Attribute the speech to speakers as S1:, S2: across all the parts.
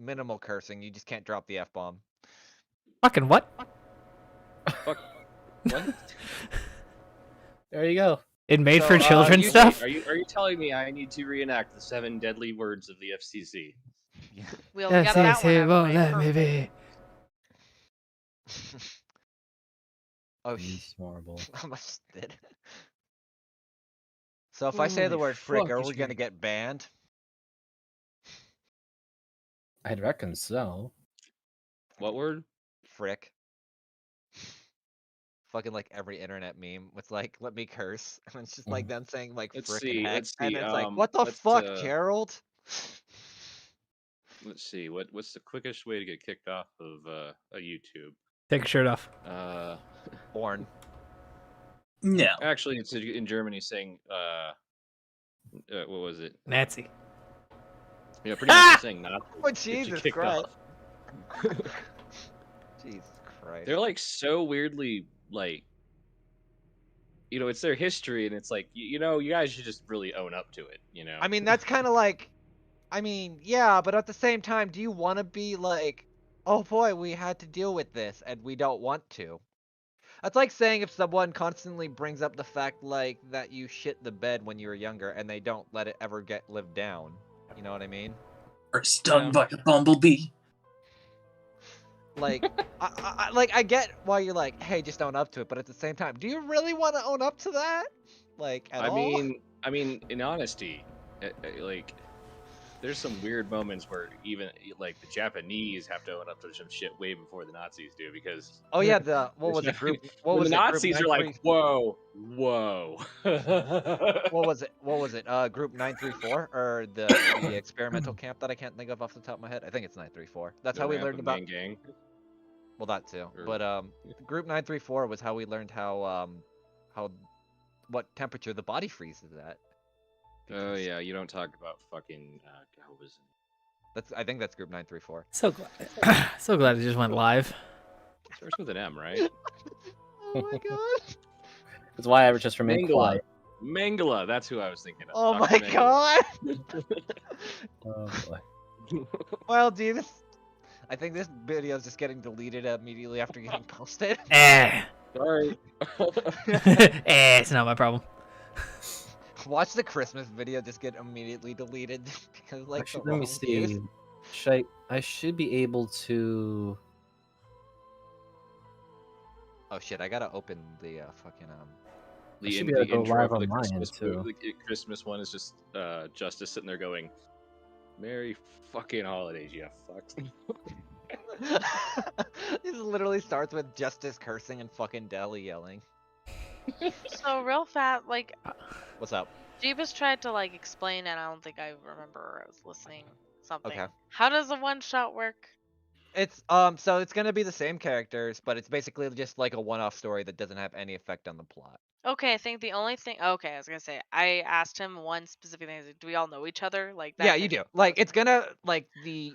S1: minimal cursing. You just can't drop the F-bomb.
S2: Fucking what?
S3: Fuck. What?
S4: There you go.
S2: It made for
S3: So,
S2: children
S3: you-
S2: stuff?
S3: Are you telling me I need to reenact the 7 deadly words of the FCC?
S5: We only got that one. out
S2: won't
S5: of
S2: let
S5: the
S2: me
S5: way.
S2: be.
S1: Oh,
S4: It's horrible.
S1: I almost did. So if I say the
S3: Holy
S1: word frick,
S3: fuck,
S1: are
S3: it's
S1: we gonna
S3: me.
S1: get banned?
S4: I'd reckon so.
S3: What word?
S1: Frick. Fucking like every internet meme with like, let me curse. And it's just like them saying like
S3: Let's
S1: frick
S3: see,
S1: and heck.
S3: let's
S1: And
S3: see,
S1: it's like, what the
S3: let's,
S1: fuck, Gerald?
S3: Let's see. What's the quickest way to get kicked off of a YouTube?
S2: Take your shirt off.
S1: Born.
S4: No.
S3: Actually, it's in Germany saying what was it?
S2: Nazi.
S3: Yeah, pretty much just saying Nazi.
S1: Oh,
S3: gets you
S1: Jesus
S3: kicked
S1: Christ.
S3: off.
S1: Jesus Christ.
S3: They're like so weirdly like, it's their history, and it's like you guys should just really own up to it.
S1: I mean, that's kind of like, I mean, yeah, but at the same time, do you want to be like, oh boy, we had to deal with this and we don't want to? That's like saying if someone constantly brings up the fact like that you shit the bed when you were younger and they don't let it ever get lived down. You know what I mean?
S4: Or stung by a bumblebee.
S1: Like, I get why you're like, hey, just own up to it, but at the same time, do you really want to own up to that? Like, at all?
S3: I mean, in honesty, like, there's some weird moments where even like the Japanese have to own up to some shit way before the Nazis do, because
S1: Oh yeah, what was it? Group? What
S3: when
S1: was
S3: the
S1: it?
S3: Nazis are like,
S1: 93
S3: whoa.
S1: What was it? What was it? Group 934 or the experimental camp that I can't think of off the top of my head? I think it's 934. That's
S3: The
S1: how we
S3: ramp
S1: learned
S3: of
S1: about.
S3: Gang.
S1: Well, that too.
S3: Or-
S1: But group 934 was how we learned how what temperature the body freezes at.
S3: Oh
S1: Because
S3: yeah, you don't talk about fucking. What was it?
S1: I think that's group 934.
S2: So glad. So glad it just went live.
S3: It starts with an M, right?
S1: Oh my god.
S4: That's why I would just remain
S3: Mangala.
S4: quiet.
S3: Mangala, that's who I was thinking of.
S1: Oh
S3: Dr.
S1: my
S3: Mangala.
S1: god.
S4: Oh boy.
S1: Well, dude, I think this video is just getting deleted immediately after getting posted.
S3: Sorry.
S2: It's not my problem.
S1: Watch the Christmas video just get immediately deleted because like
S4: Actually,
S1: the
S4: let me
S1: wrong views.
S4: see. I should be able to.
S1: Oh shit! I gotta open the fucking
S3: The,
S4: should
S3: in,
S4: be able
S3: the
S4: to go
S3: intro
S4: live
S3: of the
S4: on mine,
S3: Christmas,
S4: too.
S3: the Christmas one is just Justice sitting there going, "Merry fucking holidays, you fucks."
S1: This literally starts with Justice cursing and fucking Deli yelling.
S5: So real fat, like
S1: What's up?
S5: Jeebus tried to like explain, and I don't think I remember. I was listening something.
S1: Okay.
S5: How does a one shot work?
S1: It's so it's gonna be the same characters, but it's basically just like a one-off story that doesn't have any effect on the plot.
S5: Okay, I think the only thing. Okay, I was gonna say I asked him one specific thing. I was like, do we all know each other? Like that.
S1: Yeah, you
S5: thing-
S1: do. Like it's gonna like the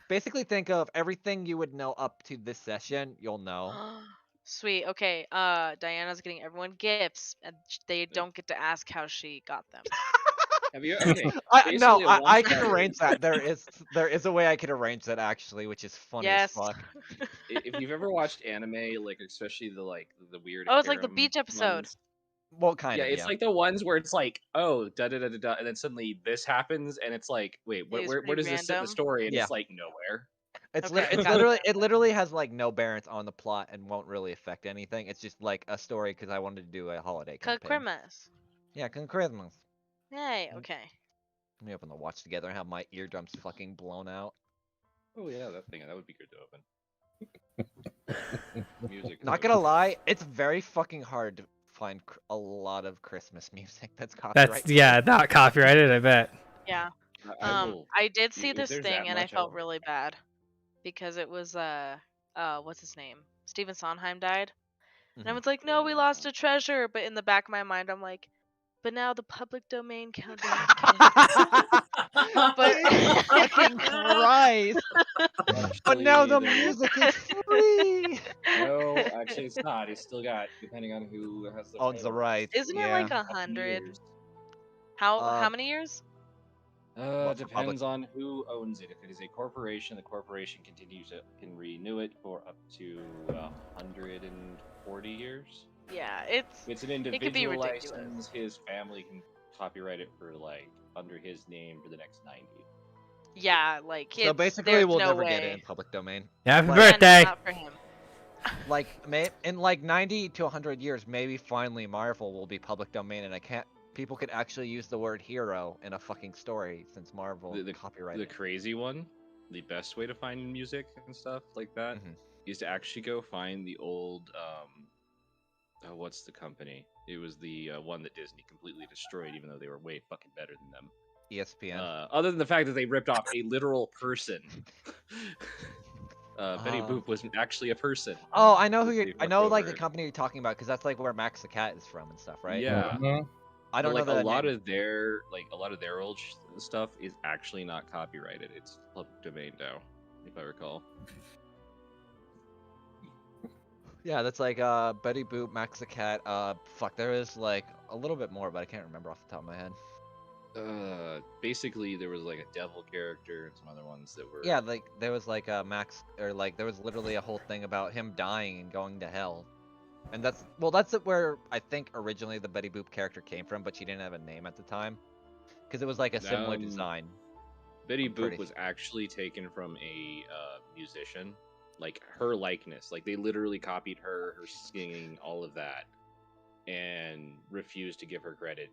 S1: basically think of everything you would know up to this session. You'll know.
S5: Sweet. Okay. Diana's getting everyone gifts, and they don't get to ask how she got them.
S3: Have you? Okay.
S1: No,
S3: basically a
S1: I can
S3: one-shot
S1: arrange that. There is a way I can arrange that actually, which is funny
S5: Yes.
S1: as fuck.
S3: If you've ever watched anime, like especially the weird.
S5: Oh, it's like the
S3: harem
S5: beach episode.
S3: ones,
S1: Well, kind
S3: yeah,
S1: of.
S3: it's like the ones where it's like, oh, da da da da da, and then suddenly this happens, and it's like, wait,
S5: It was
S3: where
S5: pretty
S3: does this sit in the
S5: random.
S3: story? And
S1: Yeah.
S3: it's like nowhere.
S1: It's
S5: Okay,
S1: it's
S5: got
S1: literally
S5: it.
S1: it literally has like no bearance on the plot and won't really affect anything. It's just like a story because I wanted to do a holiday campaign.
S5: Christmas.
S1: Yeah, Christmas.
S5: Yay. Okay.
S1: Let me open the watch together and have my eardrums fucking blown out.
S3: Oh yeah, that would be good to open. Music. is
S1: Not
S3: open.
S1: gonna lie, it's very fucking hard to find a lot of Christmas music that's copyrighted.
S2: That's not copyrighted. I bet.
S5: Yeah.
S3: I will-
S5: I did see
S3: if
S5: this
S3: there's
S5: thing
S3: that
S5: and I
S3: much, I
S5: felt
S3: will-
S5: really bad because it was what's his name? Stephen Sondheim died. And I
S1: Mhm.
S5: was like, no, we lost a treasure. But in the back of my mind, I'm like, but now the public domain countdown. But
S1: Jesus fucking Christ! But now the
S3: Actually,
S1: music is free.
S3: No, actually, it's not. He's still got, depending on who has the
S1: Owns the rights.
S5: Isn't it
S1: yeah.
S5: like 100? How
S1: Uh,
S5: many years?
S1: Well, for
S3: Depends on who owns it. If it is a corporation, the corporation can renew it for up to 140 years.
S5: Yeah,
S3: If it's an
S5: could be
S3: individual
S5: ridiculous.
S3: license, his family can copyright it for like under his name for the next 90.
S5: Yeah, like
S1: So basically,
S5: there's
S1: we'll
S5: no
S1: never
S5: way.
S1: get it in public domain.
S2: Happy
S1: Like-
S5: And
S2: birthday!
S5: not for him.
S1: Like, in like 90 to 100 years, maybe finally Marvel will be public domain, and people could actually use the word hero in a fucking story since Marvel
S3: The
S1: copyrighted. it.
S3: crazy one, the best way to find music and stuff like that is
S1: Mhm.
S3: to actually go find the old what's the company? It was the one that Disney completely destroyed, even though they were way fucking better than them.
S1: ESPN.
S3: Other than the fact that they ripped off a literal person. Betty Boop was actually a person.
S1: Oh, I know who
S3: They
S1: you're. I
S3: fucked
S1: know like the
S3: over.
S1: company you're talking about because that's like where Max the Cat is from and stuff, right?
S3: Yeah.
S1: I don't
S3: But, like
S1: know
S3: a lot
S1: name.
S3: of their old stuff is actually not copyrighted. It's public domain now, if I recall.
S1: Yeah, that's like Betty Boop, Max the Cat. Fuck, there is like a little bit more, but I can't remember off the top of my head.
S3: Basically there was like a devil character and some other ones that were.
S1: Yeah, like there was like Max, or like there was literally a whole thing about him dying and going to hell, and that's where I think originally the Betty Boop character came from, but she didn't have a name at the time, because it was like a similar design.
S3: Betty
S1: I'm
S3: Boop
S1: pretty
S3: was actually taken from a musician, like her likeness. Like they literally copied her singing, all of that, and refused to give her credit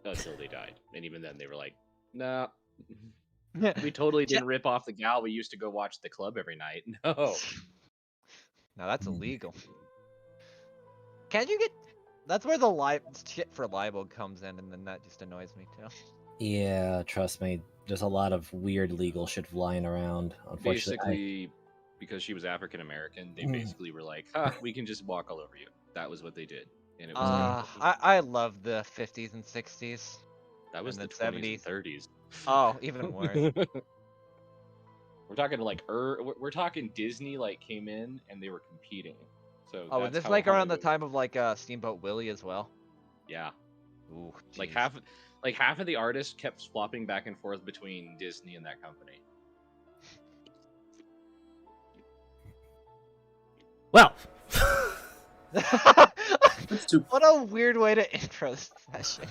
S3: until they died. And even then, they were like, "Nah, we totally didn't rip off the gal we used to go watch at the club every night." No.
S1: Now that's illegal. Can't you get? That's where the shit for libel comes in, and then that just annoys me too.
S4: Yeah, trust me. There's a lot of weird legal shit flying around. Unfortunately,
S3: Basically, because she was African American, they basically were like, we can just walk all over you. That was what they did. And it was
S1: I love the 50s and 60s.
S3: that was
S1: and
S3: the
S1: the
S3: 20s
S1: 70s.
S3: and 30s.
S1: Oh, even worse.
S3: We're talking like we're talking Disney like came in and they were competing. So
S1: Oh, was
S3: that's
S1: this
S3: how
S1: like around the
S3: Hollywood-
S1: time of like Steamboat Willie as well?
S3: Yeah,
S1: Ooh,
S3: like
S1: jeez.
S3: half of the artists kept swapping back and forth between Disney and that company.
S2: Well,
S1: What a weird way to intro this session.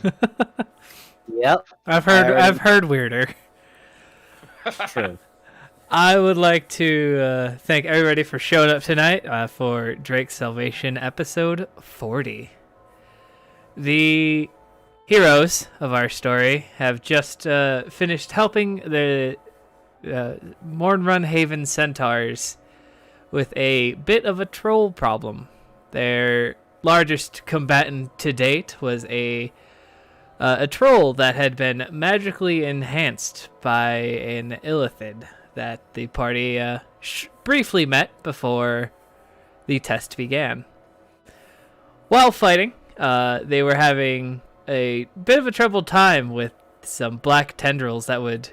S4: yep,
S2: I've
S4: already-
S2: heard weirder.
S4: true.
S2: I would like to thank everybody for showing up tonight for Drake's Salvation episode 40. The heroes of our story have just finished helping the Mornrun Haven Centaurs with a bit of a troll problem. Their largest combatant to date was a troll that had been magically enhanced by an illithid that the party briefly met before the test began. While fighting, they were having a bit of a troubled time with some black tendrils that would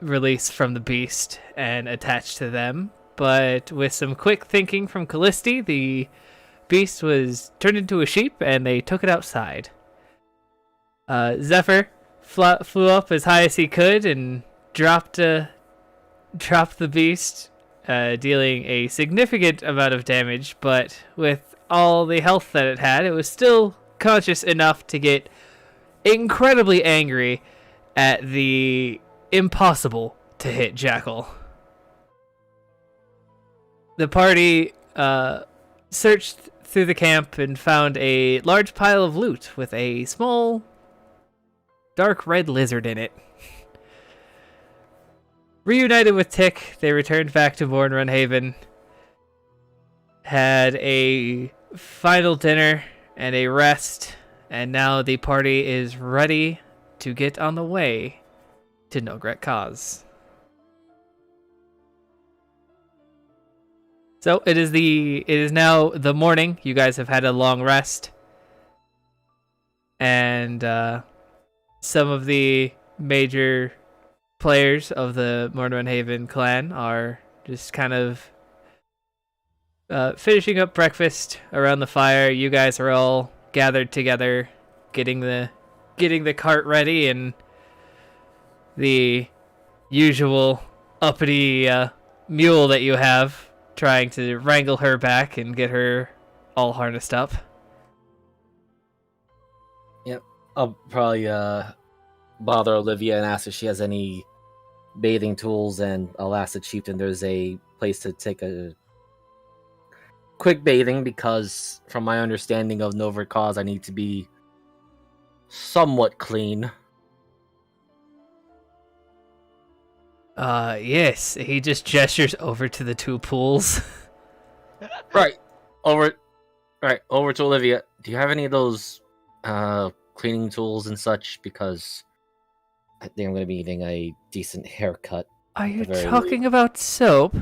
S2: release from the beast and attach to them, but with some quick thinking from Callisti, the beast was turned into a sheep and they took it outside. Zephyr flew up as high as he could and dropped the beast, dealing a significant amount of damage, but with all the health that it had, it was still conscious enough to get incredibly angry at the impossible to hit jackal. The party searched through the camp and found a large pile of loot with a small dark red lizard in it. Reunited with Tick, they returned back to Mornrun Haven, had a final dinner and a rest, and now the party is ready to get on the way to Nogret Kaz. So it is now the morning. You guys have had a long rest, and some of the major players of the Mornrun Haven clan are just kind of finishing up breakfast around the fire. You guys are all gathered together, getting the cart ready, and the usual uppity mule that you have, trying to wrangle her back and get her all harnessed up.
S4: Yep. I'll probably bother Olivia and ask if she has any bathing tools, and I'll ask the chieftain there's a place to take a quick bathing, because from my understanding of Nova Cause, I need to be somewhat clean.
S2: Yes. He just gestures over to the two pools.
S4: Right. Over to Olivia. Do you have any of those cleaning tools and such? Because I think I'm going to be needing a decent haircut.
S2: Are you
S4: very
S2: talking about soap?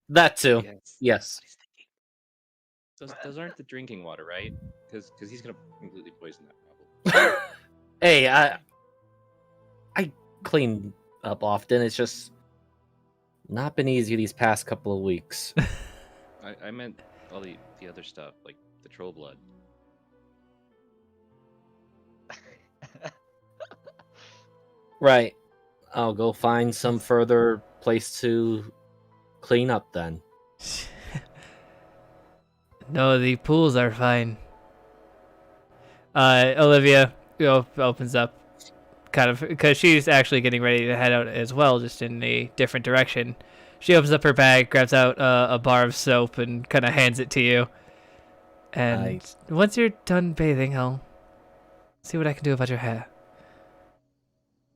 S4: That too.
S3: Yes.
S4: Yes.
S3: What he's thinking. Those aren't the drinking water, right? Because he's gonna completely poison that problem.
S4: Hey, I clean up often. It's just not been easy these past couple of weeks.
S3: I meant all the other stuff, like the troll blood.
S4: Right. I'll go find some further place to clean up then.
S2: No, the pools are fine. Olivia opens up, kind of, because she's actually getting ready to head out as well, just in a different direction. She opens up her bag, grabs out a bar of soap, and kind of hands it to you. And once you're done bathing, I'll see what I can do about your hair.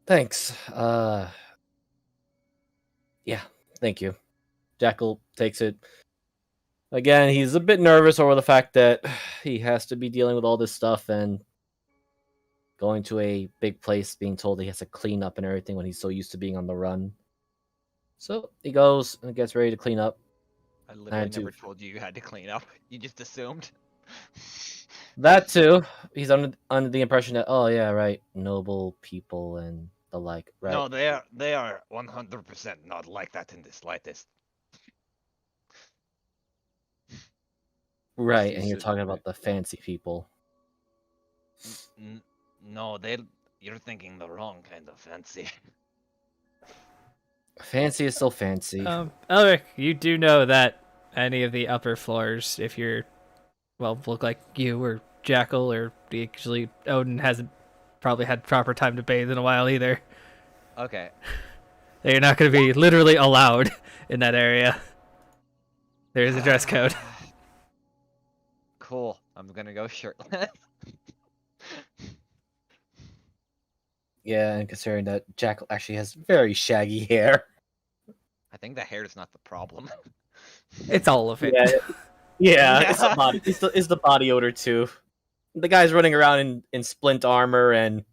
S4: Thanks. Yeah, thank you. Jackal takes it. Again, he's a bit nervous over the fact that he has to be dealing with all this stuff and going to a big place, being told he has to clean up and everything when he's so used to being on the run. So he goes and gets ready to clean up.
S1: I literally never told you had to clean up. You just assumed.
S4: That too. He's under the impression that, oh yeah, right, noble people and the like. Right.
S1: No, they are 100% not like that in the slightest.
S4: Right, and
S3: He
S4: you're
S3: said-
S4: talking about the fancy people.
S1: No, you're thinking the wrong kind of fancy.
S4: Fancy is still fancy.
S2: Elric, you do know that any of the upper floors, if you're, well, look like you or Jackal, or actually Odin hasn't probably had proper time to bathe in a while either.
S1: Okay.
S2: You're not going to be literally allowed in that area. There is a dress code.
S1: Cool. I'm gonna go shirtless.
S4: Yeah, and considering that Jackal actually has very shaggy hair.
S1: I think the hair is not the problem.
S2: It's all of it.
S4: Yeah, it's the body. It's the body odor too. The guy's running around in splint armor and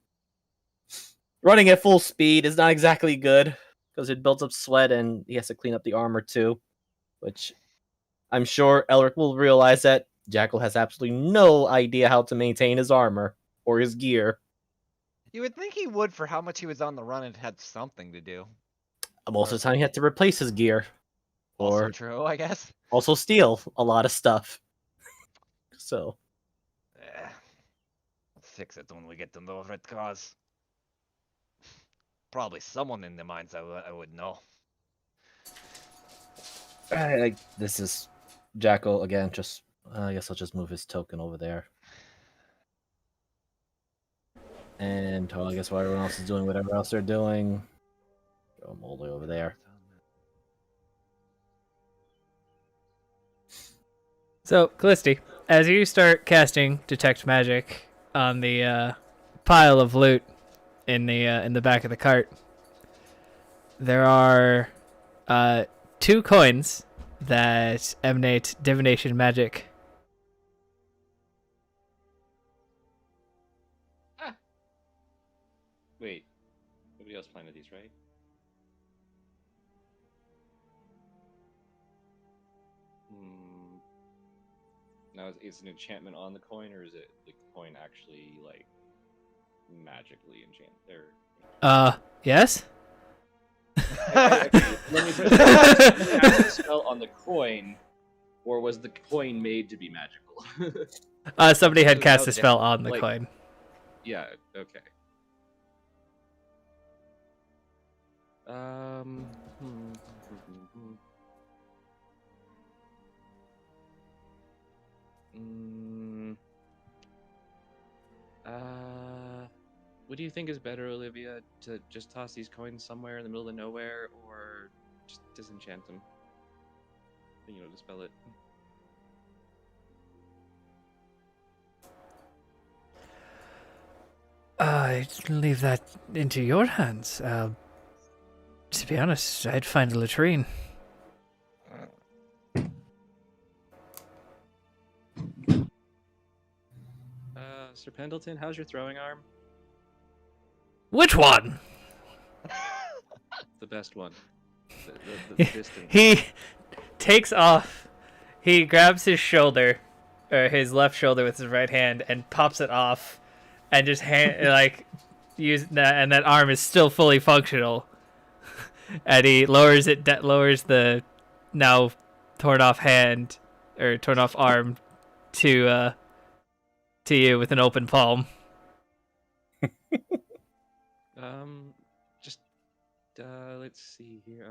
S4: running at full speed is not exactly good because it builds up sweat and he has to clean up the armor too, which I'm sure Elric will realize that Jackal has absolutely no idea how to maintain his armor or his gear.
S1: You would think he would for how much he was on the run and had something to do.
S4: Most of the time, he had to replace his gear,
S1: Also
S4: or
S1: true, I guess.
S4: also steal a lot of stuff. So,
S1: Let's fix it when we get to know Red Cause. Probably someone in the mines I would know.
S4: this is Jackal again. Just I guess I'll just move his token over there. And I guess while everyone else is doing whatever else they're doing, go him all the way over there.
S2: So, Callisti, as you start casting Detect Magic on the pile of loot in the back of the cart, there are 2 coins that emanate divination magic.
S3: Wait, nobody else planted these, right? Now, is an enchantment on the coin, or is it the coin actually like magically enchanted?
S2: Yes?
S3: Let me cast a spell on the coin, or was the coin made to be magical?
S2: Somebody had
S1: Ooh,
S2: cast
S1: no
S2: a spell on the
S3: like-
S2: coin.
S3: Yeah. Okay. hmm. Mm, what do you think is better, Olivia? To just toss these coins somewhere in the middle of nowhere, or just disenchant them? Dispel it.
S2: I'd leave that into your hands. To be honest, I'd find a latrine.
S3: Sir Pendleton, how's your throwing arm?
S2: Which one?
S3: The best one. The distant.
S2: He takes off. He grabs his shoulder, or his left shoulder with his right hand, and pops it off, and just use that, and that arm is still fully functional. And he lowers the now torn off hand or torn off arm to you with an open palm.
S3: Just let's see here.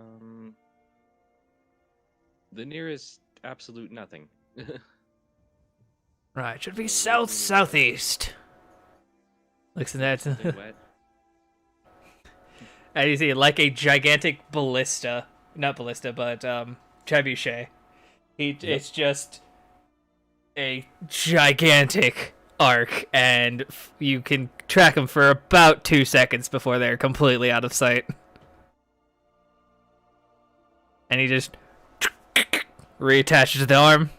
S3: The nearest absolute nothing.
S2: Right, should be southeast. Looks at that.
S3: Something wet.
S2: And you see, like a gigantic ballista, not ballista, but trebuchet. It's just a gigantic arc, and you can track them for about 2 seconds before they're completely out of sight. And he just reattaches the arm.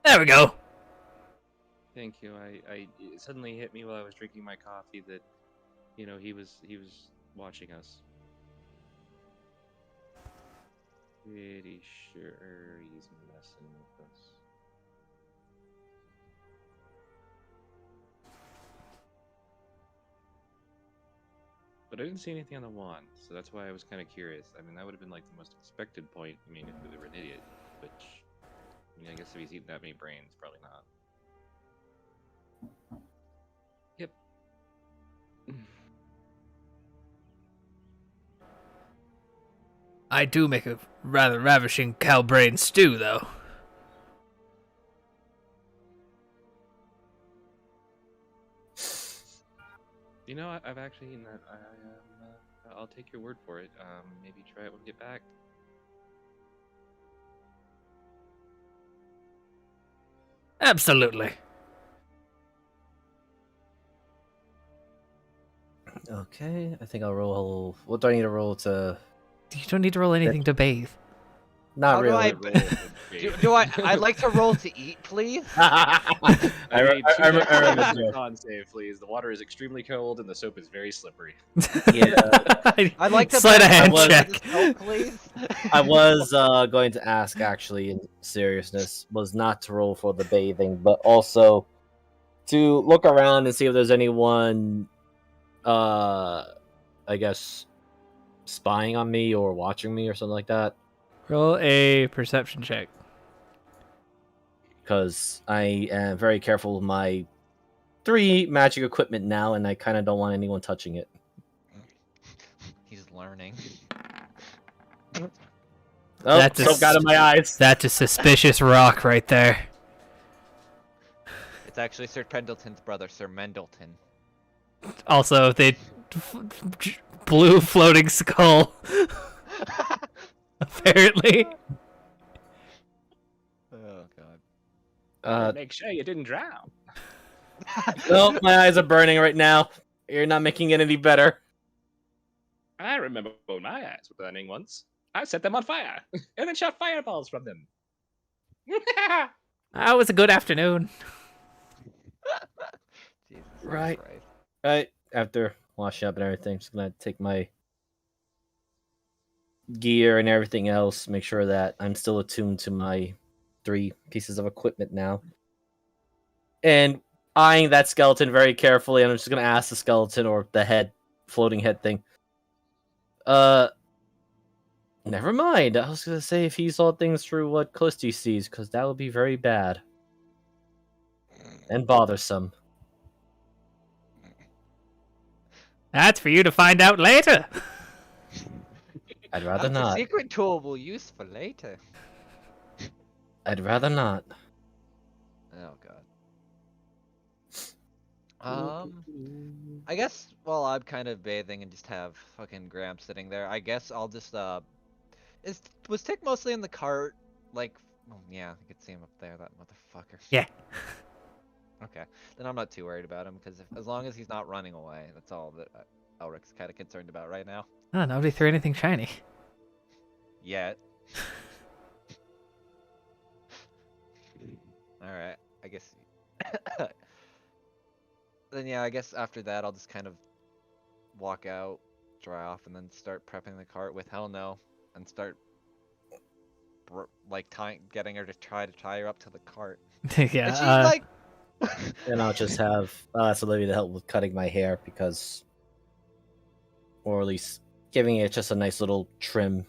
S2: There we go.
S3: Thank you. It suddenly hit me while I was drinking my coffee that, he was watching us. Pretty sure he's messing with us. But I didn't see anything on the wand, so that's why I was kind of curious. I mean, that would have been like the most expected point. I mean, if they were an idiot, which, I guess if he's eaten that many brains, probably not. Yep.
S2: I do make a rather ravishing cow brain stew, though.
S3: I've actually eaten that. I'll take your word for it. Maybe try it when we get back.
S2: Absolutely.
S4: Okay, I think I'll roll. What do I need to roll to?
S2: You don't need to roll anything to bathe.
S4: Not
S1: How do
S4: really.
S1: I'd like to roll to eat, please.
S3: I
S4: I remember.
S3: Con save, please. The water is extremely cold and the soap is very slippery.
S4: Yeah,
S1: I'd like to
S2: slide a hand
S4: was-
S2: check.
S1: help, please.
S4: I was going to ask, actually, in seriousness, was not to roll for the bathing, but also to look around and see if there's anyone, I guess, spying on me or watching me or something like that.
S2: Roll a perception check.
S4: Because I am very careful with my 3 magic equipment now, and I kind of don't want anyone touching it.
S1: He's learning.
S4: Oh,
S2: That's a
S4: soap got in my eyes.
S2: That's a suspicious rock right there.
S1: It's actually Sir Pendleton's brother, Sir Mendleton.
S2: Also, the blue floating skull. Apparently.
S1: Oh god.
S3: Make sure you didn't drown.
S4: Oh, my eyes are burning right now. You're not making it any better.
S3: I remember when my eyes were burning once. I set them on fire and then shot fireballs from them.
S2: That was a good afternoon.
S1: Jesus
S4: Right.
S1: Christ.
S4: Right after washing up and everything, just gonna take my gear and everything else, make sure that I'm still attuned to my 3 pieces of equipment now. And eyeing that skeleton very carefully, and I'm just gonna ask the skeleton or the floating head thing. Never mind. I was gonna say if he saw things through what Callisto sees, because that would be very bad and bothersome.
S2: That's for you to find out later.
S4: I'd rather
S1: That's a
S4: not.
S1: secret tool we'll use for later.
S4: I'd rather not.
S1: Oh god. I guess while I'm kind of bathing and just have fucking Graham sitting there, I guess I'll just was Tick mostly in the cart? Like, oh yeah, you could see him up there, that motherfucker.
S2: Yeah.
S1: Okay, then I'm not too worried about him because as long as he's not running away, that's all that Elric's kind of concerned about right now.
S2: Oh, nobody threw anything shiny.
S1: Yet. All right, I guess. Then yeah, I guess after that I'll just kind of walk out, dry off, and then start prepping the cart with Hell No, and start like getting her to try to tie her up to the cart.
S2: Yeah.
S1: And she's like,
S4: And I'll just I'll ask Olivia to help with cutting my hair because, or at least giving it just a nice little trim.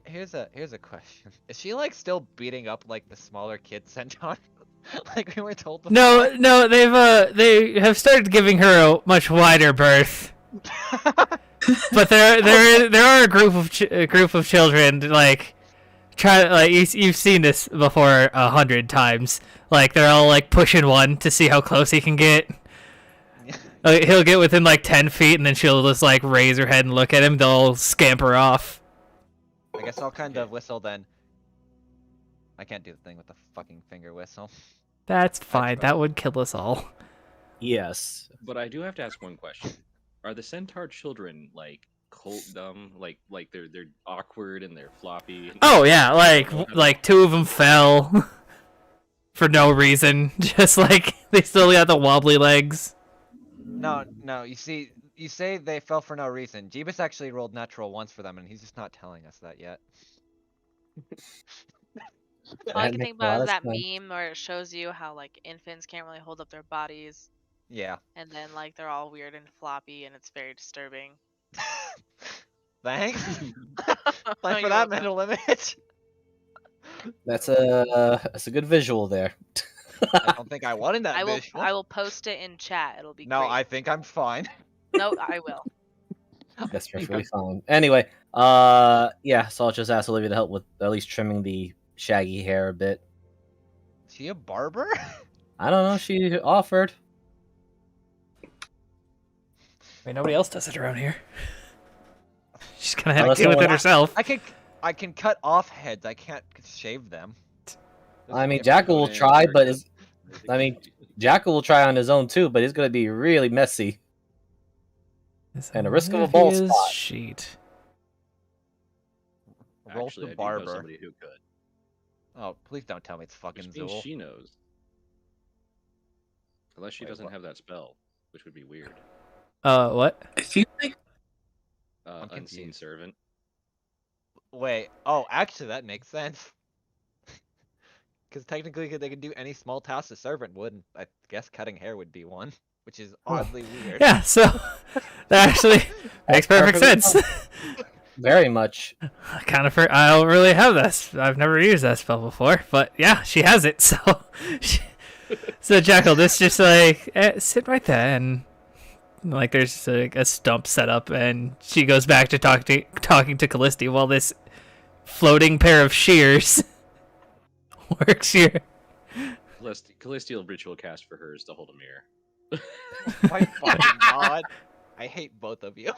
S1: here's a question: is she like still beating up like the smaller kids sent on, like we were told before?
S2: No, they have started giving her a much wider berth. But there are a group of children like you've seen this before 100 times. Like they're all like pushing one to see how close he can get. He'll get within like 10 feet and then she'll just like raise her head and look at him. They'll scamper off.
S1: I guess I'll kind of whistle then. I can't do the thing with the fucking finger whistle.
S2: That's fine. That would kill us all.
S4: Yes.
S3: But I do have to ask one question: are the centaur children like cult dumb? Like they're awkward and they're floppy?
S2: Oh yeah, like two of them fell for no reason. Just like they still got the wobbly legs.
S1: No, you see, you say they fell for no reason. Jeebus actually rolled natural once for them, and he's just not telling us that yet.
S5: All I
S4: That
S5: can
S4: makes
S5: think
S4: a lot
S5: about is
S4: of
S5: that
S4: sense.
S5: meme where it shows you how like infants can't really hold up their bodies,
S1: Yeah.
S5: and then like they're all weird and floppy, and it's very disturbing.
S1: Thanks.
S5: Oh,
S1: Thanks for
S5: you're
S1: that
S5: welcome.
S1: mental image.
S4: That's a good visual there.
S1: I don't think I wanted that
S5: I will
S1: visual.
S5: I will post it in chat. It'll be
S1: No,
S5: great.
S1: I think I'm fine.
S5: No, I will.
S4: That's perfectly fine. Anyway, yeah, so I'll just ask Olivia to help with at least trimming the shaggy hair a bit.
S1: Is she a barber?
S4: I don't know, she offered.
S2: I mean, nobody else does it around here. She's gonna have
S4: Unless
S2: to deal with it
S4: someone-
S2: herself.
S1: I can cut off heads. I can't shave them. There's
S4: I
S1: a
S4: mean,
S1: difference.
S4: Jackal will try, but Jackal will try on his own too, but it's gonna be really messy. And a risk of a bald
S2: Olivia's
S4: spot.
S2: sheet.
S1: Rolf
S3: Actually,
S1: the
S3: I do know
S1: barber.
S3: somebody who could.
S1: Oh, please don't tell me it's fucking
S3: Which means
S1: Zool.
S3: she knows. Unless she
S1: Wait,
S3: doesn't
S1: what?
S3: have that spell, which would be weird.
S2: What?
S6: I feel like
S1: I'm
S3: Unseen
S1: confused.
S3: servant.
S1: Wait. Oh, actually, that makes sense. Because technically, they could do any small task a servant would. And I guess cutting hair would be one, which is oddly weird.
S2: Yeah, so that actually makes perfect
S4: perfectly
S2: sense.
S4: Very much.
S2: I don't really have that. I've never used that spell before, but yeah, she has it. So, so Jackal, this just like sit right there, and like there's a stump set up, and she goes back to talking to Callisti while this floating pair of shears works here.
S3: Callistial ritual cast for her is to hold a mirror.
S1: My fucking god. I hate both of you.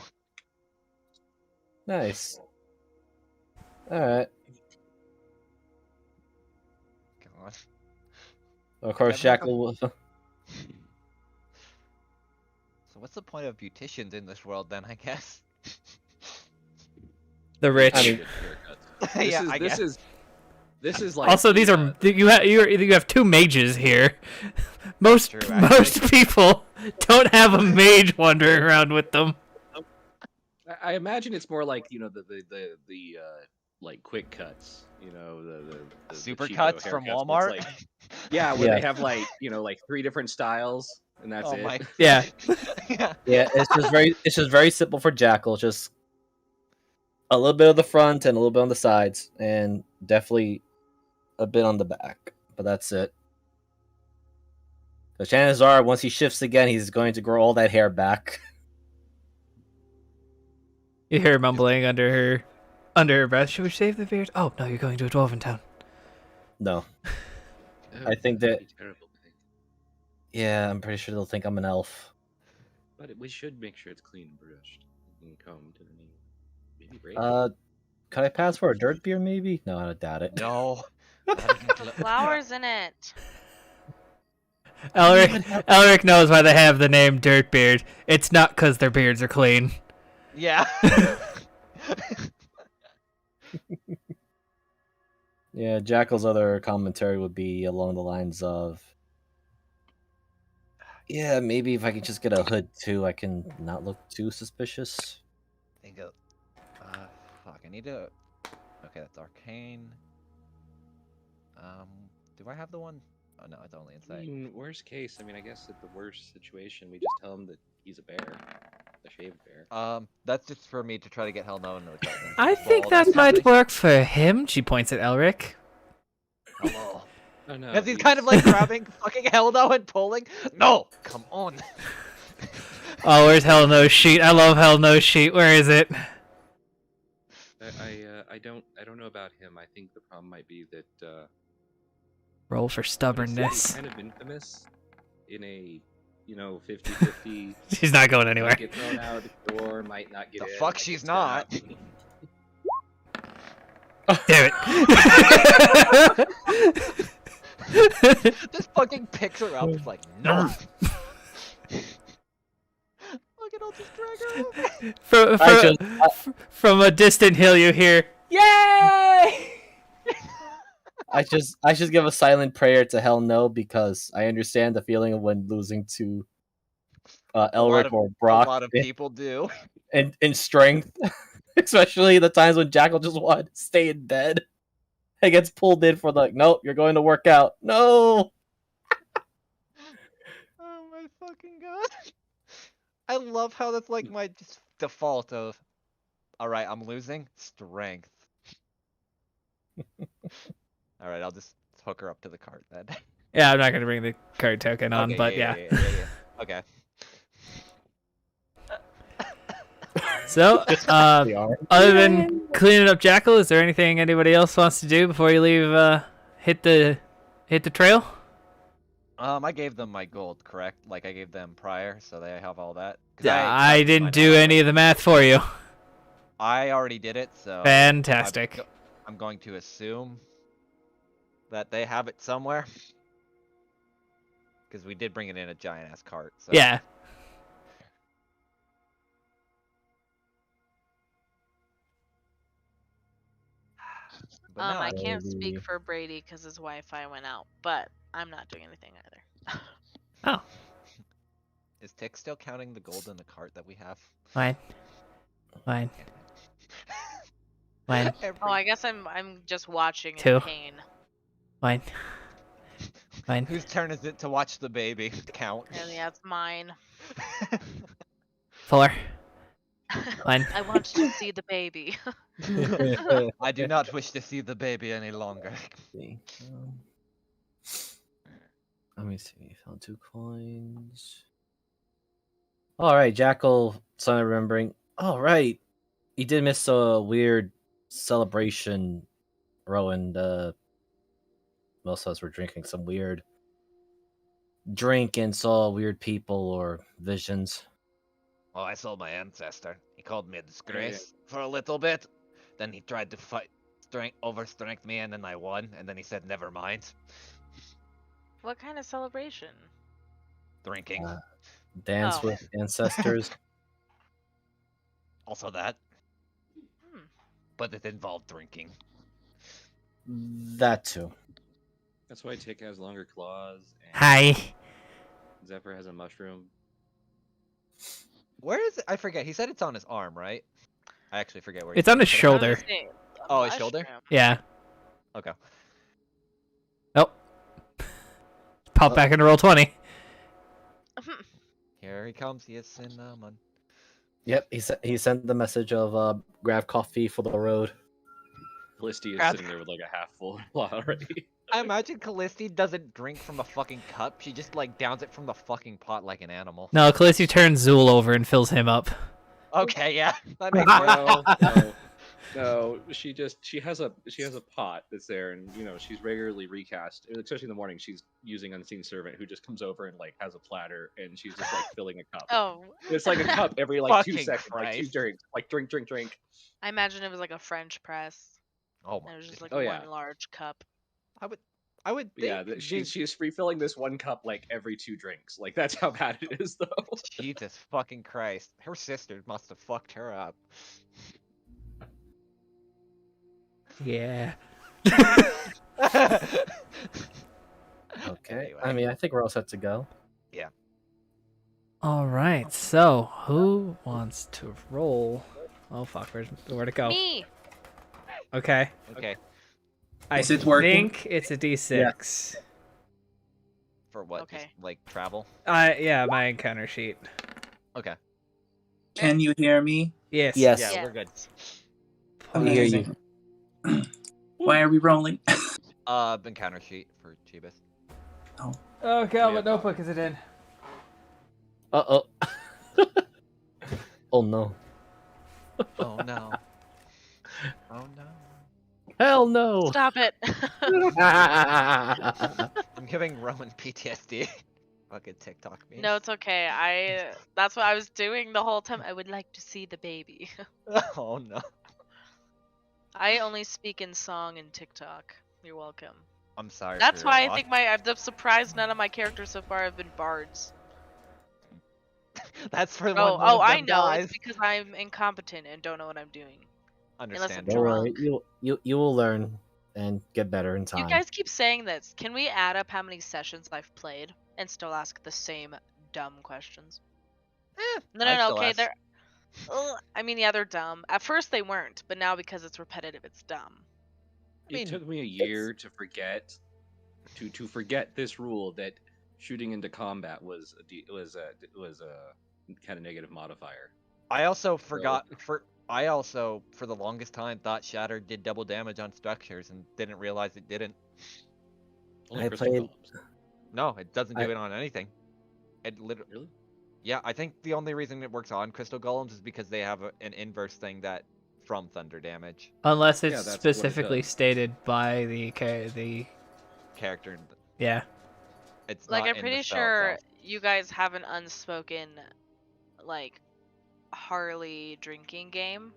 S4: Nice. Alright.
S1: God.
S4: Of course,
S1: Yeah,
S4: Jackal will.
S1: So what's the point of beauticians in this world then, I guess?
S2: The rich.
S4: I mean-
S3: Good haircuts. This
S1: Yeah,
S3: is,
S1: I
S3: this
S1: guess.
S3: is this is like
S2: Also, these are you have two mages here. Most
S1: True, actually.
S2: people don't have a mage wandering around with them.
S3: I imagine it's more like the like quick cuts, the
S1: Super
S3: cheapo
S1: cuts from
S3: haircuts,
S1: Walmart?
S3: but it's like- yeah, where
S4: Yeah.
S3: they have like like 3 different styles and that's
S1: Oh
S3: it.
S1: my.
S2: Yeah.
S1: Yeah.
S4: Yeah, it's just very simple for Jackal. Just a little bit of the front and a little bit on the sides, and definitely a bit on the back. But that's it. The chances are, once he shifts again, he's going to grow all that hair back.
S2: You hear her mumbling under her breath. Should we save the beard? Oh no, you're going to a dwarven town.
S4: No.
S3: Oh,
S4: I think
S3: that'd
S4: that-
S3: be terrible. I think.
S4: Yeah, I'm pretty sure they'll think I'm an elf.
S3: But we should make sure it's clean and brushed and combed and maybe braided.
S4: Could I pass for a dirt beard maybe? No, I doubt it.
S1: No.
S5: Flowers in it.
S2: Elric knows why they have the name Dirtbeard. It's not because their beards are clean.
S1: Yeah.
S4: Yeah, Jackal's other commentary would be along the lines of, yeah, maybe if I could just get a hood too, I can not look too suspicious.
S1: Think of, fuck, I need to. Okay, that's arcane. Do I have the one? Oh no, it's only
S3: I
S1: inside.
S3: mean, worst case, I guess at the worst situation, we just tell him that he's a bear, a shaved bear.
S1: That's just for me to try to get Hell No.
S2: I think that might work for him. She points at Elric.
S1: Hello.
S3: Oh no,
S1: Because he's kind of like grabbing fucking Hell No and pulling. No, come on.
S2: Oh, where's Hell No sheet? I love Hell No sheet. Where is it?
S3: I don't know about him. I think the problem might be that
S2: Roll for
S3: He's
S2: stubbornness.
S3: kind of infamous in a 50-50.
S2: She's not going anywhere.
S3: Might get thrown out the door, might not get
S1: The
S3: in.
S1: fuck
S3: might
S1: she's
S3: get
S1: not.
S3: stabbed.
S2: Damn it.
S1: Just fucking picks her up. It's like, no. Look at, I'll just drag her over.
S2: From a distant hill, you hear, "Yay!"
S4: I just give a silent prayer to Hell No because I understand the feeling of when losing to Elric or Brock
S1: A lot of people do.
S4: in strength, especially the times when Jackal just wanted to stay in bed. He gets pulled in for nope, you're going to work out. No.
S1: Oh my fucking god. I love how that's like my just default of, alright, I'm losing strength. Alright, I'll just hook her up to the cart then.
S2: Yeah, I'm not gonna bring the card token on,
S1: Okay,
S2: but
S1: yeah. Okay.
S2: So,
S4: The arm.
S2: other than cleaning up Jackal, is there anything anybody else wants to do before you leave? Hit the trail.
S1: I gave them my gold, correct? Like I gave them prior, so they have all that. 'Cause
S2: I didn't
S1: mine
S2: do
S1: out.
S2: any of the math for you.
S1: I already did it, so
S2: Fantastic.
S1: I'm going to assume that they have it somewhere. Because we did bring it in a giant ass cart. So.
S2: Yeah.
S1: But no,
S5: I can't
S4: Maybe.
S5: speak for Brady because his Wi-Fi went out, but I'm not doing anything either.
S2: Oh,
S1: is Tick still counting the gold in the cart that we have?
S2: fine. Fine. Fine.
S5: Oh, I guess I'm just watching
S2: Two.
S5: in pain.
S2: Fine. Fine.
S1: Whose turn is it to watch the baby count?
S5: And yeah, it's mine.
S2: 4. Fine.
S5: I want to see the baby.
S1: I do not wish to see the baby any longer.
S4: Let me see. Found 2 coins. All right, Jackal. Son of remembering. All right, he did miss a weird celebration. Rowan. Most of us were drinking some weird drink and saw weird people or visions.
S1: Well, I saw my ancestor. He called me a disgrace for a little bit. Then he tried to fight, overstrength me, and then I won. And then he said, "Never mind."
S5: What kind of celebration?
S1: Drinking.
S4: Dance
S5: Oh.
S4: with ancestors.
S1: Also that,
S5: Hmm.
S1: but it involved drinking.
S4: That too.
S3: That's why Tick has longer claws. And
S2: Hi.
S3: Zephyr has a mushroom.
S1: Where is it? I forget. He said it's on his arm, right? I actually forget where.
S2: It's on his
S1: put it.
S2: shoulder.
S5: Say, a
S1: Oh, his shoulder?
S5: mushroom.
S2: Yeah.
S1: Okay.
S2: Oh. Pop back into roll 20.
S1: Here he comes. He is cinnamon.
S4: Yep, he sent the message of grab coffee for the road.
S3: Felicity is
S1: Grab-
S3: sitting there with like a half full lot already.
S1: I imagine Callisti doesn't drink from a fucking cup. She just like downs it from the fucking pot like an animal.
S2: No, Khaleesi turns Zool over and fills him up.
S1: Okay, yeah, that makes more sense.
S3: No, she has a pot that's there, and she's regularly recast. Especially in the morning, she's using Unseen Servant, who just comes over and like has a platter, and she's just like filling a cup.
S5: Oh.
S3: It's like a cup every like 2
S1: Fucking
S3: seconds, like 2
S1: Christ.
S3: drinks, like drink.
S5: I imagine it was like a French press.
S1: Oh
S5: And
S1: my.
S5: it was just like
S3: Oh, yeah.
S5: one large cup.
S1: I would think.
S3: Yeah, she's refilling this one cup like every 2 drinks. Like that's how bad it is, though.
S1: Jesus fucking Christ. Her sister must have fucked her up.
S2: Yeah.
S4: Okay.
S1: Anyway.
S4: I mean, I think we're all set to go.
S2: All right. So, who wants to roll? Oh fuck, where'd it go?
S5: Me.
S2: Okay.
S1: Okay.
S2: I
S6: Is it working?
S2: think it's a D6.
S1: For what? Just
S5: Okay.
S1: like travel?
S2: Yeah, my encounter sheet.
S1: Okay.
S6: Can you hear me?
S2: Yes.
S4: Yes.
S1: Yeah,
S5: Yeah.
S1: we're good.
S4: We hear you.
S6: Why are we rolling?
S1: Encounter sheet for Jeebus.
S2: Okay,
S3: Yeah.
S2: what notebook is it in?
S4: Uh-oh. Oh no.
S1: Oh no. Oh no.
S4: Hell no.
S5: Stop it.
S1: I'm giving Roman PTSD. Fucking TikTok me.
S5: No, it's okay. That's what I was doing the whole time. I would like to see the baby.
S1: Oh no.
S5: I only speak in song and TikTok. You're welcome.
S1: I'm sorry.
S5: That's
S1: for your
S5: why I
S1: loss.
S5: think I'm surprised none of my characters so far have been bards.
S1: That's for when
S5: Oh,
S1: one of
S5: I
S1: them
S5: know.
S1: dies.
S5: It's because I'm incompetent and don't know what I'm doing.
S1: Understandable.
S4: Don't worry.
S5: Drunk.
S4: You will learn and get better in time.
S5: You guys keep saying this. Can we add up how many sessions I've played and still ask the same dumb questions? No,
S1: I'd
S5: no,
S1: still
S5: okay,
S1: ask.
S5: they're. I mean, yeah, they're dumb. At first they weren't, but now because it's repetitive, it's dumb.
S1: mean,
S3: It took me a year to forget this rule that shooting into combat was a kind of negative modifier.
S1: I also forgot I also for the longest time thought Shatter did double damage on structures and didn't realize it didn't.
S3: Only
S4: I
S3: crystal
S4: played-
S3: golems.
S1: No, it doesn't do
S4: I-
S1: it on anything. It literally.
S3: Really?
S1: Yeah, I think the only reason it works on crystal golems is because they have an inverse thing that from thunder damage
S2: Unless
S3: Yeah,
S2: it's
S3: that's what it
S2: specifically
S3: does.
S2: stated by the
S1: character.
S2: yeah.
S1: It's
S5: Like,
S1: not
S5: I'm
S1: in
S5: pretty
S1: the spell
S5: sure
S1: itself.
S5: you guys have an unspoken, like, Harley drinking game.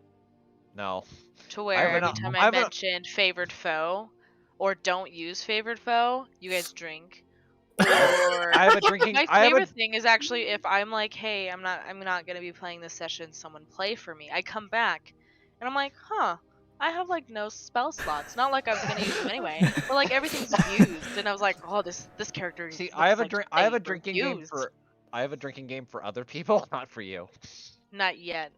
S1: No.
S5: To where
S1: have
S5: every
S1: an-
S5: time
S1: I
S5: I
S1: have a-
S5: mentioned favored foe or don't use favored foe, you guys drink. Or
S1: I have a drinking.
S5: my
S1: I have
S5: favorite
S1: a.
S5: thing is actually if I'm like, hey, I'm not gonna be playing this session, someone play for me. I come back and I'm like, huh, I have like no spell slots. Not like I was gonna use them anyway, but like everything's used. And I was like, oh, this character.
S1: See,
S5: looks
S1: I have a
S5: like
S1: drink. I have a
S5: they were
S1: drinking game
S5: used."
S1: for. I have a drinking game for other people, not for you.
S5: Not yet.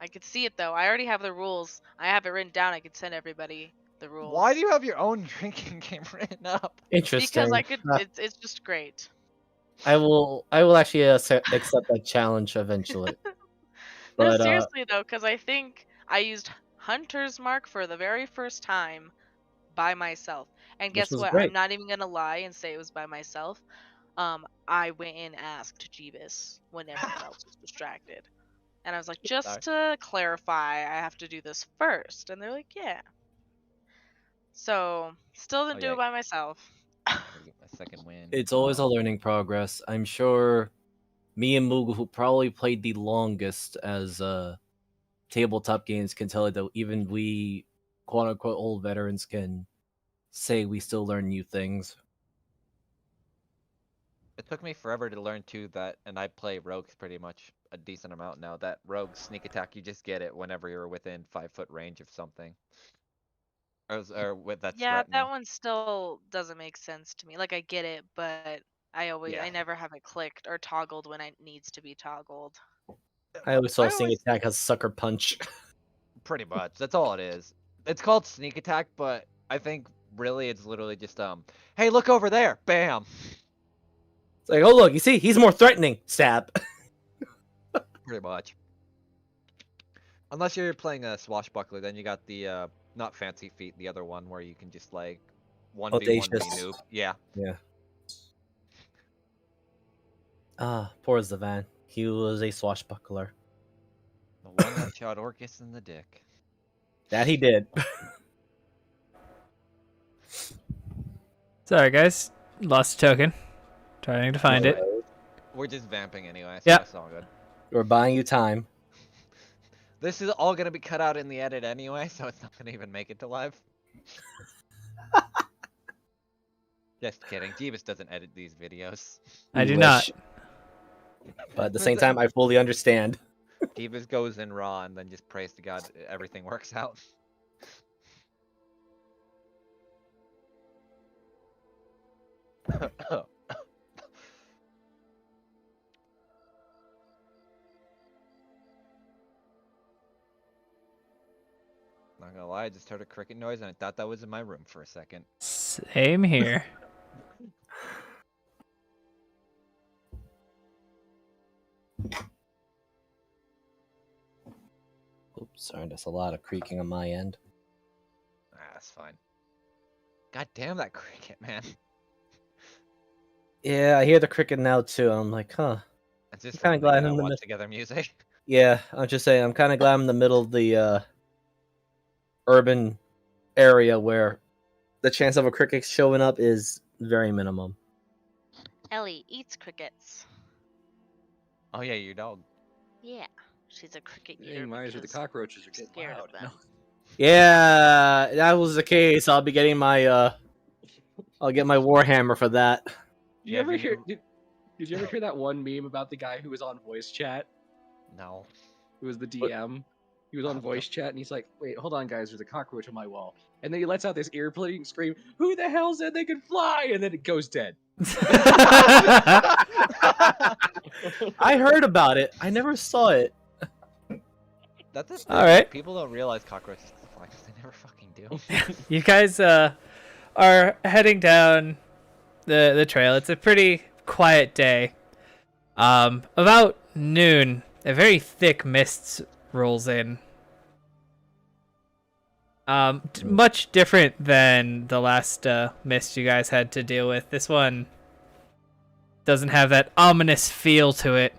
S5: I could see it though. I already have the rules. I have it written down. I could send everybody the rules.
S1: Why do you have your own drinking game written up?
S4: Interesting.
S5: Because I could.
S4: Uh,
S5: It's just great.
S4: I will actually accept that challenge eventually.
S5: No,
S4: But
S5: seriously though, because I think I used Hunter's Mark for the very first time by myself. And
S4: Which
S5: guess
S4: was
S5: what?
S4: great.
S5: I'm not even gonna lie and say it was by myself. I went and asked Jeebus when everyone else was distracted. And I was like, just to clarify, I have to do this first. And they're like, yeah. So, still didn't
S1: Oh,
S5: do
S1: yeah.
S5: it by myself.
S1: Gotta get my second win.
S4: it's always a learning progress. I'm sure me and Mugu, who probably played the longest as tabletop games, can tell you that even we, quote unquote, old veterans can say we still learn new things.
S1: It took me forever to learn too that, and I play rogues pretty much a decent amount now. That rogue sneak attack, you just get it whenever you're within 5-foot range of something. Or with that's
S5: Yeah,
S1: threatening.
S5: that one still doesn't make sense to me. Like, I get it, but
S1: Yeah.
S5: I never have it clicked or toggled when it needs to be toggled.
S4: I always saw
S1: I
S4: Sing
S1: always-
S4: Attack as Sucker Punch.
S1: Pretty much. That's all it is. It's called sneak attack, but I think really it's literally just hey, look over there. Bam.
S4: It's like, oh look, you see, he's more threatening. Stab.
S1: Pretty much. Unless you're playing a swashbuckler, then you got the not fancy feet, the other one where you can just like 1v1
S4: Audacious.
S1: noob. Yeah.
S4: Ah, poor Zavan. He was a swashbuckler.
S1: The one that shot Orcus in the dick.
S4: That he did.
S2: Sorry, guys. Lost a token. Trying to find it.
S1: We're just vamping anyway, so
S2: Yep.
S1: it's all good.
S4: We're buying you time.
S1: This is all gonna be cut out in the edit anyway, so it's not gonna even make it to live. Just kidding. Jeebus doesn't edit these videos.
S2: I do
S4: We
S2: not.
S4: wish. But at the same time, I fully understand.
S1: Jeebus goes in raw and then just prays to God everything works out. Not gonna lie, I just heard a cricket noise and I thought that was in my room for a second.
S2: Same here.
S4: Oops, sorry, that's a lot of creaking on my end.
S1: Ah, that's fine. God damn that cricket, man.
S4: Yeah, I hear the cricket now too. I'm like, huh.
S1: It's just
S4: kinda
S1: fun
S4: glad
S1: making
S4: I'm
S1: that
S4: the
S1: watch
S4: mis-
S1: together music.
S4: Yeah, I'm just saying, I'm kind of glad I'm in the middle of the urban area where the chance of a cricket showing up is very minimum.
S5: Ellie eats crickets.
S1: Oh yeah, your dog.
S5: Yeah, she's a cricket eater.
S3: Dang, Myers, the
S5: because
S3: cockroaches are
S5: I'm
S3: getting
S5: scared
S3: loud.
S5: of them.
S3: No.
S4: Yeah, that was the case. I'll be getting my I'll get my Warhammer for that.
S3: Did you
S1: Yeah,
S3: ever
S1: if you
S3: hear? Did you ever hear that one meme about the guy who was on voice chat?
S1: No.
S3: Who was the DM? He was
S1: Oh,
S3: on
S1: no.
S3: voice chat and he's like, "Wait, hold on, guys. There's a cockroach on my wall." And then he lets out this ear-pleating scream, "Who the hell said they could fly?" And then it goes dead.
S4: I heard about it. I never saw it.
S1: That's it.
S2: All right.
S1: People don't realize cockroaches can fly because they never fucking do.
S2: You guys are heading down the trail. It's a pretty quiet day. About noon, a very thick mist rolls in. Much different than the last mist you guys had to deal with. This one doesn't have that ominous feel to it.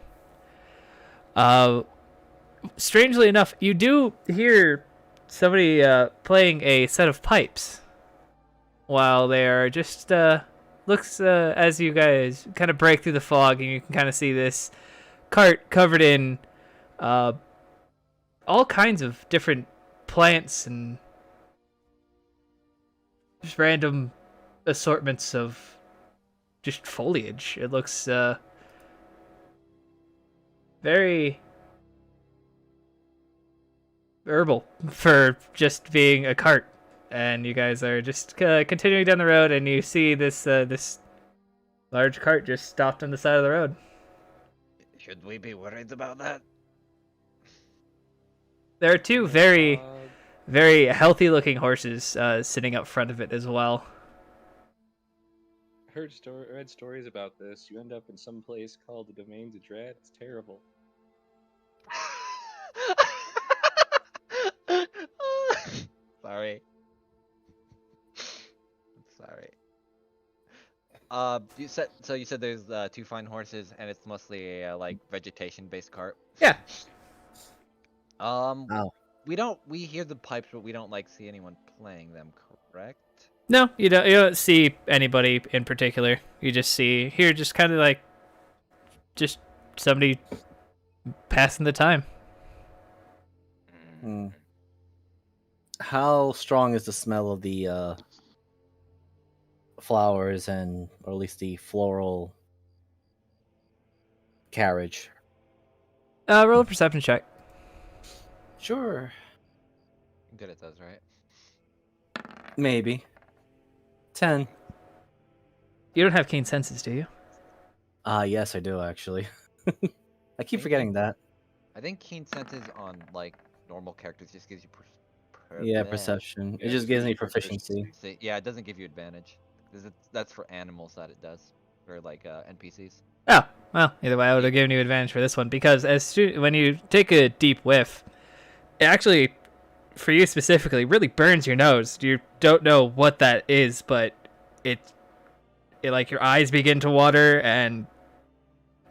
S2: Strangely enough, you do hear somebody playing a set of pipes while they are just looks as you guys kind of break through the fog, and you can kind of see this cart covered in all kinds of different plants and just random assortments of just foliage. It looks very herbal for just being a cart. And you guys are just continuing down the road, and you see this this large cart just stopped on the side of the road.
S1: Should we be worried about that?
S2: There are two very healthy-looking horses sitting up front of it as well.
S3: Read stories about this. You end up in some place called the Domains of Dread. It's terrible.
S1: Sorry. Sorry. You said there's two fine horses, and it's mostly a like vegetation-based cart.
S2: Yeah.
S4: Wow.
S1: We hear the pipes, but we don't like see anyone playing them, correct?
S2: No, you don't see anybody in particular. You just see here, just kind of like, just somebody passing the time.
S4: Hmm. How strong is the smell of the flowers and, or at least the floral carriage?
S2: Roll a perception check.
S4: Sure.
S1: I'm good at those, right?
S4: Maybe. 10.
S2: You don't have keen senses, do you?
S4: Yes, I do actually. I keep forgetting that.
S1: I think keen senses on like normal characters just gives you
S4: Yeah, perception. It
S3: Yeah,
S4: just gives me
S3: proficiency.
S4: proficiency.
S1: Yeah, it doesn't give you advantage. That's for animals that it does, or like NPCs.
S2: Oh, well, either way, I would have given you advantage for this one because when you take a deep whiff, it actually, for you specifically, really burns your nose. You don't know what that is, but it like your eyes begin to water, and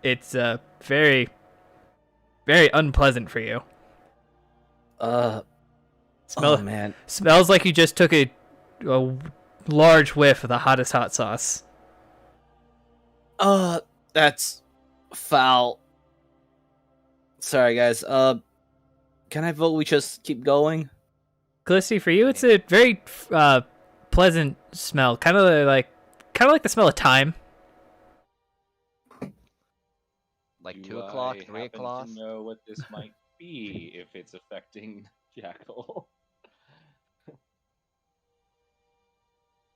S2: it's very, very unpleasant for you. Smell.
S4: Oh man.
S2: Smells like you just took a large whiff of the hottest hot sauce.
S4: That's foul. Sorry, guys. Can I vote we just keep going?
S2: Callisti, for you, it's a very pleasant smell, kind of like the smell of thyme.
S1: Like
S3: Do
S1: 2 o'clock,
S3: I
S1: 3
S3: happen
S1: o'clock.
S3: to know what this might be if it's affecting Jackal?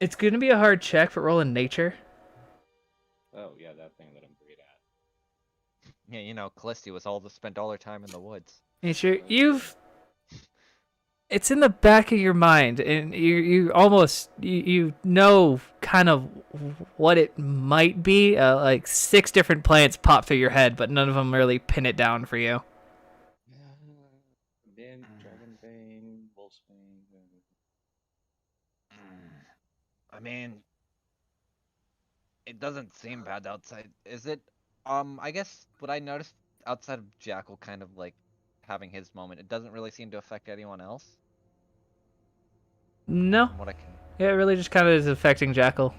S2: It's gonna be a hard check, but roll in nature.
S3: Oh yeah, that thing that I'm great at.
S1: Yeah, you know, Callisti was spent all her time in the woods.
S2: Nature, it's in the back of your mind, and you almost you know kind of what it might be. Like 6 different plants pop through your head, but none of them really pin it down for you.
S3: Then Dragonbane, Wolfsbane.
S1: I mean, it doesn't seem bad outside. Is it? I guess what I noticed outside of Jackal kind of like having his moment, it doesn't really seem to affect anyone else.
S2: No,
S1: From what I can.
S2: yeah, it really just kind of is affecting Jackal.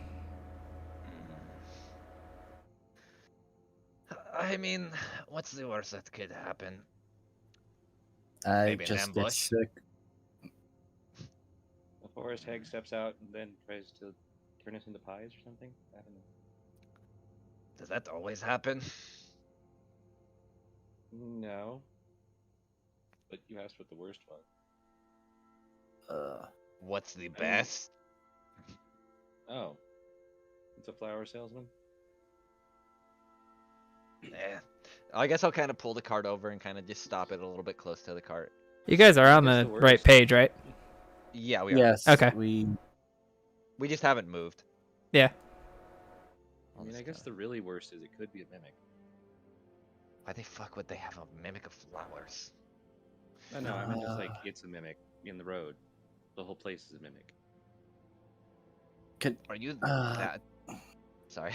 S1: I mean, what's the worst that could happen?
S4: I
S1: Maybe an
S4: just get
S1: ambush.
S4: sick.
S3: The forest hag steps out and then tries to turn us into pies or something. I don't know.
S1: Does that always happen?
S3: No. But you asked what the worst was.
S1: What's the best?
S3: Oh. It's a flower salesman?
S1: Eh. I guess I'll kind of pull the cart over and kind of just stop it a little bit close to the cart.
S2: You guys are on
S3: That's
S2: the
S3: the
S2: right
S3: worst.
S2: page, right?
S1: Yeah, we are.
S4: Yes.
S2: Okay.
S4: We
S1: We just haven't moved.
S2: Yeah.
S3: I mean, I guess the really worst is it could be a mimic.
S1: Why the fuck would they have a mimic of flowers?
S3: No, I meant just like it's a mimic in the road. The whole place is a mimic.
S1: Are you
S4: Uh,
S1: that? Sorry.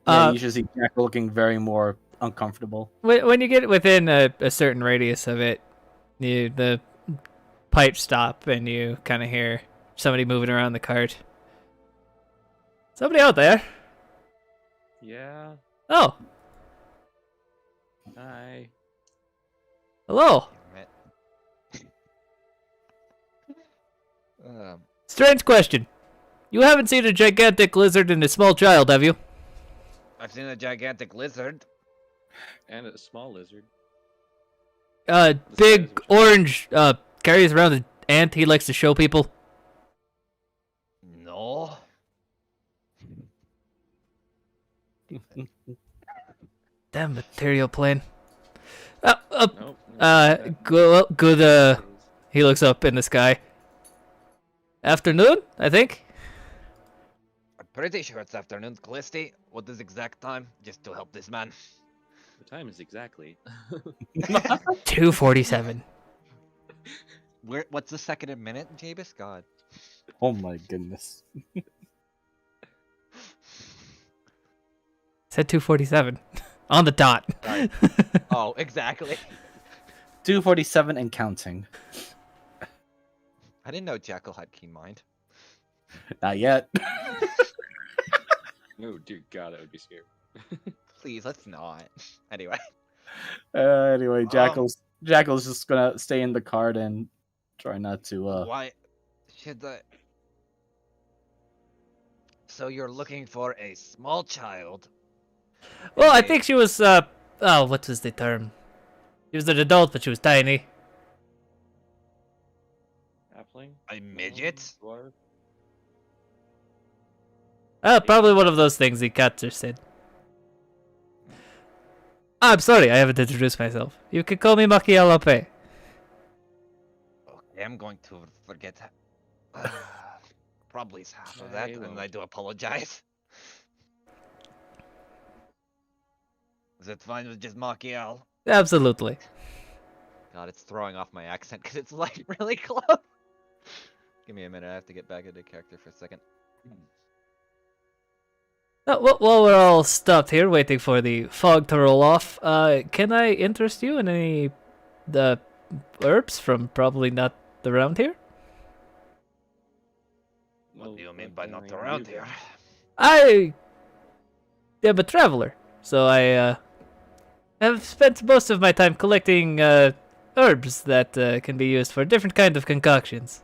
S4: Yeah, you should see Jack looking very more uncomfortable.
S2: When you get within a certain radius of it, the pipes stop and you kind of hear somebody moving around the cart. Somebody out there.
S3: Yeah.
S2: Oh,
S3: Hi.
S2: hello.
S1: Damn it.
S2: Strange question. You haven't seen a gigantic lizard and a small child, have you?
S1: I've seen a gigantic lizard.
S3: And a small lizard.
S2: Big
S3: size of a child.
S2: orange carries around an ant he likes to show people.
S1: No.
S2: Damn material plane.
S3: Nope.
S2: Good. He looks up in the sky. Afternoon, I think.
S1: I'm pretty sure it's afternoon, Callisti. What is exact time? Just to help this man.
S3: The time is exactly.
S2: 2:47.
S1: What's the second and minute, Jabus? God.
S4: Oh my goodness.
S2: Said 2:47 on the dot.
S1: Sorry. Oh, exactly.
S4: 2:47 and counting.
S1: I didn't know Jackal had keen mind.
S4: Not yet.
S3: Oh dear God, that would be scary.
S1: Please, let's not. Anyway.
S4: Anyway, Jackal's just gonna stay in the cart and try not to.
S1: Why should I? So you're looking for a small child?
S2: Well, I think she was. Oh, what was the term? She was an adult, but she was tiny.
S3: Halfling?
S1: A midget?
S3: Dwarf?
S2: Probably one of those things the Katzer said. I'm sorry, I haven't introduced myself. You can call me Machialape.
S1: Okay, I'm going to forget. Probably is half of that,
S3: I
S1: and
S3: won't.
S1: I do apologize. Is it fine with just Machiel?
S2: Absolutely.
S1: God, it's throwing off my accent because it's like really close. Give me a minute, I have to get back into character for a second.
S2: While we're all stopped here waiting for the fog to roll off, can I interest you in any the herbs from probably not around here.
S1: What do you mean
S3: what
S1: by
S3: can
S1: not
S3: I
S1: around
S3: do
S1: here?
S3: then?
S2: I am a traveler, so I have spent most of my time collecting herbs that can be used for different kind of concoctions.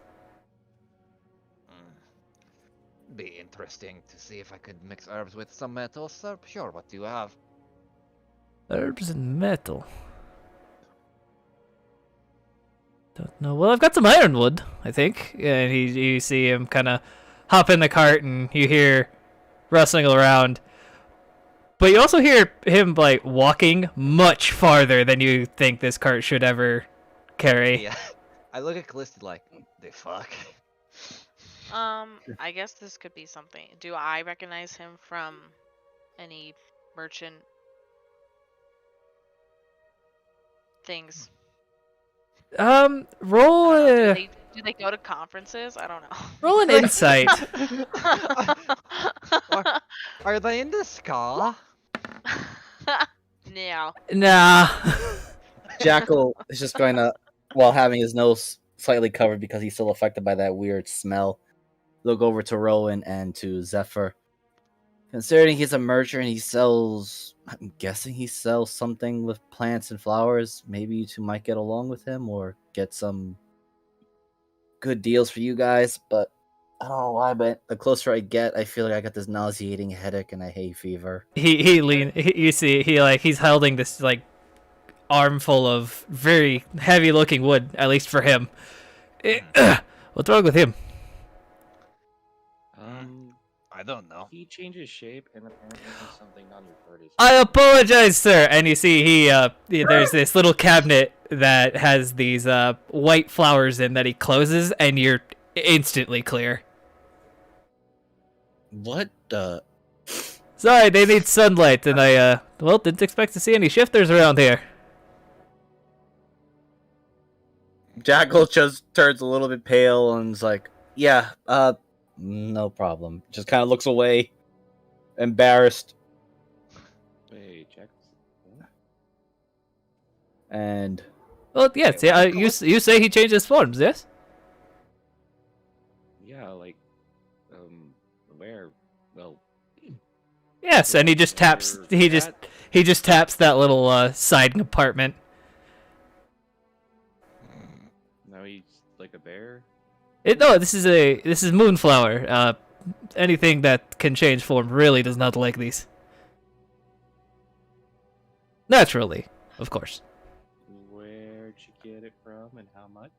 S1: Be interesting to see if I could mix herbs with some metals. So sure, what do you have?
S2: Herbs and metal. Don't know. Well, I've got some ironwood, I think. And you see him kind of hop in the cart, and you hear rustling around. But you also hear him like walking much farther than you think this cart should ever carry.
S1: Yeah. I look at Callisto like, the fuck?
S5: I guess this could be something. Do I recognize him from any merchant things?
S2: Roll
S5: I don't know,
S2: a
S5: do they go to conferences? I don't know.
S2: roll an insight.
S1: Are they in the ska?
S5: No.
S2: Nah.
S7: Jackal is just going to, while having his nose slightly covered because he's still affected by that weird smell, look over to Rowan and to Zephyr. Considering he's a merchant, he sells. I'm guessing he sells something with plants and flowers. Maybe you two might get along with him or get some good deals for you guys. But I don't know why, but the closer I get, I feel like I got this nauseating headache and a hay fever.
S2: You see he's holding this like armful of very heavy looking wood, at least for him. What's wrong with him?
S1: I don't know.
S3: He changes shape, and apparently there's something on your card.
S2: I apologize, sir. And you see there's this little cabinet that has these white flowers in that he closes, and you're instantly clear.
S7: What the?
S2: Sorry, they need sunlight, and I didn't expect to see any shifters around here.
S7: Jackal just turns a little bit pale and is like, yeah, no problem. Just kind of looks away, embarrassed,
S3: Wait, Jack.
S7: and
S2: Well, yes, yeah, you say he changes forms, yes?
S3: Yeah, like, where? Well,
S2: Yes, and he just taps. He just taps that little side compartment.
S3: now he's like a bear.
S2: No, this is Moonflower. Anything that can change form really does not like these. Naturally, of course.
S3: Where'd you get it from, and how much?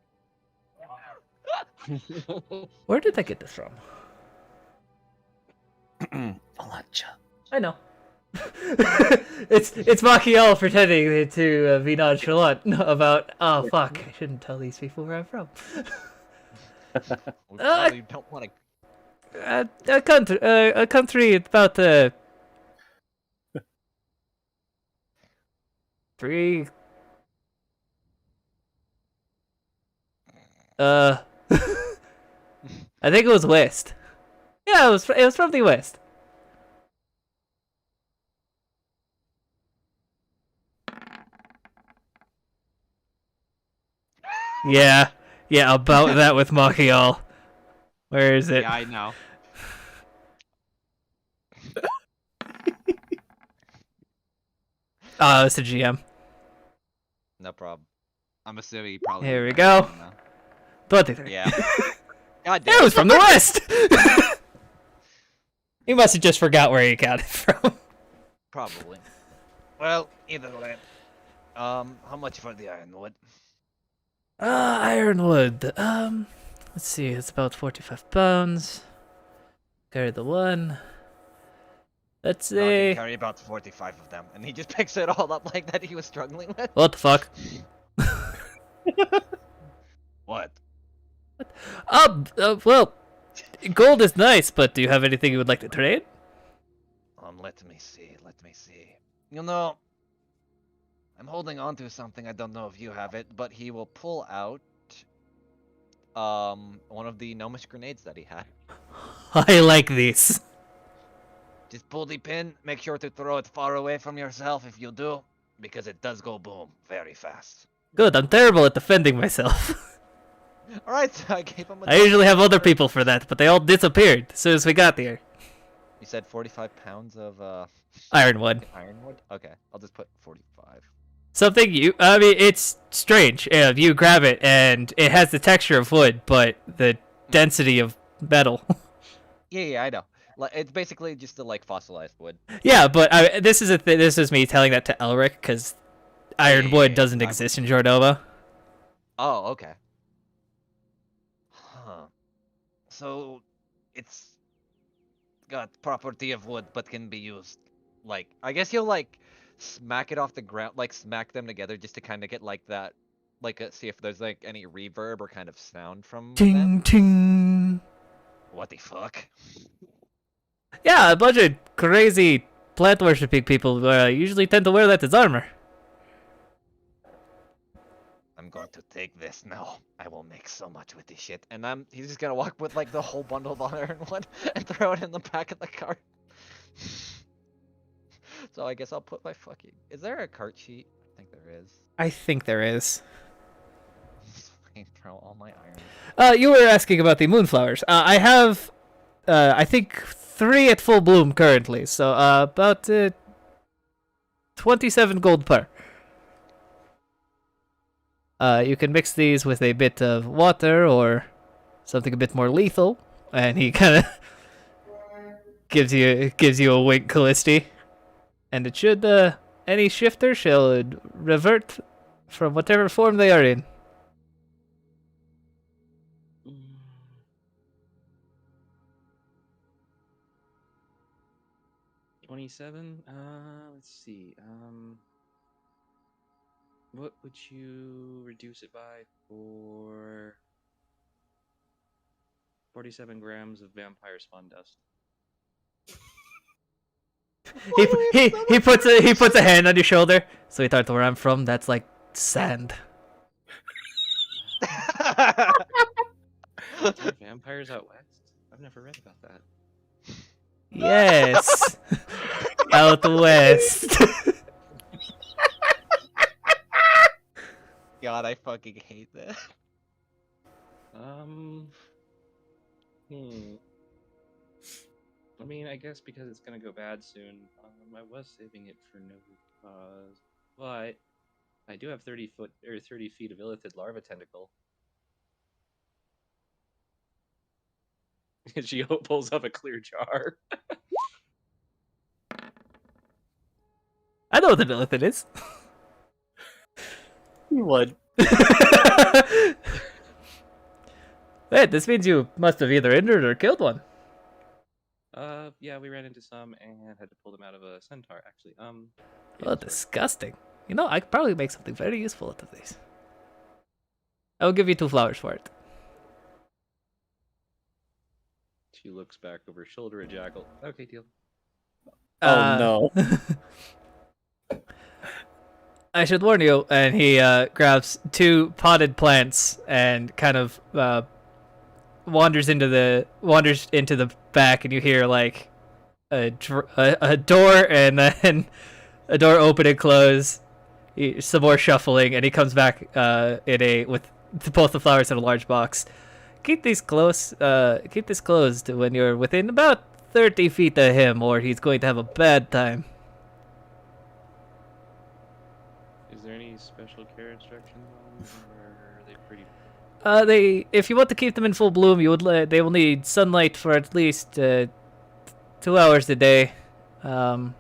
S2: Where did I get this from?
S7: Valacha.
S2: I know. it's Machiel pretending to be nonchalant about. Oh fuck! I shouldn't tell these people where I'm from.
S1: We probably don't want to.
S2: A country about 3. I think it was west. Yeah, it was from the west. Yeah, about that with Machiel. Where is it?
S1: Yeah, I know.
S2: Oh, it's the GM.
S1: No problem. I'm assuming he probably.
S2: Here we go. 23.
S1: Yeah. God
S2: It
S1: damn.
S2: was from the west! He must have just forgot where he got it from.
S1: Probably. Well, either way. How much for the ironwood?
S2: Ironwood. Let's see, it's about 45 pounds. Carry the one. Let's
S1: No, I can
S2: see.
S1: carry about 45 of them, and he just picks it all up like that he was struggling with.
S2: What the fuck?
S1: What?
S2: Well, gold is nice, but do you have anything you would like to trade?
S1: Let me see. You know, I'm holding on to something. I don't know if you have it, but he will pull out one of the gnomish grenades that he had.
S2: I like these.
S1: Just pull the pin. Make sure to throw it far away from yourself if you do, because it does go boom very fast.
S2: Good, I'm terrible at defending myself.
S1: All right, so I gave him.
S2: I usually have other people for that, but they all disappeared as soon as we got here.
S1: You said 45 pounds of
S2: Ironwood.
S1: ironwood. Okay, I'll just put 45.
S2: Something I mean, it's strange. You grab it and it has the texture of wood, but the density of metal.
S1: Yeah, I know. It's basically just the like fossilized wood.
S2: Yeah, but this is this is me telling that to Elric because ironwood doesn't
S1: exactly.
S2: exist in Jordova.
S1: Oh, okay. Huh. So, it's got property of wood, but can be used. Like, I guess you'll like smack it off the ground, like smack them together, just to kind of get like that, like see if there's like any reverb or kind of sound from them.
S2: Ting ting.
S1: What the fuck?
S2: Yeah, a bunch of crazy plant worshipping people usually tend to wear that as armor.
S1: I'm going to take this now. I will make so much with this shit. And he's just gonna walk with like the whole bundle of ironwood and throw it in the back of the cart. So I guess I'll put my fucking. Is there a cart sheet? I think there is.
S2: I think there is.
S1: Just fucking throw all my iron.
S2: You were asking about the moonflowers. I have, I think 3 at full bloom currently. So about 27 gold per. You can mix these with a bit of water or something a bit more lethal, and he kind of gives you a wink, Callisti, and it should any shifter shall revert from whatever form they are in.
S3: 27. Let's see. What would you reduce it by for 47 grams of vampire spawn dust?
S2: He puts a hand on your shoulder. Sweetheart, where I'm from, that's like sand.
S3: Are there vampires out west? I've never read about that.
S2: Yes, out west.
S1: God, I fucking hate that.
S3: I mean, I guess because it's gonna go bad soon, I was saving it for no cause, but I do have 30 feet of illithid larva tentacle. She pulls up a clear jar.
S2: I know what the illithid is.
S4: You would.
S2: Wait, this means you must have either injured or killed one.
S3: Yeah, we ran into some and had to pull them out of a centaur, actually. Yeah,
S2: Oh,
S3: sorry.
S2: disgusting. You know, I could probably make something very useful out of these. I will give you 2 flowers for it.
S3: She looks back over her shoulder at Jackal. Okay, deal.
S4: Oh no.
S2: I should warn you, and he grabs 2 potted plants and kind of wanders into the back, and you hear like a door and then a door open and close, some more shuffling, and he comes back with both the flowers in a large box. Keep these close. Keep this closed when you're within about 30 feet of him, or he's going to have a bad time.
S3: Is there any special care instructions on them, or are they pretty...
S2: If you want to keep them in full bloom, they will need sunlight for at least 2 hours a day.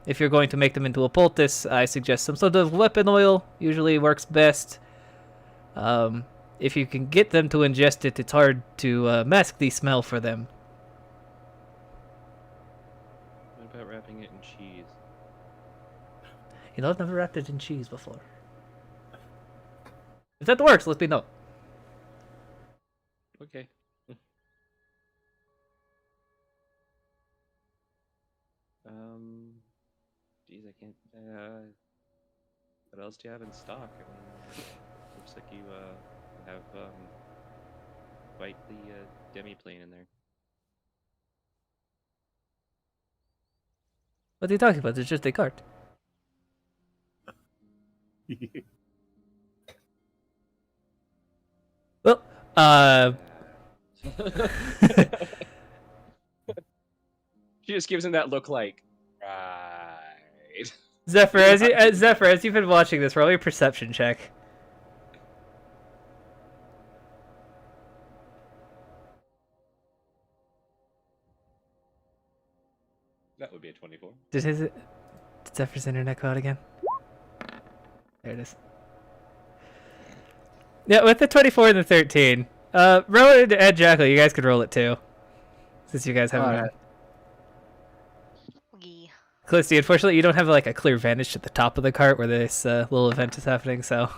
S2: If you're going to make them into a poultice, I suggest some sort of weapon oil. Usually works best. If you can get them to ingest it, it's hard to mask the smell for them.
S3: What about wrapping it in cheese?
S2: You know, I've never wrapped it in cheese before. If that works, let me know.
S3: Okay. Geez, I can't. What else do you have in stock? I mean, looks like you have quite the demi-plane in there.
S2: What are you talking about? It's just a cart.
S3: She just gives him that look like, right.
S2: Zephyr, as you've been watching this, roll your perception check.
S3: That would be a 24.
S2: Did Zephyr's internet go out again? There it is. Yeah, with the 24 and the 13. Rowan and Jackal, you guys could roll it too. Since you guys haven't.
S7: Alright.
S5: Yee.
S2: Callisti, unfortunately, you don't have like a clear vantage to the top of the cart where this little event is happening, so.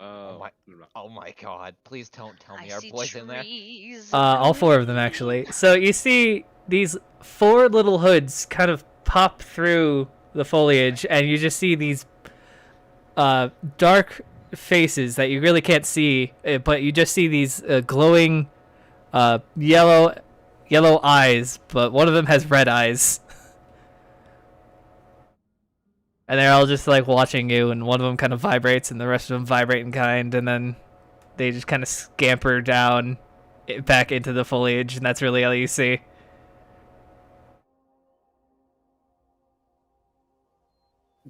S1: Oh my god! Please don't tell me
S5: I
S1: our
S5: see
S1: boys in there.
S5: trees
S2: All four of them,
S5: around
S2: actually.
S5: me.
S2: So you see these 4 little hoods kind of pop through the foliage, and you just see these dark faces that you really can't see, but you just see these glowing yellow eyes, but one of them has red eyes. And they're all just like watching you, and one of them kind of vibrates, and the rest of them vibrate in kind, and then they just kind of scamper down back into the foliage, and that's really all you see.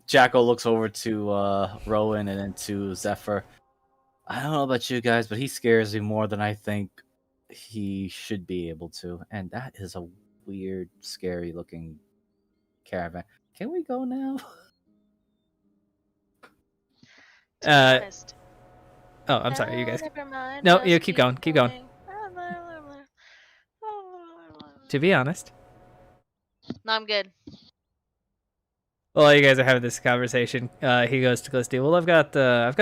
S7: Jackal looks over to Rowan and then to Zephyr. I don't know about you guys, but he scares me more than I think he should be able to. And that is a weird, scary looking caravan. Can we go now?
S5: To be honest.
S2: Oh, I'm sorry, you guys.
S5: Never mind,
S2: No,
S5: just
S2: you keep going, keep going. To be honest.
S5: No, I'm good.
S2: While you guys are having this conversation, he goes to Callisti. Well, I've got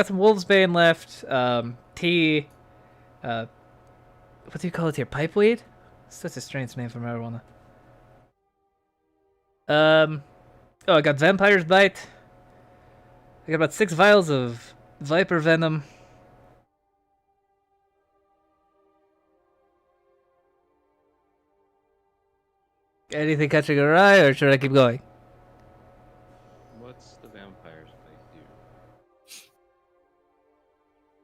S2: some Wolfsbane left. Tea. What do you call it here? Pipeweed? Such a strange name for marijuana. Oh, I got Vampire's Bite. I got about 6 vials of Viper Venom. Anything catching your eye, or should I keep going?
S3: What's the vampire's bite do?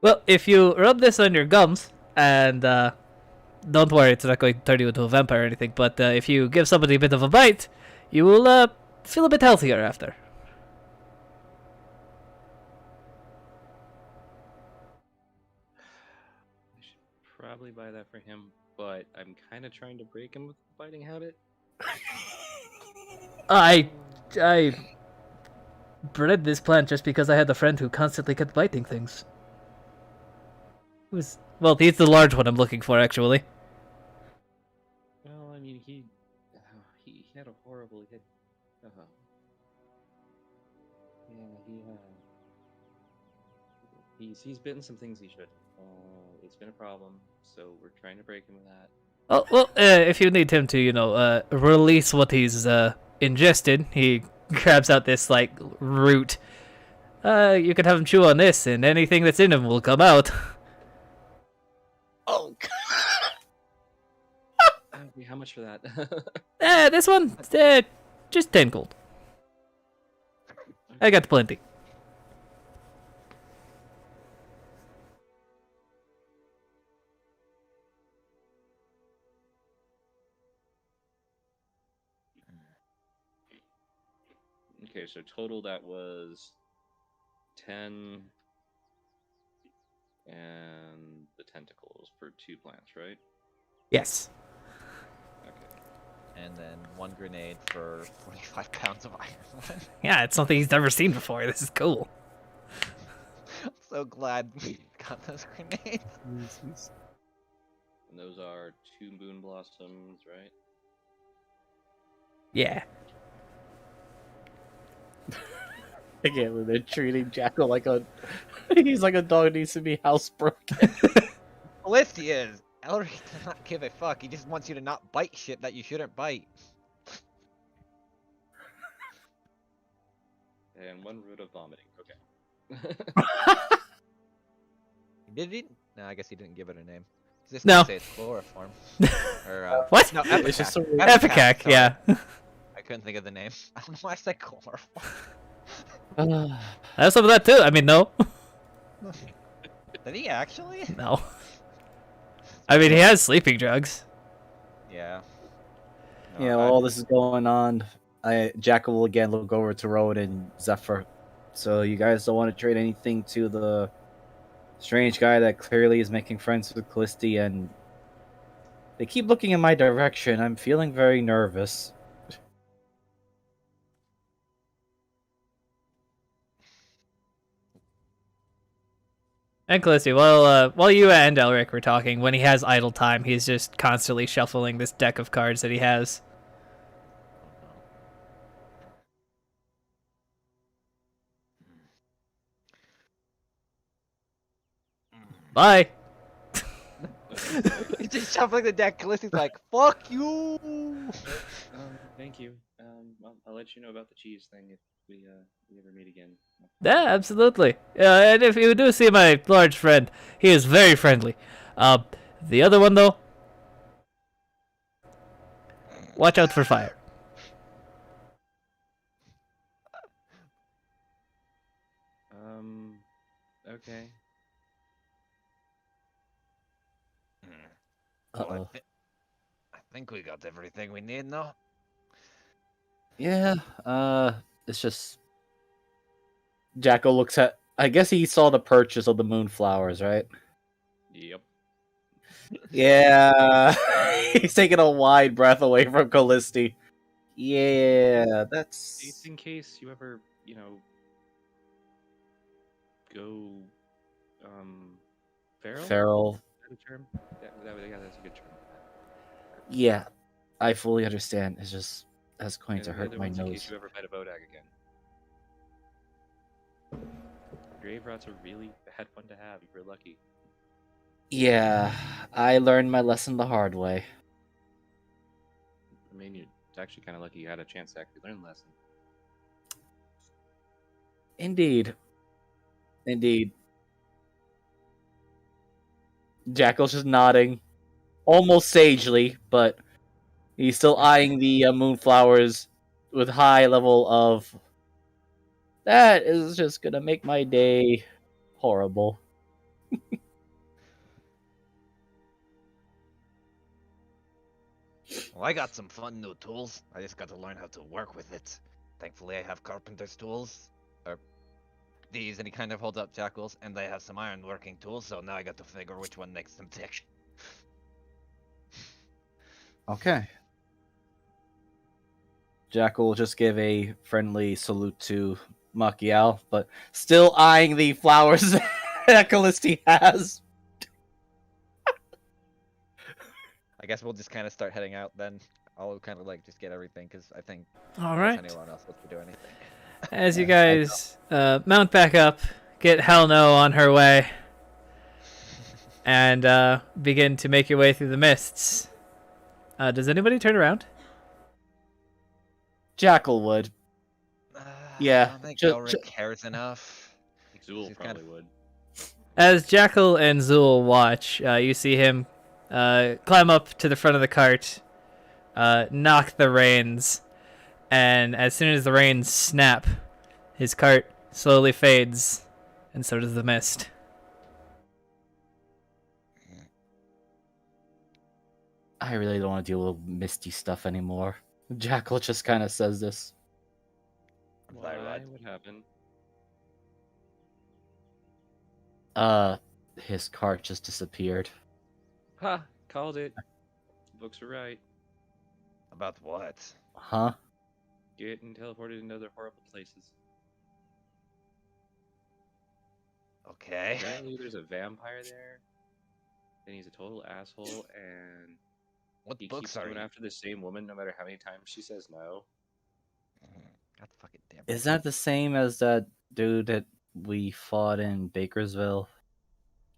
S2: Well, if you rub this on your gums, and don't worry, it's not going to turn you into a vampire or anything, but if you give somebody a bit of a bite, you will feel a bit healthier after.
S3: I should probably buy that for him, but I'm kind of trying to break him with the biting habit.
S2: I bred this plant just because I had a friend who constantly kept biting things. Well, he's the large one I'm looking for, actually.
S3: Well, I mean, he had a horrible hit. He's bitten some things he should. It's been a problem, so we're trying to break him of that.
S2: Oh, well, if you need him to, release what he's ingested, he grabs out this like root. You could have him chew on this, and anything that's in him will come out.
S7: Oh,
S3: How much for that?
S2: This one, just 10 gold. I got plenty.
S3: Okay, so total that was 10 and the tentacles for 2 plants, right?
S2: Yes.
S3: Okay.
S1: And then 1 grenade for 45 pounds of iron.
S2: Yeah, it's something he's never seen before. This is cool.
S1: I'm so glad we got those grenades.
S3: And those are 2 moon blossoms, right?
S2: Yeah.
S4: Again, they're treating Jackal like he's like a dog that needs to be housebroken.
S1: Felicity is. Elric does not give a fuck. He just wants you to not bite shit that you shouldn't bite.
S3: And 1 root of vomiting. Okay.
S1: Did he? No, I guess he didn't give it a name. Just
S2: No.
S1: say it's chloroform. Or,
S2: What?
S1: No,
S4: It's just
S1: Epicac.
S2: Epicac,
S1: sorry.
S2: yeah.
S1: I couldn't think of the name. I don't know why I said chloroform.
S2: I have some of that too. I mean, no.
S1: Did he actually?
S2: No. I mean, he has sleeping drugs.
S1: Yeah.
S7: Yeah, while all this is going on, Jackal will again look over to Rowan and Zephyr. So you guys don't want to trade anything to the strange guy that clearly is making friends with Callisti, and they keep looking in my direction. I'm feeling very nervous.
S2: And Callisti, while you and Elric were talking, when he has idle time, he's just constantly shuffling this deck of cards that he has. Bye.
S1: He's just shuffling the deck. Callisti's like, "Fuck you."
S3: Thank you. I'll let you know about the cheese thing if we ever meet again.
S2: Yeah, absolutely. And if you do see my large friend, he is very friendly. The other one though, watch out for fire.
S3: Okay.
S1: Well, I think we got everything we need now.
S7: Yeah, it's just Jackal looks at. I guess he saw the purchase of the moonflowers, right?
S3: Yep.
S7: Yeah, he's taking a wide breath away from Callisti. Yeah, that's
S3: It's in case you ever, go, feral?
S7: feral.
S3: Is that a term? Yeah, that's a good term.
S7: Yeah, I fully understand. It's just that's going
S3: And
S7: to
S3: the
S7: hurt
S3: other
S7: my
S3: one's in
S7: nose.
S3: case you ever met a Bodag again. Grave rot's a really bad one to have. You were lucky.
S7: Yeah, I learned my lesson the hard way.
S3: I mean, you're actually kind of lucky you had a chance to actually learn the lesson.
S7: Indeed. Indeed. Jackal's just nodding, almost sagely, but he's still eyeing the moonflowers with high level of. That is just gonna make my day horrible.
S1: Well, I got some fun new tools. I just got to learn how to work with it. Thankfully, I have carpenter's tools, or these, and he kind of holds up Jackal's, and they have some iron working tools. So now I got to figure which one makes them tick.
S7: Okay. Jackal will just give a friendly salute to Makial, but still eyeing the flowers that Callisti has.
S1: I guess we'll just kind of start heading out then. I'll kind of like just get everything because I think
S2: All
S1: unless
S2: right.
S1: anyone else wants to do anything.
S2: As you guys mount back up, get Hell No on her way, and begin to make your way through the mists. Does anybody turn around?
S7: Jackal would. Yeah,
S1: I don't think
S7: ju-
S1: Elric
S7: ju-
S1: cares enough.
S3: Zool
S1: She's
S3: probably
S1: kind
S3: would.
S2: As Jackal and Zool watch, you see him climb up to the front of the cart, knock the reins, and as soon as the reins snap, his cart slowly fades, and so does the mist.
S7: I really don't want to deal with misty stuff anymore. Jackal just kind of says this.
S3: Why? What happened?
S7: His cart just disappeared.
S3: Ha! Called it. Books were right.
S1: About what?
S7: Huh?
S3: Getting teleported into other horrible places.
S1: Okay.
S3: Apparently there's a vampire there. And he's a total asshole, and
S1: What
S3: he
S1: books
S3: keeps
S1: are
S3: going
S1: you?
S3: after the same woman no matter how many times she says no.
S1: God fucking damn it.
S7: Is that the same as that dude that we fought in Bakersville?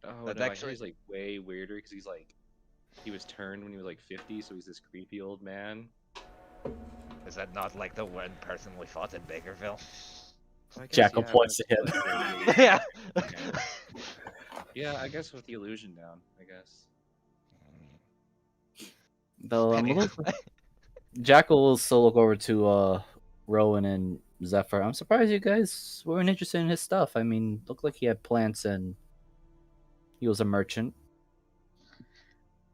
S3: Oh
S1: That's
S3: no,
S1: actually-
S3: he's like way weirder because he's like, he was turned when he was like 50, so he's this creepy old man.
S1: Is that not like the one person we fought in Bakerville?
S3: So I guess,
S7: Jackal
S3: yeah,
S7: points
S3: with,
S7: to him.
S3: like,
S1: Yeah.
S3: yeah, I guess with the illusion down, I guess.
S7: Though I'm a
S1: Anyhow.
S7: little... Jackal will still look over to Rowan and Zephyr. I'm surprised you guys weren't interested in his stuff. I mean, looked like he had plants and he was a merchant.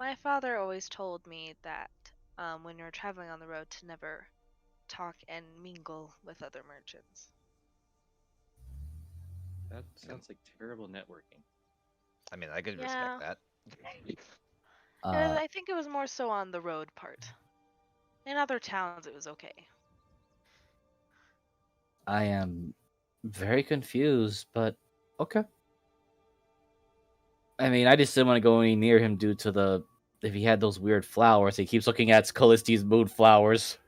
S5: My father always told me that when you're traveling on the road to never talk and mingle with other merchants.
S3: That sounds like terrible networking.
S1: I mean, I could
S5: Yeah.
S1: respect that.
S5: I think it was more so on the road part. In other towns, it was okay.
S7: I am very confused, but okay. I mean, I just didn't want to go any near him due to the if he had those weird flowers. He keeps looking at Calliste's mood flowers.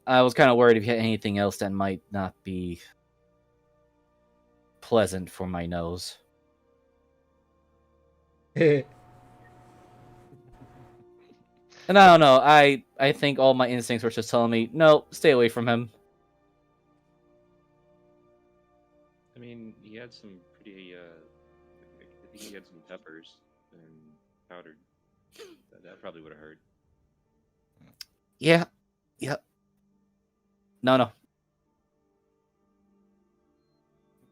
S7: I was kind of worried if he had anything else that might not be pleasant for my nose. And I don't know. I think all my instincts were just telling me, no, stay away from him.
S3: I mean, he had some pretty. I think he had some peppers and powdered. That probably would have hurt.
S7: Yeah. Yep. No.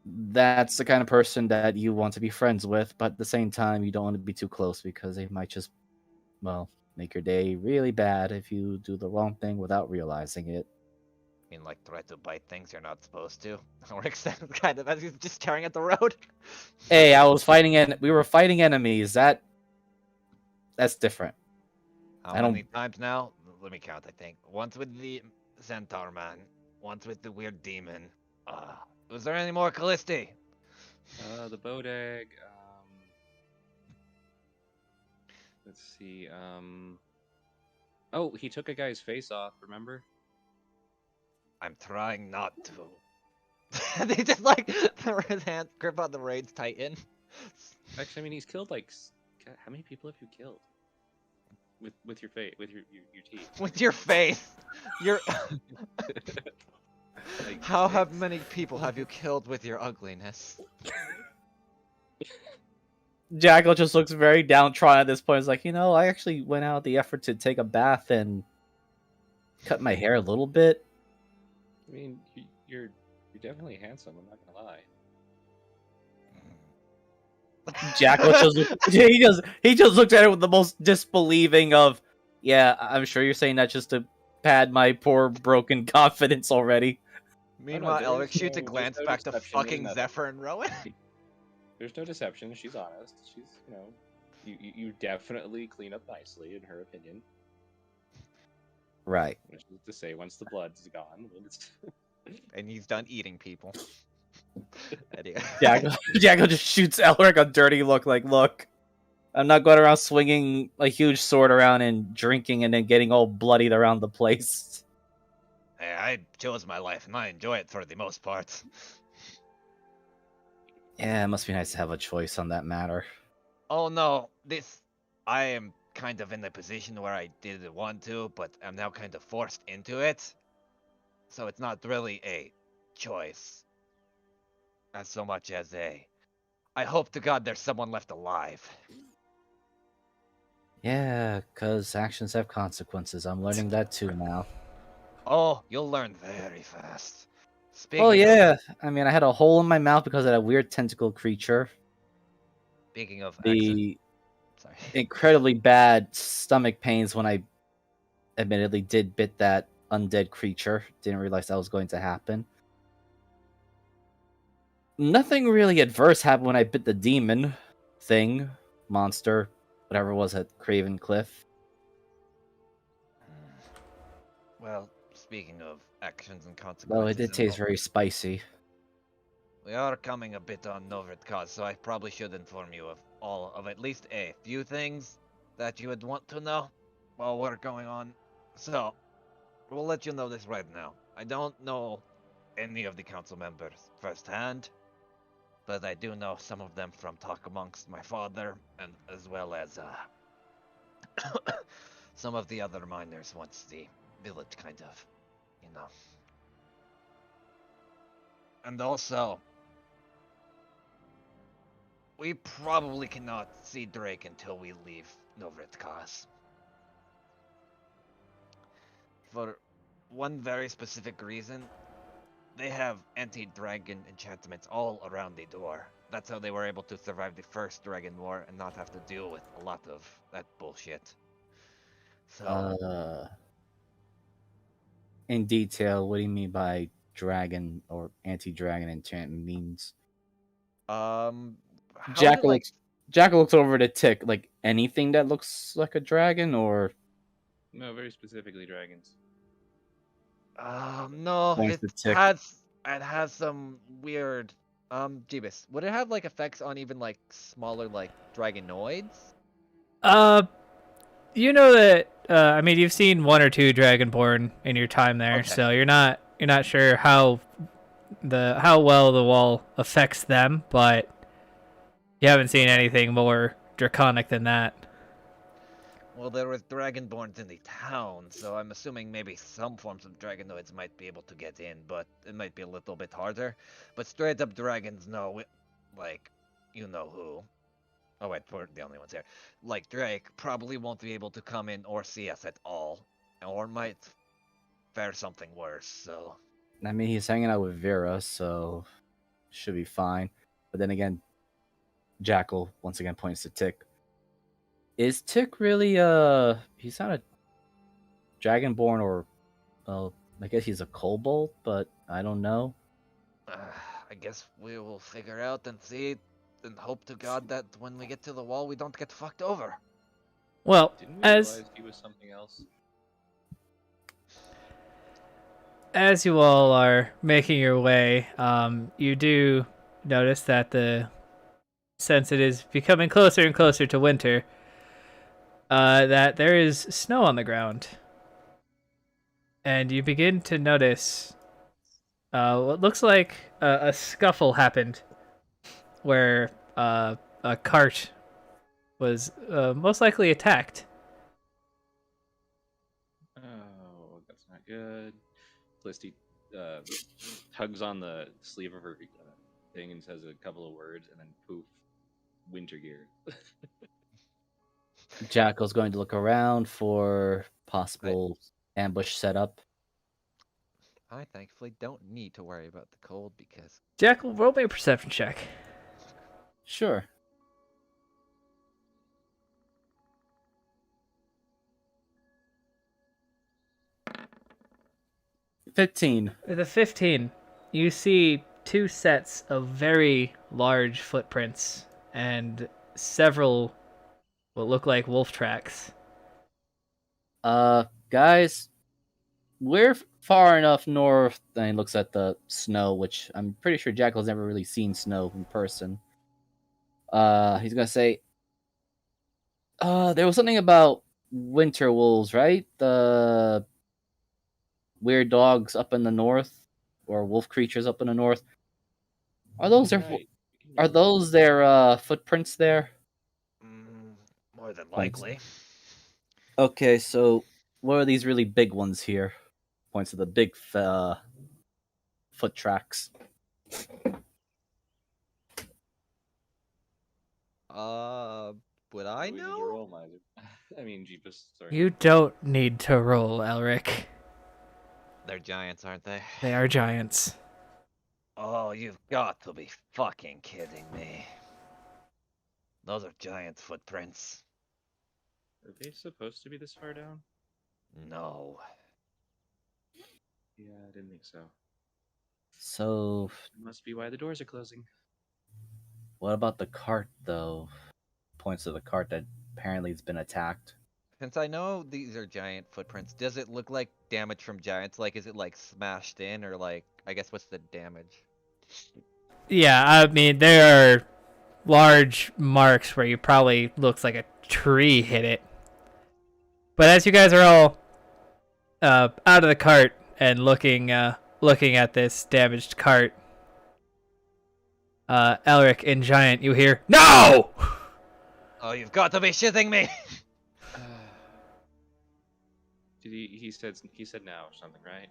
S7: That's the kind of person that you want to be friends with, but at the same time, you don't want to be too close because they might just, well, make your day really bad if you do the wrong thing without realizing it.
S1: I mean, like, try to bite things you're not supposed to. Or except kind of as he's just staring at the road.
S7: Hey, we were fighting enemies. That's different.
S1: How
S7: I don't-
S1: many times now? Let me count, I think. Once with the centaur man. Once with the weird demon. Was there any more Callisti?
S3: The Bodeg. Let's see. Oh, he took a guy's face off. Remember?
S1: I'm trying not to. They just like his hands grip on the reins tighten.
S3: Actually, I mean, he's killed like. God, how many people have you killed? With your face, with your teeth.
S1: With your face. Your
S3: Like,
S1: How have many people have you killed with your ugliness?
S7: Jackal just looks very downtrodden at this point. He's like, I actually went out the effort to take a bath and cut my hair a little bit.
S3: I mean, you're definitely handsome. I'm not gonna lie.
S7: Jackal he just looked at it with the most disbelieving of, yeah, I'm sure you're saying that just to pad my poor broken confidence already.
S1: Meanwhile,
S3: there
S1: Elric
S3: is
S1: shoots a
S3: no-
S1: glance
S3: there's no
S1: back to
S3: deception, there's
S1: fucking
S3: nothing.
S1: Zephyr and Rowan.
S3: There's no deception. She's honest. She's, you definitely clean up nicely, in her opinion.
S7: Right.
S3: Which is to say, once the blood's gone, it's...
S1: And he's done eating people. Anyway.
S7: Jackal just shoots Elric a dirty look like, look, I'm not going around swinging a huge sword around and drinking and then getting all bloodied around the place.
S1: Hey, I chose my life and I enjoy it for the most part.
S7: Yeah, it must be nice to have a choice on that matter.
S1: Oh no, I am kind of in the position where I didn't want to, but I'm now kind of forced into it. So it's not really a choice. As so much as I hope to God there's someone left alive.
S7: Yeah, because actions have consequences. I'm learning that too now.
S1: Oh, you'll learn very fast.
S7: Oh, yeah. I mean, I had a hole in my mouth because of that weird tentacle creature.
S1: Speaking of
S7: The
S1: sorry.
S7: incredibly bad stomach pains when I admittedly did bit that undead creature. Didn't realize that was going to happen. Nothing really adverse happened when I bit the demon thing, monster, whatever it was at Craven Cliff.
S1: Well, speaking of actions and consequences,
S7: Though it did taste very spicy.
S1: We are coming a bit on Novrit, so I probably should inform you of at least a few things that you would want to know while we're going on. So, we'll let you know this right now. I don't know any of the council members firsthand, but I do know some of them from talk amongst my father, and as well as some of the other miners once the village kind of, And also, we probably cannot see Drake until we leave Novritkas. For one very specific reason, they have anti-dragon enchantments all around the door. That's how they were able to survive the first Dragon War and not have to deal with a lot of that bullshit. So,
S7: In detail, what do you mean by dragon or anti-dragon enchantment means?
S1: how did,
S7: Jackal
S1: like,
S7: Jackal looks over to Tick. Like anything that looks like a dragon, or
S3: No, very specifically dragons.
S1: no,
S7: Points
S1: it
S7: to Tick.
S1: has some weird, Jeebus, would it have, like, effects on even, like, smaller, like, dragonoids?
S2: You know that I mean you've seen one or two Dragonborn in your time there,
S1: Okay.
S2: so you're not sure how well the wall affects them, but you haven't seen anything more draconic than that.
S1: Well, there was Dragonborns in the town, so I'm assuming maybe some forms of Dragonoids might be able to get in, but it might be a little bit harder. But straight up dragons, no, like, you know who. Oh wait, we're the only ones here. Like, Drake probably won't be able to come in or see us at all, or might fare something worse, so...
S7: I mean, he's hanging out with Vera, so should be fine. But then again, Jackal once again points to Tick. Is Tick really he's not a dragonborn, or well, I guess he's a kobold, but I don't know.
S1: I guess we will figure out and see, and hope to God that when we get to the wall we don't get fucked over.
S2: Well,
S3: Didn't we
S2: as
S3: realize he was something else?
S2: you all are making your way, you do notice that since it is becoming closer and closer to winter, that there is snow on the ground. And you begin to notice what looks like a scuffle happened where a cart was most likely attacked.
S3: Oh, that's not good. Felicity tugs on the sleeve of her thing and says a couple of words, and then poof, winter gear.
S7: Jackal's going to look around for possible ambush setup.
S1: I thankfully don't need to worry about the cold because...
S2: Jackal, roll me a perception check.
S7: Sure. $15.
S2: With a 15, you see two sets of very large footprints and several what look like wolf tracks.
S7: Guys, we're far enough north. And he looks at the snow, which I'm pretty sure Jackal's never really seen snow in person. He's gonna say, there was something about winter wolves, right? The weird dogs up in the north, or wolf creatures up in the north. Are those their
S3: Right.
S7: footprints there?
S1: More than
S7: Thanks.
S1: likely.
S7: Okay, so what are these really big ones here? Points to the big foot tracks.
S1: Would I
S3: We need to
S1: know?
S3: roll, Miser. I mean, Jeepus. Sorry.
S2: You don't need to roll, Elric.
S1: They're giants, aren't they?
S2: They are giants.
S1: Oh, you've got to be fucking kidding me. Those are giant footprints.
S3: Are they supposed to be this far down?
S1: No.
S3: Yeah, I didn't think so.
S7: So,
S3: Must be why the doors are closing.
S7: what about the cart, though? Points to the cart that apparently has been attacked.
S1: Since I know these are giant footprints, does it look like damage from giants? Like, is it like smashed in, or like, I guess what's the damage?
S2: Yeah, I mean, there are large marks where you probably looks like a tree hit it. But as you guys are all out of the cart and looking at this damaged cart, Elric in Giant, you hear, "No!"
S1: Oh, you've got to be shitting me!
S3: Did he said now or something, right?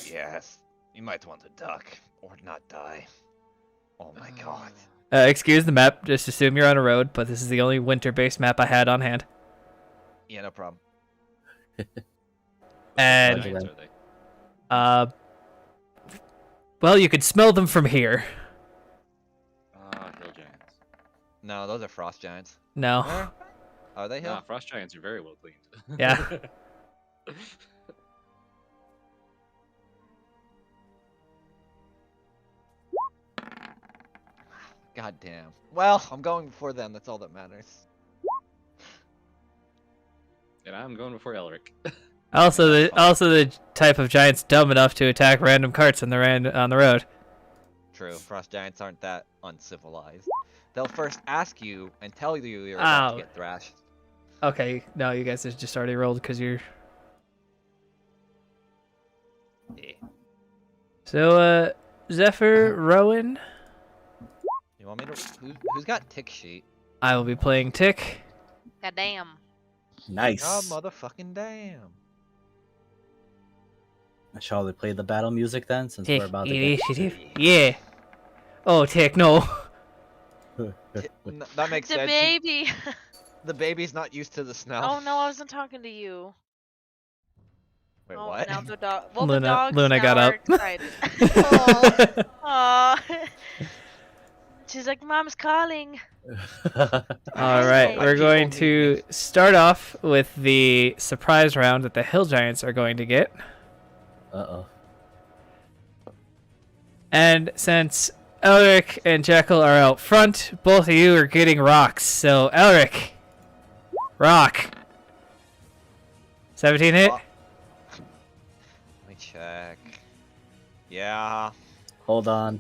S1: Yes. You might want to duck, or not die. Oh my god.
S2: Excuse the map. Just assume you're on a road, but this is the only winter-based map I had on hand.
S1: Yeah, no problem.
S2: And
S3: Giants are they?
S2: well, you could smell them from here.
S1: No, those are frost giants.
S2: No.
S1: Where? Are they
S3: Nah,
S1: hill?
S3: frost giants are very well cleaned.
S2: Yeah.
S1: God damn. Well, I'm going before them. That's all that matters.
S3: And I'm going before Elric.
S2: Also, the type of giants dumb enough to attack random carts on the road.
S1: True. Frost giants aren't that uncivilized. They'll first ask you and tell you you're about to
S2: Ow.
S1: get thrashed.
S2: Okay, no, you guys have just already rolled because you're.
S1: Yeah.
S2: So, Zephyr, Rowan,
S1: You want me to? Who's got tick sheet?
S2: I will be playing Tick.
S5: God damn.
S7: Nice.
S1: God motherfucking damn.
S7: Shall we play the battle music then, since
S2: Tick
S7: we're about to get...
S2: initiative. Yeah. Oh, Tick, no.
S1: That makes
S5: The
S1: sense.
S5: baby.
S1: The baby's not used to the snow.
S5: Oh no, I wasn't talking to you.
S1: Wait,
S5: Oh,
S1: what?
S5: now the dog. Well,
S2: Luna-
S5: the dogs
S2: Luna
S5: now
S2: got
S5: are
S2: up.
S5: excited. Aw. She's like, Mom's calling.
S2: All right, we're going to start off with the surprise round that the Hill Giants are going to get.
S7: Uh-oh.
S2: And since Elric and Jekyll are out front, both of you are getting rocks. So, Elric, rock. 17 hit?
S1: Let me check. Yeah.
S7: Hold on.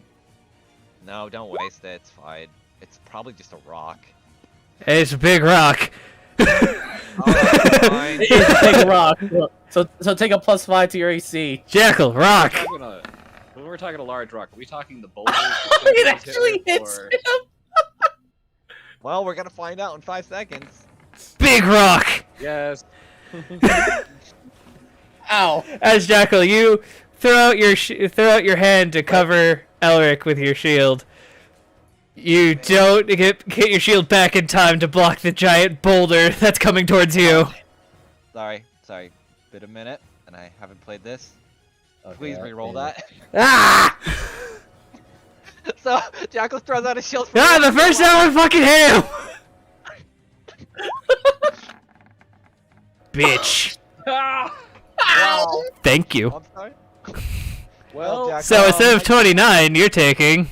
S1: No, don't waste it. It's fine. It's probably just a rock.
S2: It's a big rock.
S1: Oh, that's fine.
S4: Take a rock. So take a +5 to your AC.
S2: Jekyll, rock.
S3: When we're talking a large rock, are we talking the boulders?
S4: It actually hits
S3: or-
S4: him.
S1: Well, we're gonna find out in 5 seconds.
S2: Big rock.
S3: Yes.
S4: Ow.
S2: As Jekyll, you throw out your hand to cover Elric with your shield. You don't get your shield back in time to block the giant boulder that's coming towards you.
S1: Sorry. Been a minute, and I haven't played this.
S7: Okay,
S1: Please re-roll that.
S2: Ah!
S1: So, Jackal throws out his shield.
S2: Ah, the first time I fucking hit him! Bitch.
S1: Wow.
S2: Thank you.
S1: I'm sorry.
S3: Well,
S1: Jackal,
S2: So instead of 29, you're taking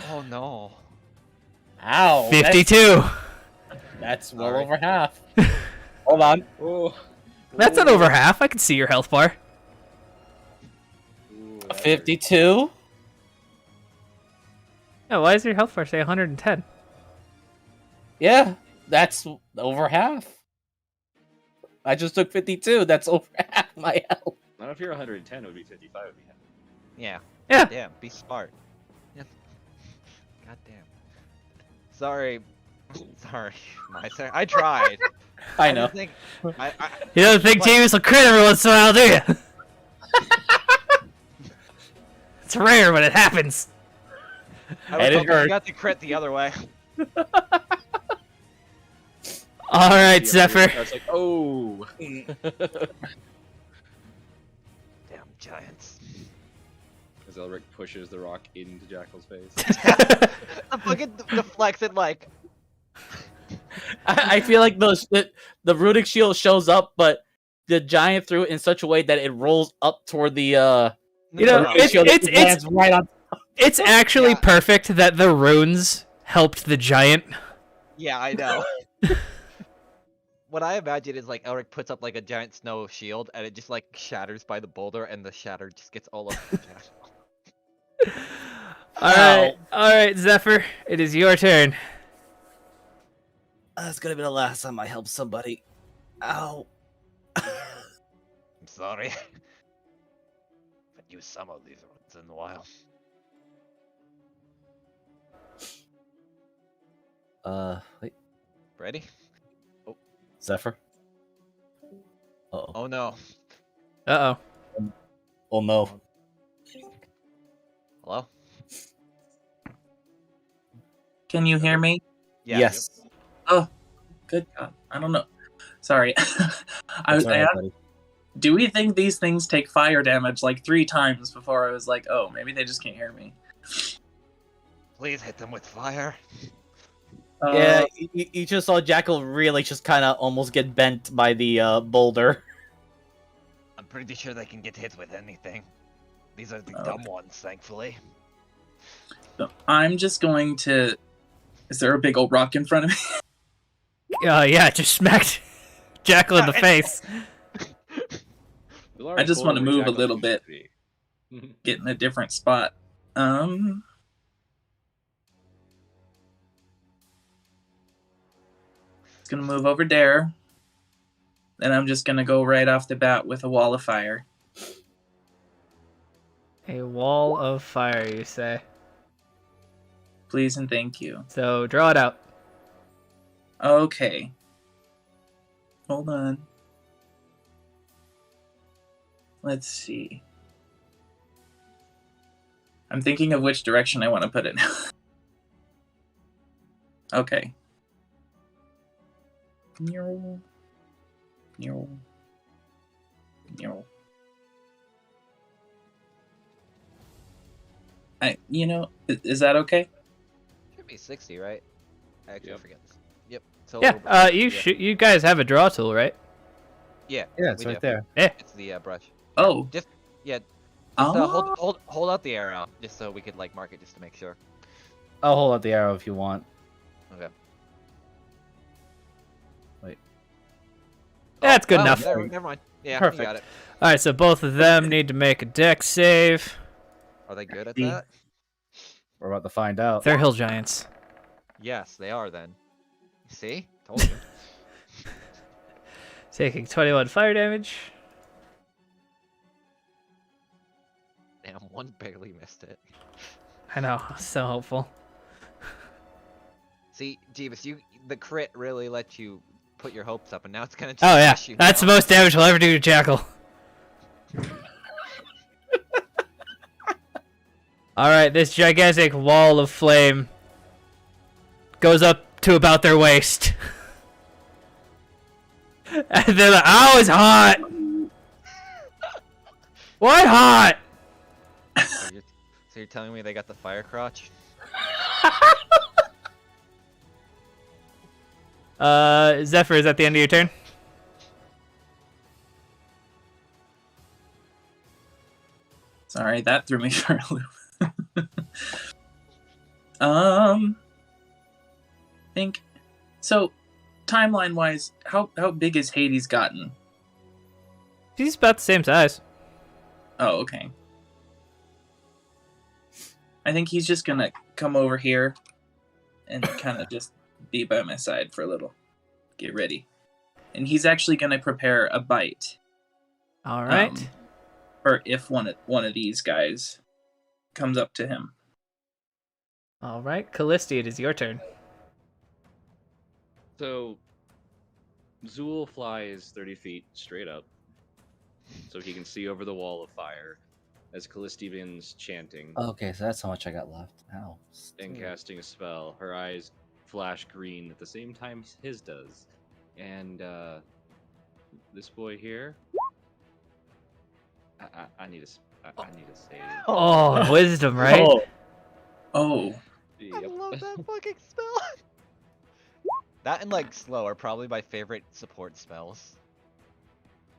S1: Oh no.
S4: Ow.
S2: 52.
S4: That's well
S1: Sorry.
S4: over half. Hold on.
S3: Ooh.
S2: That's not over half. I can see your health bar.
S3: Ooh,
S4: A
S3: that
S4: 52.
S2: Yeah, why does your health bar say 110?
S4: Yeah, that's over half. I just took 52. That's over half my health.
S3: hurt. Not if you're 110, it would be 55. Would be happy.
S1: Yeah.
S2: Yeah.
S1: Damn. Be smart. Yeah. God damn. Sorry. Sorry. My turn. I tried.
S4: I know.
S1: just think, I,
S2: You don't think
S1: like-
S2: James will crit every once in a while, do you? It's rare when it happens.
S1: I was
S4: And it
S1: hoping
S4: hurt.
S1: you got the crit the other way.
S2: All right,
S3: Yeah,
S2: Zephyr.
S3: It's like, oh.
S1: Damn giants.
S3: As Elric pushes the rock into Jackal's face.
S1: I fucking deflects it like.
S4: I feel like the runic shield shows up, but the giant threw it in such a way that it rolls up toward the
S2: You know,
S1: No,
S4: runic shield.
S2: it's-
S4: It lands right on.
S2: It's actually
S1: Yeah.
S2: perfect that the runes helped the giant.
S1: Yeah, I know. What I imagine is like Elric puts up like a giant snow shield and it just like shatters by the boulder and the shatter just gets all over the Jackal.
S2: All right, Zephyr. It is your turn.
S7: That's gonna be the last time I help somebody. Ow.
S1: I'm sorry. But use some of these once in a while.
S7: Wait.
S1: Ready?
S7: Zephyr? Uh-oh.
S1: Oh no.
S2: Uh
S7: Oh no.
S1: Hello?
S6: Can you hear me?
S1: Yeah.
S7: Yes.
S6: Good God. I don't know. Sorry. I
S7: That's
S6: was.
S7: alright, buddy.
S6: Do we think these things take fire damage like 3 times before I was like, oh, maybe they just can't hear me?
S1: Please hit them with fire.
S7: Yeah, you just saw Jackal really just kind of almost get bent by the boulder.
S1: I'm pretty sure they can get hit with anything. These are the
S6: Oh.
S1: dumb ones, thankfully.
S6: So I'm just going to. Is there a big old rock in front of me?
S2: Yeah, just smacked Jackal in the face.
S3: The large
S6: I just
S3: hole
S6: wanna
S3: where
S6: move a
S3: Jackal
S6: little
S3: used to
S6: bit.
S3: be.
S6: Get in a different spot. It's gonna move over there. Then I'm just gonna go right off the bat with a wall of fire.
S2: A wall of fire, you say.
S6: Please and thank you.
S2: So draw it out.
S6: Okay. Hold on. Let's see. I'm thinking of which direction I want to put it now. Okay. Meow. Meow. Meow. Is that okay?
S1: Should be 60, right? I actually
S3: Yep.
S1: forget this. Yep. So
S2: Yeah, you guys have a draw tool, right?
S1: Yeah,
S7: Yeah, it's
S1: we
S7: right
S1: do.
S7: there.
S1: It's the brush.
S6: Oh.
S1: Yeah.
S6: Oh.
S1: Hold out the arrow just so we could like mark it just to make sure.
S7: I'll hold out the arrow if you want.
S1: Okay.
S2: That's good
S1: Oh,
S2: enough.
S1: Never mind. Yeah,
S7: Perfect.
S1: you got it.
S2: All right, so both of them need to make a dex save.
S1: Are they good at
S6: See.
S1: that?
S7: We're about to find out.
S2: They're hill giants.
S1: Yes, they are then. See? Told you.
S2: Taking 21 fire damage.
S1: Damn, one barely missed it.
S2: I know, so hopeful.
S1: See, Jeebus, the crit really let you put your hopes up, and now it's gonna just
S2: Oh yeah,
S1: crush you
S2: that's the
S1: now.
S2: most damage we'll ever do to Jackal. Alright, this gigantic wall of flame goes up to about their waist. And they're like, oh, it's hot! What hot?
S1: So you're telling me they got the fire crotch?
S2: Zephyr, is that the end of your turn?
S6: Sorry, that threw me for a loop. Think so. Timeline wise, how big has Hades gotten?
S2: He's about the same size.
S6: Oh, okay. I think he's just gonna come over here and kind of just be by my side for a little. Get ready. And he's actually gonna prepare a bite.
S2: Alright.
S6: For if one of these guys comes up to him.
S2: Alright, Callisti, it is your turn.
S3: So, Zool flies 30 feet straight up, so he can see over the wall of fire as Callisti begins chanting
S7: Okay, so that's how much I got left. Ow.
S3: and casting a spell. Her eyes flash green at the same time his does. And this boy here, I need I need to save.
S2: Oh, wisdom, right?
S7: Oh,
S6: Oh,
S1: I
S3: Yep.
S1: love that fucking spell. That and like slow are probably my favorite support spells.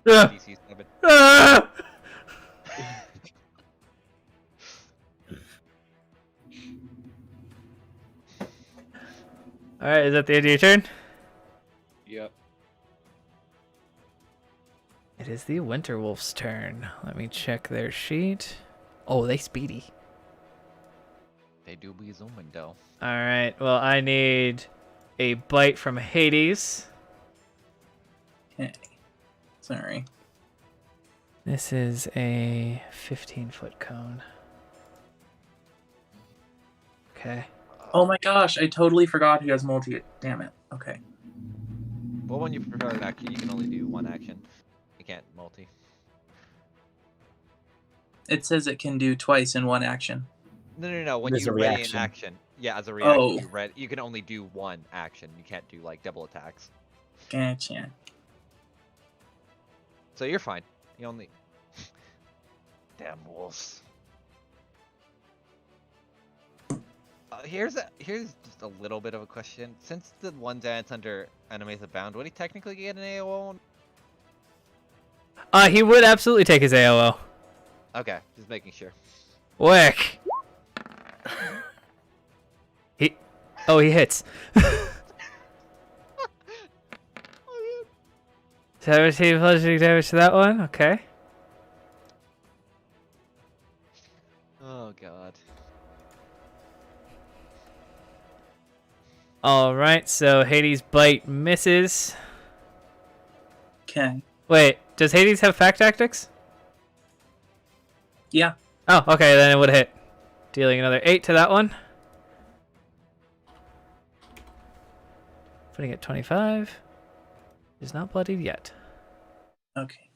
S2: Ah!
S1: DC 7.
S2: Ah! Alright, is that the end of your turn?
S3: Yep.
S2: It is the Winter Wolf's turn. Let me check their sheet. Oh, they speedy.
S1: They do be zooming though.
S2: Alright, well, I need a bite from Hades.
S6: okay. Sorry.
S2: This is a 15-foot cone. Okay.
S6: Oh my gosh, I totally forgot he has multi. Damn it. Okay.
S1: Well, when you prepare an action, you can only do one action. You can't multi.
S6: It says it can do twice in one action.
S1: No. When
S7: As
S1: you
S7: a
S1: ready an
S7: reaction.
S1: action, yeah, as a reaction,
S6: Oh.
S1: you can only do one action. You can't do like double attacks.
S6: Gotcha.
S1: So you're fine. You only. Damn wolves. here's just a little bit of a question. Since the one dance under Enemies Abound, would he technically get an AOO?
S2: He would absolutely take his AOO.
S1: Okay, just making sure.
S2: Wick. He hits. 17 bludgeoning damage to that one. Okay.
S1: Oh god.
S2: All right. So Hades' bite misses.
S6: Okay.
S2: Wait, does Hades have pack tactics?
S6: Yeah.
S2: Oh, okay, then it would hit. Dealing another 8 to that one. Putting it 25. Is not bloodied yet.
S6: Okay.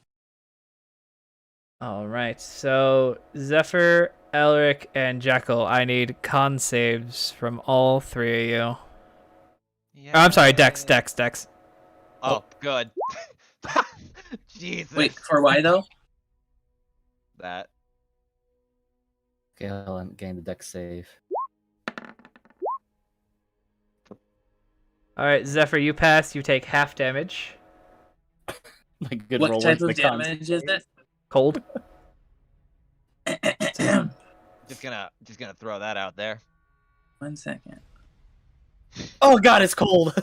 S2: Alright, so Zephyr, Elric, and Jackal, I need con saves from all three of you.
S1: Yeah.
S2: Oh, I'm sorry, Dex.
S1: Oh, good. Jesus.
S6: Wait, for why though?
S1: That.
S7: Okay, I'll gain the deck save.
S2: Alright, Zephyr, you pass, you take half damage.
S7: My good
S6: What
S7: roll
S6: type
S7: went
S6: of
S7: to con
S6: damage is it?
S2: Cold.
S1: Just gonna throw that out there.
S6: 1 second.
S7: Oh god, it's cold.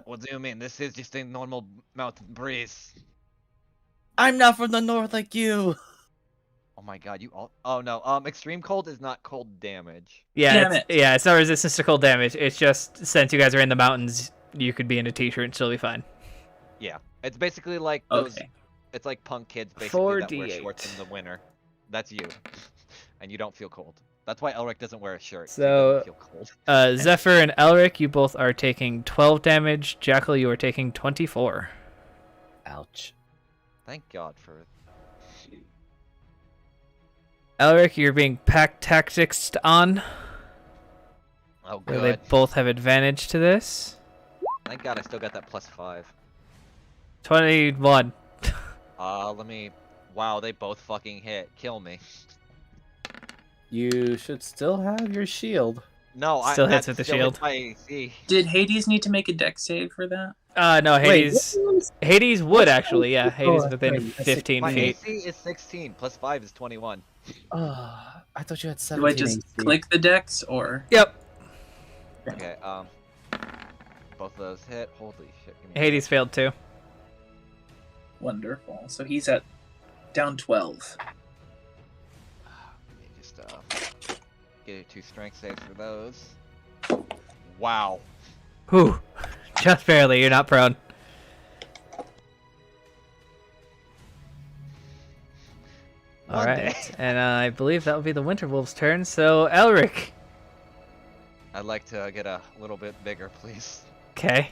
S1: What do you mean? This is just a normal mountain breeze.
S7: I'm not from the north like you.
S1: Oh my god, you all. Oh no. Extreme cold is not cold damage.
S2: Yeah,
S6: Damn
S2: it's not resistance to cold damage. It's just since you guys are in the mountains, you could be in a t-shirt and still be fine.
S1: Yeah, it's basically like those.
S6: Okay.
S1: It's like punk kids basically that wear
S2: 4d8.
S1: shorts in the winter. That's you, and you don't feel cold. That's why Elric doesn't wear a shirt. He
S2: So-
S1: doesn't feel cold.
S2: Zephyr and Elric, you both are taking 12 damage. Jackal, you are taking 24.
S7: Ouch.
S1: Thank God for.
S2: Elric, you're being pack tactics on.
S1: Oh
S2: Where they
S1: good.
S2: both have advantage to this.
S1: Thank God I still got that +5.
S2: 21.
S1: Let me. Wow, they both fucking hit. Kill me.
S7: You should still have your shield.
S1: No,
S2: Still hits
S1: that
S2: with the
S1: still
S2: shield.
S1: hits my AC.
S6: Did Hades need to make a deck save for that?
S2: No, Hades. Hades would actually, yeah. Hades
S7: Oh,
S2: within
S7: sorry, I said
S2: 15
S1: My
S2: feet.
S1: AC is 16. +5 is 21.
S7: I thought you had
S6: Do
S7: 17.
S6: I just
S7: AC.
S6: click the decks or?
S2: Yep.
S1: Okay. Both of those hit. Holy shit. Give me
S2: Hades failed too.
S6: Wonderful. So he's at down 12.
S1: Let me just get you 2 strength saves for those. Wow.
S2: Whew. Just barely, you're not prone.
S1: One day.
S2: Alright, and I believe that will be the Winter Wolf's turn, so Elric.
S1: I'd like to get a little bit bigger, please.
S2: Okay.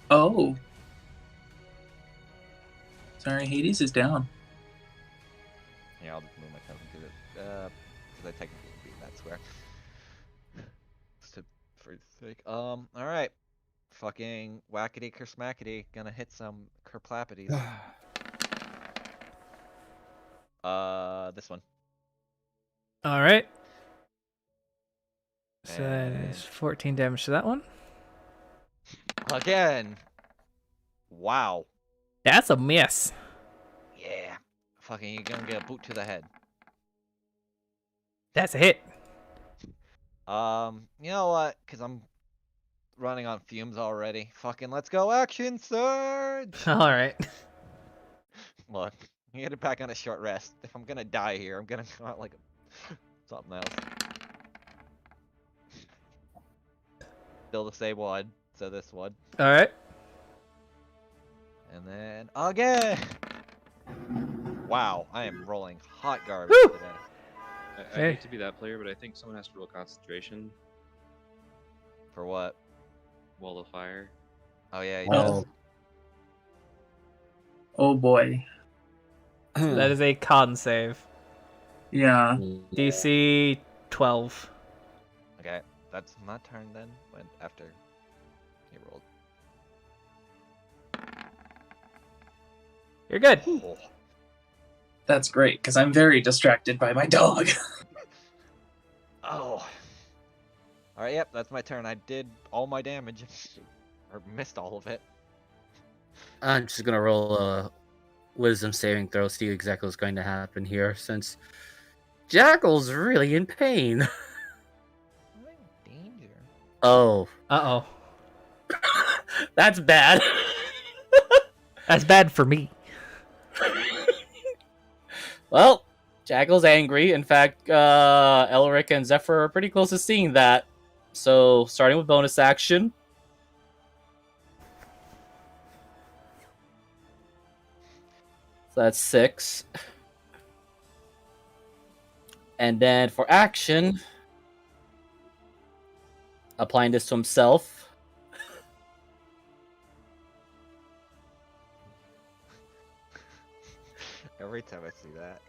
S6: Oh. Sorry, Hades is down.
S1: Yeah, I'll just move my token to it. Because I technically beat that square. For sake. Alright. Fucking whackity kersmackety. Gonna hit some kerplapities. This one.
S2: Alright. So that
S1: And-
S2: is 14 damage to that one.
S1: Again! Wow.
S2: That's a miss.
S1: Yeah. Fucking, you're gonna get a boot to the head.
S2: That's a hit.
S1: You know what? Because I'm running on fumes already. Fucking let's go action surge!
S2: Alright.
S1: Look, you get it back on a short rest. If I'm gonna die here, I'm gonna go out like something else. Still the same one, so this one.
S2: Alright.
S1: And then again! Wow, I am rolling hot garbage
S2: Woo!
S1: today.
S3: I
S2: Hey.
S3: hate to be that player, but I think someone has to roll concentration.
S1: For what?
S3: Wall of fire.
S1: Oh yeah, you
S7: Well,
S6: Oh boy.
S2: That is a con save.
S6: Yeah.
S2: DC 12.
S1: Okay, that's my turn then. When after he rolled.
S2: You're good.
S1: Oh.
S6: That's great, because I'm very distracted by my dog.
S1: Oh. Alright, yep, that's my turn. I did all my damage. Or missed all of it.
S7: I'm just gonna roll a wisdom saving throw, see exactly what's going to happen here, since Jackal's really in pain.
S1: I'm in danger.
S7: Oh,
S2: Uh-oh.
S4: That's bad.
S2: That's bad for me.
S4: Well, Jackal's angry. In fact, Elric and Zephyr are pretty close to seeing that. So, starting with bonus action. So that's 6. And then for action, applying this to himself.
S1: Every time I see that.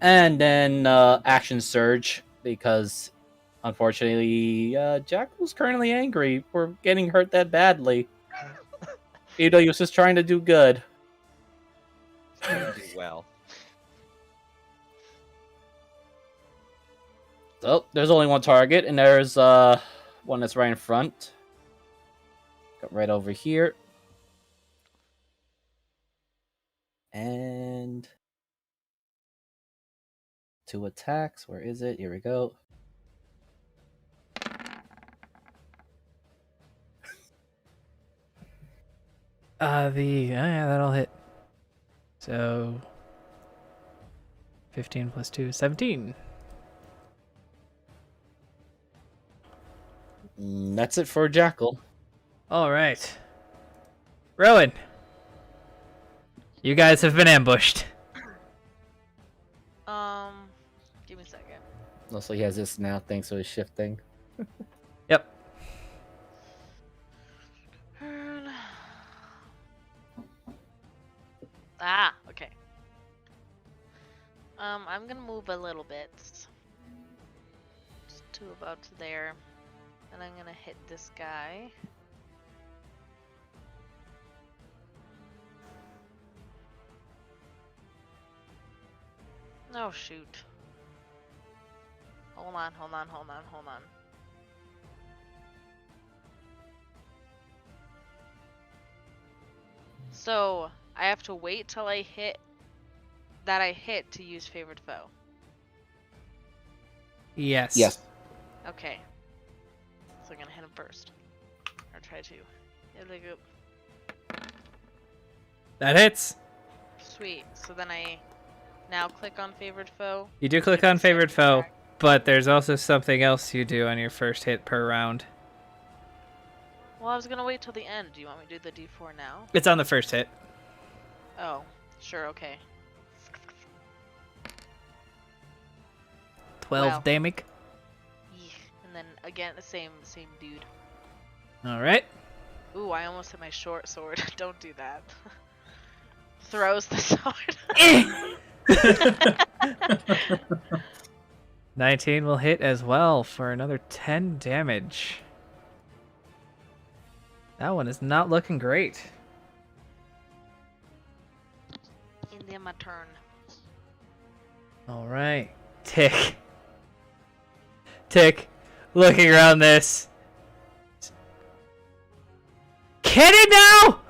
S4: And then action surge, because unfortunately, Jackal's currently angry for getting hurt that badly. Even though he was just trying to do good.
S1: Do well.
S4: So, there's only one target, and there's one that's right in front. Got right over here. And 2 attacks. Where is it? Here we go.
S2: Yeah, that'll hit. So 15 plus 2 is 17.
S4: That's it for Jackal.
S2: All right. Rowan. You guys have been ambushed.
S5: Give me a second.
S7: also he has this now thing, so he's shifting.
S2: Yep.
S5: Ah, okay. I'm gonna move a little bit. Just to about there. And I'm gonna hit this guy. Oh shoot. Hold on. So, I have to wait till I hit to use favored foe.
S2: Yes.
S7: Yes.
S5: Okay. So I'm gonna hit him first. Or try to. Here they go.
S2: That hits.
S5: Sweet. So then I now click on favored foe.
S2: You do click on favored foe, but there's also something else you do on your first hit per round.
S5: Well, I was gonna wait till the end. Do you want me to do the D4 now?
S2: It's on the first hit.
S5: Oh, sure, okay.
S2: 12
S5: Wow.
S2: damage.
S5: Yeesh. And then again, the same dude.
S2: All right.
S5: Ooh, I almost hit my short sword. Don't do that. Throws the sword.
S2: 19 will hit as well for another 10 damage. That one is not looking great.
S5: And then my turn.
S2: All right. Tick. Looking around this. Can it now?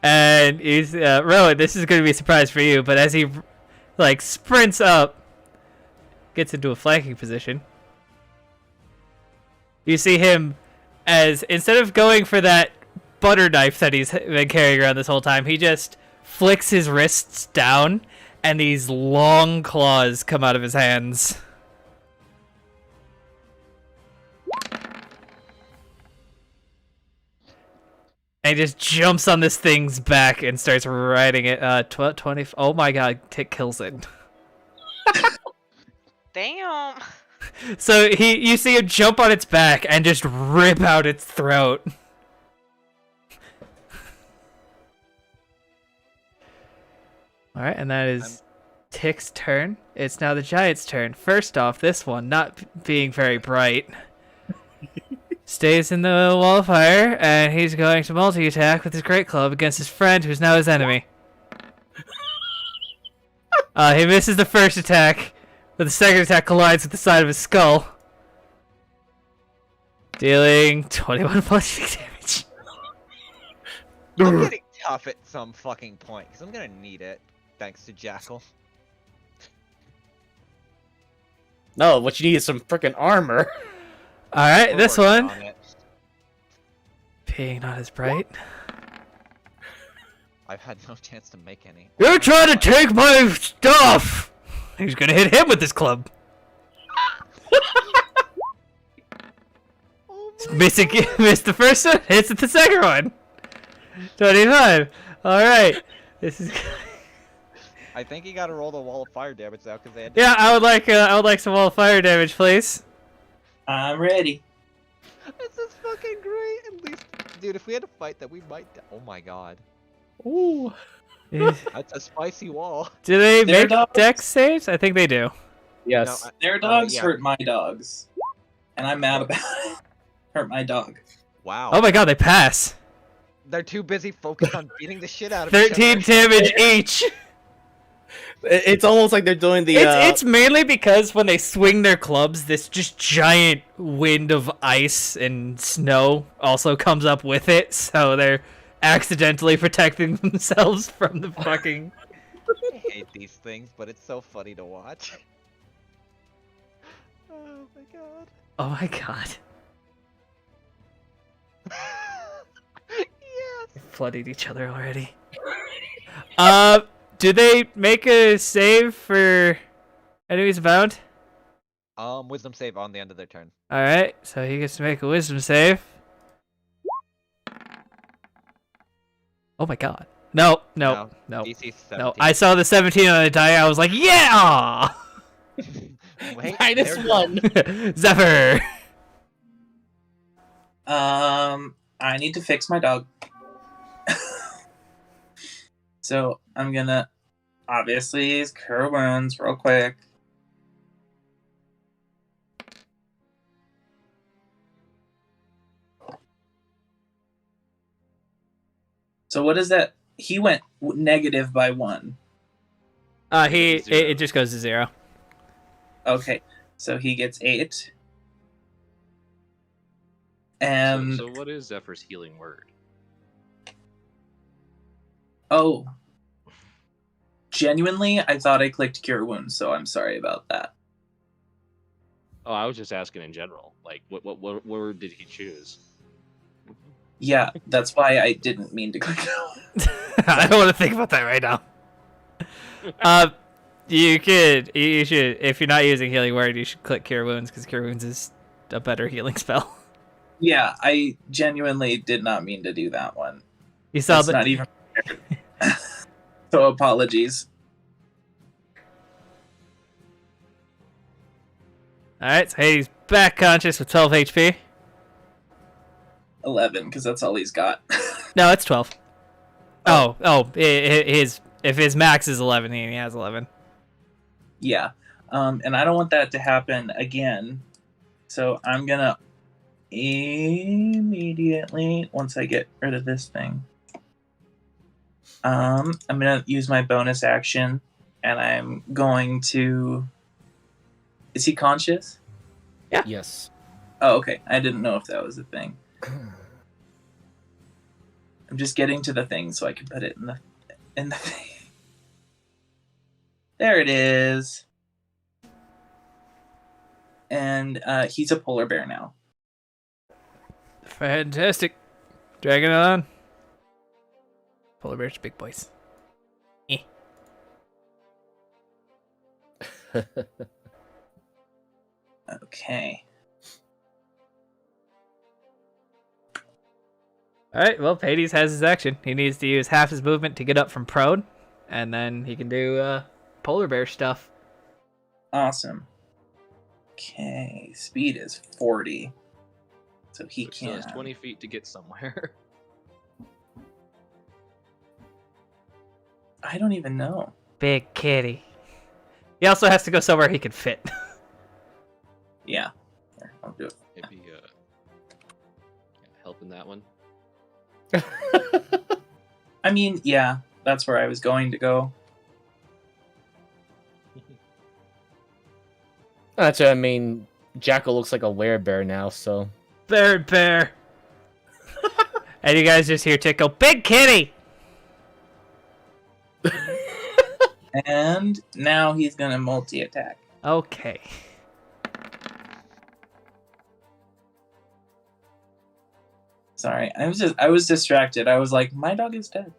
S2: And he's Rowan, this is going to be a surprise for you, but as he like sprints up, gets into a flanking position, you see him as instead of going for that butter knife that he's been carrying around this whole time, he just flicks his wrists down and these long claws come out of his hands. And he just jumps on this thing's back and starts riding it. 12, 20. Oh my god, Tick kills it.
S5: Damn.
S2: So you see him jump on its back and just rip out its throat. All right, and that is Tick's turn. It's now the giant's turn. First off, this one not being very bright. Stays in the wall of fire, and he's going to multi-attack with his great club against his friend, who's now his enemy. He misses the first attack, but the second attack collides with the side of his skull, dealing 21 bludgeoning damage.
S1: I'm getting tough at some fucking point, because I'm gonna need it, thanks to Jackal.
S4: No, what you need is some freaking armor.
S2: Alright,
S1: We're
S2: this
S1: working
S2: one,
S1: on it.
S2: being not as bright.
S1: I've had no chance to make any.
S2: You're trying to take my stuff! He's gonna hit him with his club.
S1: Oh my
S2: Missing, missed the first one, hits the second one. 25. Alright. This is
S1: I think you gotta roll the wall of fire damage now, because they had.
S2: Yeah, I would like some wall of fire damage, please.
S6: I'm ready.
S1: This is fucking great. At least, dude, if we had to fight that, we might. Oh my god,
S4: Ooh.
S1: that's a spicy wall.
S2: Do they
S6: Their
S2: make
S6: dogs-
S2: dex saves? I think they do.
S4: Yes.
S1: No,
S6: Their dogs
S1: yeah.
S6: hurt my dogs, and I'm mad about it. Hurt my dog.
S1: Wow.
S2: Oh my god, they pass.
S1: They're too busy focused on beating the shit out of each
S2: 13
S1: other.
S2: damage each.
S4: It's almost like they're doing the.
S2: It's mainly because when they swing their clubs, this just giant wind of ice and snow also comes up with it, so they're accidentally protecting themselves from the fucking...
S1: I hate these things, but it's so funny to watch. Oh my god.
S2: Oh my god.
S1: Yes.
S2: They flooded each other already. Do they make a save for enemies abound?
S1: Wisdom save on the end of their turn.
S2: Alright, so he gets to make a wisdom save. Oh my god. No.
S1: DC 17.
S2: No, I saw the 17 on the die, I was like, yeah!
S1: Wait,
S4: minus
S1: they're-
S4: 1.
S2: Zephyr!
S6: I need to fix my dog. So I'm gonna obviously use Cure Wounds real quick. So what is that? He went negative by 1.
S2: It just goes to 0.
S6: Okay, so he gets 8. And
S3: So what is Zephyr's healing word?
S6: oh, genuinely, I thought I clicked Cure Wounds, so I'm sorry about that.
S3: Oh, I was just asking in general. Like, what word did he choose?
S6: Yeah, that's why I didn't mean to click that one.
S2: I don't want to think about that right now. You should, if you're not using Healing Word, you should click Cure Wounds, because Cure Wounds is a better healing spell.
S6: Yeah, I genuinely did not mean to do that one.
S2: You saw
S6: That's
S2: the...
S6: not even prepared. So apologies.
S2: Alright, so Hades back conscious with 12 HP.
S6: 11, because that's all he's got.
S2: No, it's 12. If his max is 11, he has 11.
S6: Yeah, and I don't want that to happen again. So I'm gonna immediately, once I get rid of this thing, I'm gonna use my bonus action, and I'm going to. Is he conscious?
S7: Yes.
S6: Oh, okay. I didn't know if that was a thing. I'm just getting to the thing so I can put it in the thing. There it is. And he's a polar bear now.
S2: Fantastic. Dragging it on. Polar bears are big boys.
S6: Okay.
S2: Alright, well, Hades has his action. He needs to use half his movement to get up from prone, and then he can do polar bear stuff.
S6: Awesome. Okay. Speed is 40. So he
S3: So still has
S6: can.
S3: 20 feet to get somewhere.
S6: I don't even know.
S2: Big kitty. He also has to go somewhere he can fit.
S6: Yeah. Here, I'll do it.
S3: Maybe help in that one.
S6: I mean, yeah, that's where I was going to go.
S4: That's what I mean. Jackal looks like a werebear now, so.
S2: Bear. And you guys just hear Tick go, Big Kitty!
S6: And now he's gonna multi-attack.
S2: Okay.
S6: Sorry, I was distracted. I was like, my dog is dead.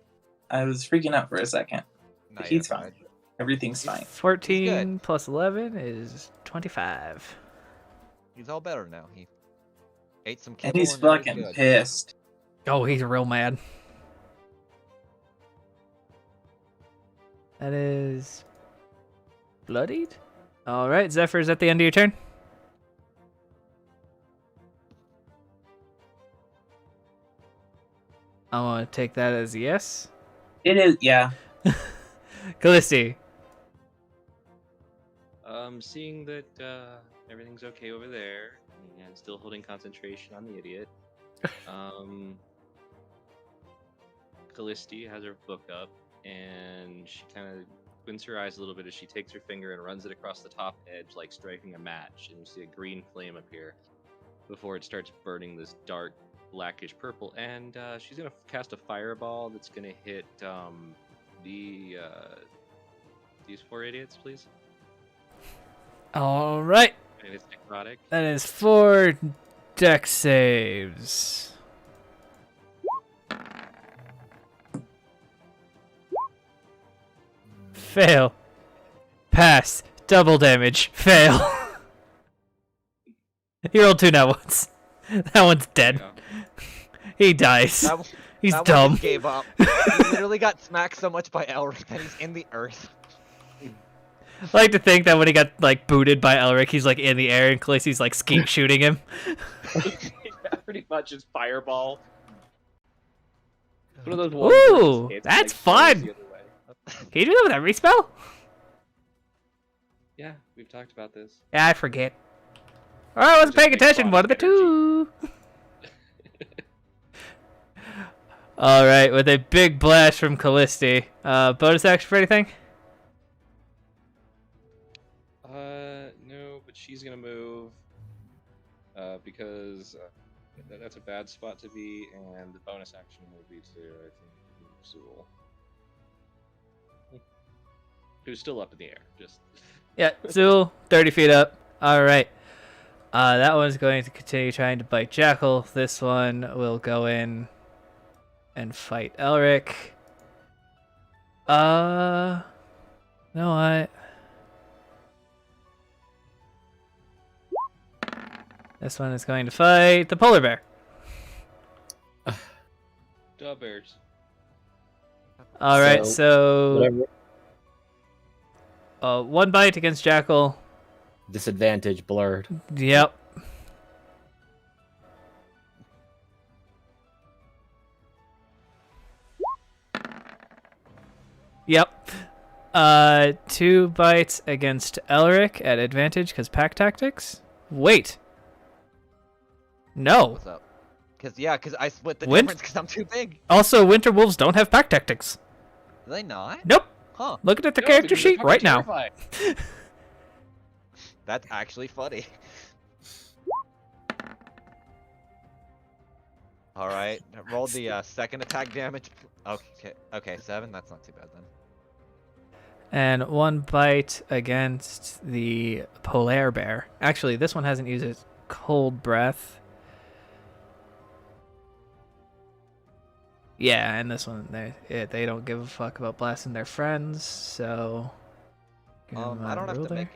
S6: I was freaking out for a second.
S1: No,
S6: He's
S1: you're
S6: fine. Everything's fine.
S2: 14 plus 11 is 25.
S1: He's all better now. He ate some kibble
S6: And he's
S1: now
S6: fucking
S1: good.
S6: pissed.
S2: Oh, he's real mad. That is bloodied. All right, Zephyr, is at the end of your turn. I want to take that as a yes.
S6: It is, yeah.
S2: Callisti.
S3: Seeing that everything's okay over there, and still holding concentration on the idiot. Callisti has her book up, and she kind of squints her eyes a little bit as she takes her finger and runs it across the top edge, like striking a match, and you see a green flame appear before it starts burning this dark blackish purple, and she's gonna cast a fireball that's gonna hit these four idiots, please.
S2: All right.
S3: And it's necrotic.
S2: That is 4 deck saves. Fail. Pass. Double damage. Fail. He rolled 2 now once. That one's dead.
S3: Yeah.
S2: He dies. He's
S1: that one
S2: dumb.
S1: just gave up. He literally got smacked so much by Elric that he's in the earth.
S2: I like to think that when he got like booted by Elric, he's like in the air and Khaleesi's like skeet shooting him.
S3: Yeah, pretty much just fireball. One of those ones
S2: Ooh,
S3: that just hits,
S2: that's
S3: like,
S2: fun.
S3: the other way.
S2: Can you do that with every spell?
S3: Yeah, we've talked about this.
S2: Yeah, I forget. Oh, I wasn't
S3: Just
S2: paying
S3: big
S2: attention. One of the two. All right, with a big blast from Callisti. Bonus action for anything?
S3: No, but she's gonna move. Because that's a bad spot to be, and the bonus action will be to, I think, move Zool. Who's still up in the air, just...
S2: Yeah, Zool, 30 feet up. All right. That one's going to continue trying to bite Jackal. This one will go in and fight Elric. You know what? This one is going to fight the polar bear.
S3: Duh, bears.
S2: All right, so
S4: Whatever.
S2: 1 bite against Jackal.
S4: Disadvantage blurred.
S2: Yep. Yep. 2 bites against Elric at advantage because pack tactics. Wait. No.
S1: What's up? Because I split the
S2: Win-
S1: difference because I'm too big.
S2: Also, winter wolves don't have pack tactics.
S1: Do they not?
S2: Nope.
S1: Huh.
S2: Looking at the
S3: No,
S2: character
S3: because they're
S2: sheet right
S3: fucking
S2: now.
S3: terrifying.
S1: That's actually funny. All right. Roll the second attack damage. Okay, 7. That's not too bad then.
S2: And 1 bite against the polar bear. Actually, this one hasn't used its cold breath. Yeah, and this one, they don't give a fuck about blasting their friends, so... give them
S1: I
S2: a
S1: don't have to
S2: ruler.
S1: make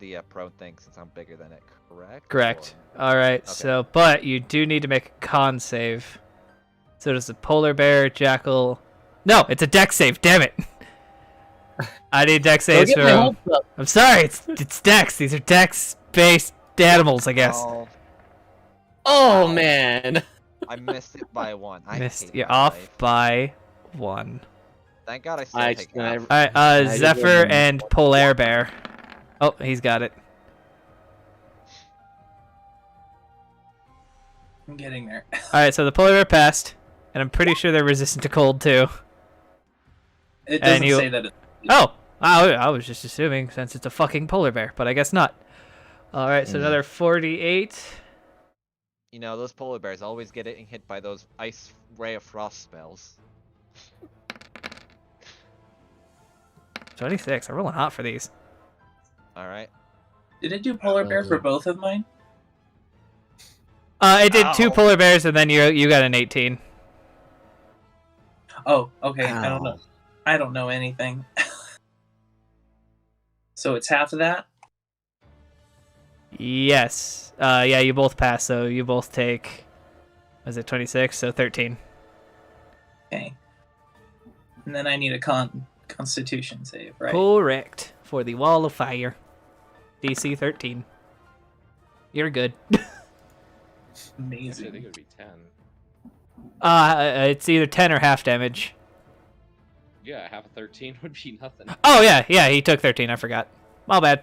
S1: the prone thing since I'm bigger than it, correct?
S2: Correct.
S1: Or-
S2: Alright,
S1: Okay.
S2: so, but you do need to make a con save. So does the polar bear, Jackal... No, it's a dex save, damn it! I need dex
S4: Don't
S2: saves
S4: get my
S2: for...
S4: hopes up.
S2: I'm sorry, it's dex. These are dex-based animals, I guess.
S1: Oh,
S4: Oh man.
S1: I missed it by 1. I
S2: Missed.
S1: hate
S2: You're
S1: my
S2: off
S1: life.
S2: by 1.
S1: Thank God I still
S4: I
S1: take
S4: can I-
S1: half.
S2: All right,
S4: I did
S2: Zephyr
S4: one.
S2: and Polar Bear. Oh, he's got it.
S6: I'm getting there.
S2: All right, so the Polar Bear passed, and I'm pretty sure they're resistant to cold too.
S6: It
S2: And
S6: doesn't
S2: you-
S6: say that.
S2: Oh, I was just assuming since it's a fucking polar bear, but I guess not. All right, so another 48.
S1: You know, those polar bears always getting hit by those ice ray of frost spells.
S2: 26. I'm rolling hot for these.
S1: All right.
S6: Did it do polar bear for both of mine?
S2: It did 2
S1: Ow.
S2: polar bears, and then you got an 18.
S6: Oh, okay. I don't
S7: Ow.
S6: know. I don't know anything. So it's half of that?
S2: Yes. Yeah, you both pass, so you both take. Was it 26? So 13.
S6: Okay. And then I need a constitution save, right?
S2: Correct. For the wall of fire. DC 13. You're good.
S3: Actually, I
S6: Amazing.
S3: think it would be 10.
S2: It's either 10 or half damage.
S3: Yeah, half of 13 would be nothing.
S2: Oh, yeah, he took 13. I forgot. My bad.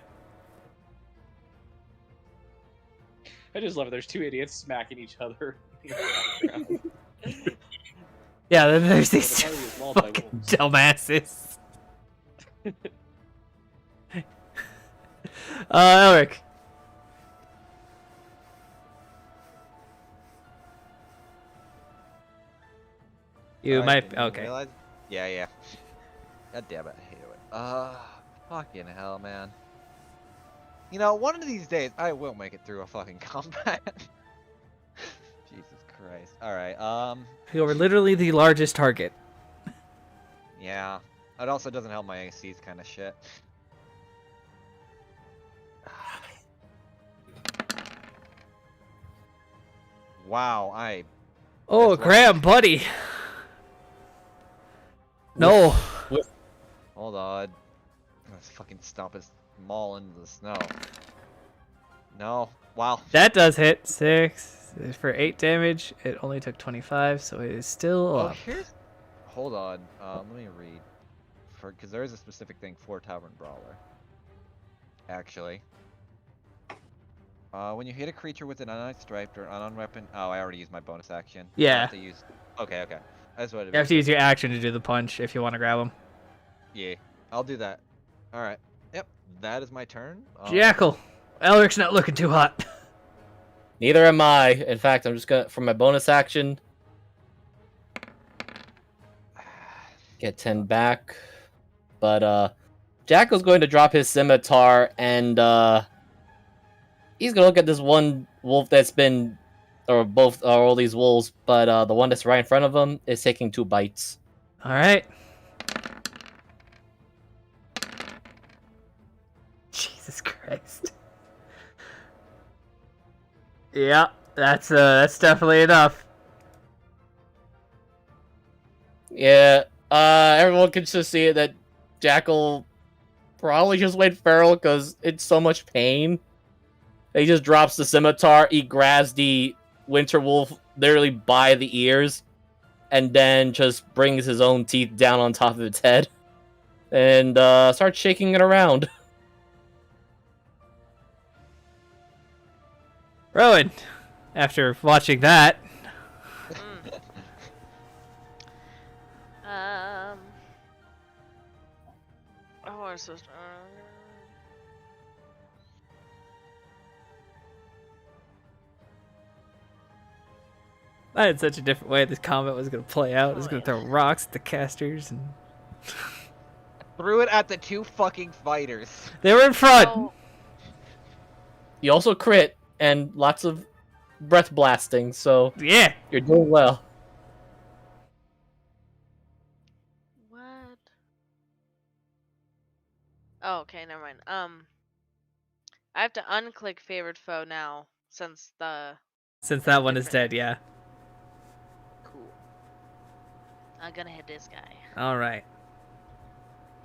S3: I just love it. There's 2 idiots smacking each other.
S2: Yeah, then there's
S3: The
S2: these
S3: party is mauled by
S2: fucking
S3: wolves.
S2: dumbasses. Elric. You
S1: Alright,
S2: might.
S1: didn't even
S2: Okay.
S1: realize- Yeah. God damn it, I hate it. Fucking hell, man. You know, one of these days I will make it through a fucking combat. Jesus Christ. Alright,
S2: You were literally the largest target.
S1: yeah. It also doesn't help my AC's kind of shit. Wow,
S2: Oh,
S1: That's
S2: Graham, buddy. No.
S1: hold on. Let's fucking stomp his maul into the snow. No. Wow.
S2: That does hit. 6 for 8 damage. It only took 25, so it is still
S1: Oh,
S2: up.
S1: here's. Hold on. Let me read. Because there is a specific thing for Tavern Brawler. Actually. When you hit a creature with an unarmed striped or unarmed weapon. Oh, I already used my bonus action. I
S2: Yeah.
S1: have to use. Okay. That's what it
S2: You have
S1: is.
S2: to use your action to do the punch if you want to grab him.
S1: Yeah. I'll do that. Alright. Yep. That is my turn.
S2: Jackal. Elric's not looking too hot.
S4: Neither am I. In fact, I'm just gonna for my bonus action get 10 back. But Jackal's going to drop his scimitar and he's gonna look at this one wolf that's been or all these wolves, but the one that's right in front of him is taking 2 bites.
S2: All right. Jesus Christ. Yeah, that's definitely enough.
S4: Yeah, everyone can just see it that Jackal probably just went feral because it's so much pain. He just drops the scimitar, he grabs the winter wolf literally by the ears, and then just brings his own teeth down on top of its head, and starts shaking it around.
S2: Rowan, after watching that,
S5: Oh, I'm supposed to.
S2: I had such a different way this combat was going to play out. It was
S5: Oh,
S2: going
S5: yeah.
S2: to throw rocks at the casters, and
S1: Threw it at the 2 fucking fighters.
S2: they were in front.
S5: Oh,
S4: You also crit, and lots of breath blasting, so
S2: Yeah.
S4: you're doing well.
S5: what? Oh, okay, never mind. I have to unclick favored foe now since the.
S2: Since that one is
S5: Different.
S2: dead, yeah.
S5: Cool. I'm gonna hit this guy.
S2: All right.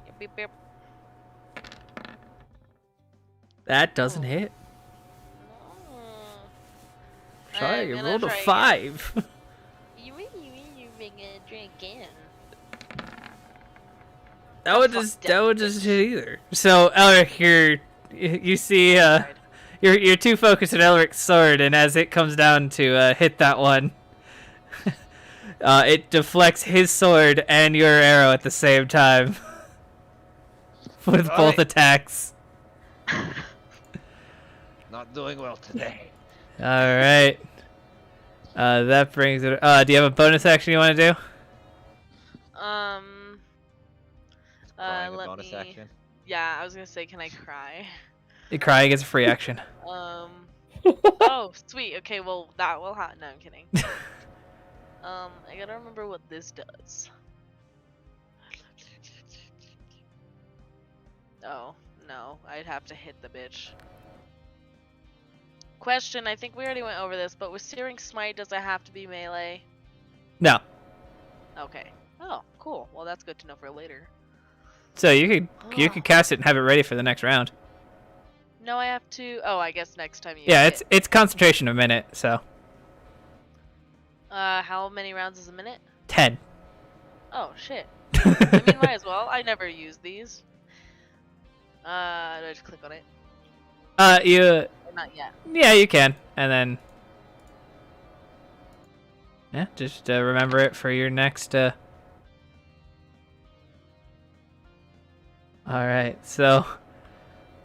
S5: Yep, yep, yep.
S2: That doesn't
S5: Oh.
S2: hit.
S5: No.
S2: Sorry,
S5: I'm
S2: you
S5: gonna
S2: rolled a
S5: try again.
S2: 5.
S5: You make a drink again.
S2: That would just hit either. So Elric, you see you're too focused on Elric's sword, and as it comes down to hit that one, it deflects his sword and your arrow at the same time with both attacks.
S1: Not doing well today.
S2: All right. That brings it. Do you have a bonus action you want to do?
S1: Crying a
S5: Let
S1: bonus
S5: me.
S1: action.
S5: Yeah, I was gonna say, can I cry?
S2: You crying is a free action.
S5: Oh, sweet. Okay, well that will happen. No, I'm kidding. I gotta remember what this does. Oh no, I'd have to hit the bitch. Question: I think we already went over this, but with Searing Smite, does it have to be melee?
S2: No.
S5: Okay. Oh, cool. Well, that's good to know for later.
S2: So you could cast it and have it ready for the next round.
S5: No, I have to. Oh, I guess next time you.
S2: Yeah,
S5: hit.
S2: it's concentration a minute, so.
S5: How many rounds is a minute?
S2: 10.
S5: Oh shit. I mean, might as well. I never use these. Do I just click on it?
S2: Or
S5: not yet.
S2: Yeah, you can, and then. Yeah, just remember it for your next. Alright, so.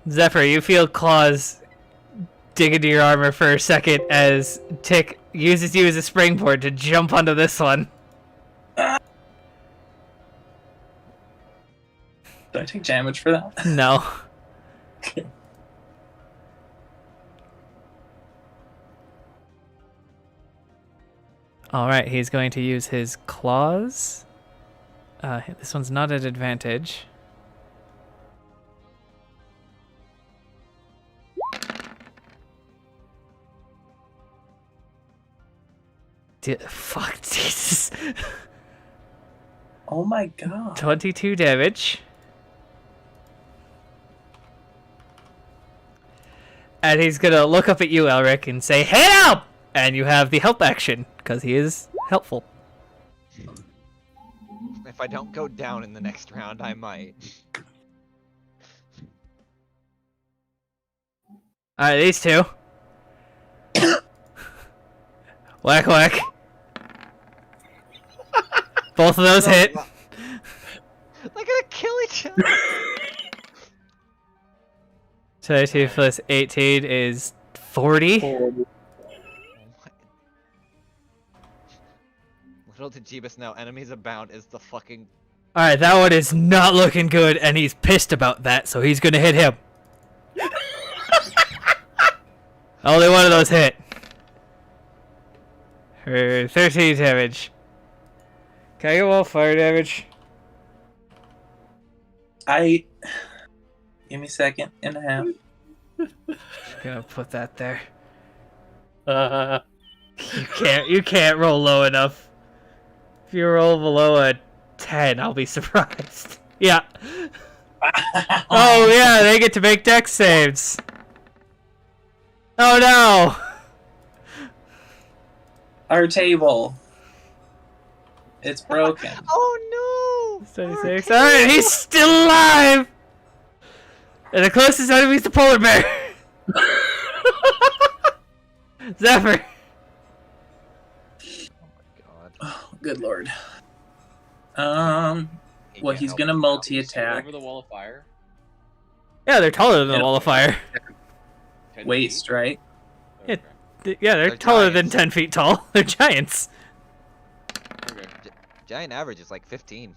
S2: Zephyr, you feel claws dig into your armor for a second as Tick uses you as a springboard to jump onto this one.
S6: Do I take damage for that?
S2: No.
S6: Okay.
S2: Alright, he's going to use his claws. This one's not at advantage. Fuck, Jesus.
S6: Oh my god.
S2: 22 damage. And he's gonna look up at you, Elric, and say, "Help!" And you have the help action, because he is helpful.
S1: If I don't go down in the next round, I might.
S2: Alright, these two. Whack, whack. Both of those hit.
S1: They're gonna kill each other.
S2: 22 plus 18 is 40.
S1: Little did Jeebus know, enemies abound is the fucking...
S2: Alright, that one is not looking good, and he's pissed about that, so he's gonna hit him. Only one of those hit. For 13 damage. Can I get more fire damage?
S6: Give me a second and a half.
S2: Just gonna put that there. You can't roll low enough. If you roll below a 10, I'll be surprised. Yeah. Oh yeah, they get to make dex saves. Oh no!
S6: Our table. It's broken.
S1: Oh no!
S2: 36. Alright, he's still alive! And the closest enemy is the polar bear! Zephyr!
S6: Oh, good lord. Well, he's gonna multi-attack.
S3: Over the wall of fire.
S2: Yeah, they're taller than the wall of fire.
S3: 10
S6: Waist,
S3: feet?
S6: right?
S2: Yeah.
S3: Okay.
S2: Yeah, they're
S1: They're
S2: taller than
S1: giants.
S2: 10 feet tall. They're giants.
S3: Okay.
S1: Giant average is like 15.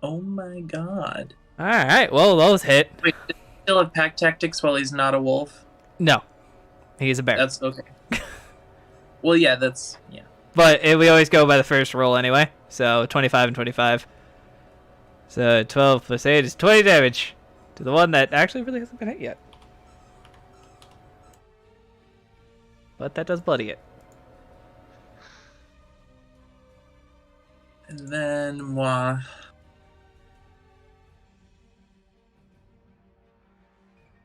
S6: Oh my god.
S2: Alright, well, those hit.
S6: Wait, does he still have pack tactics while he's not a wolf?
S2: No. He's a bear.
S6: That's okay. Well, yeah, that's... yeah.
S2: But we always go by the first roll anyway. So 25 and 25. So 12 plus 8 is 20 damage to the one that actually really hasn't been hit yet. But that does bloody it.
S6: And then moi.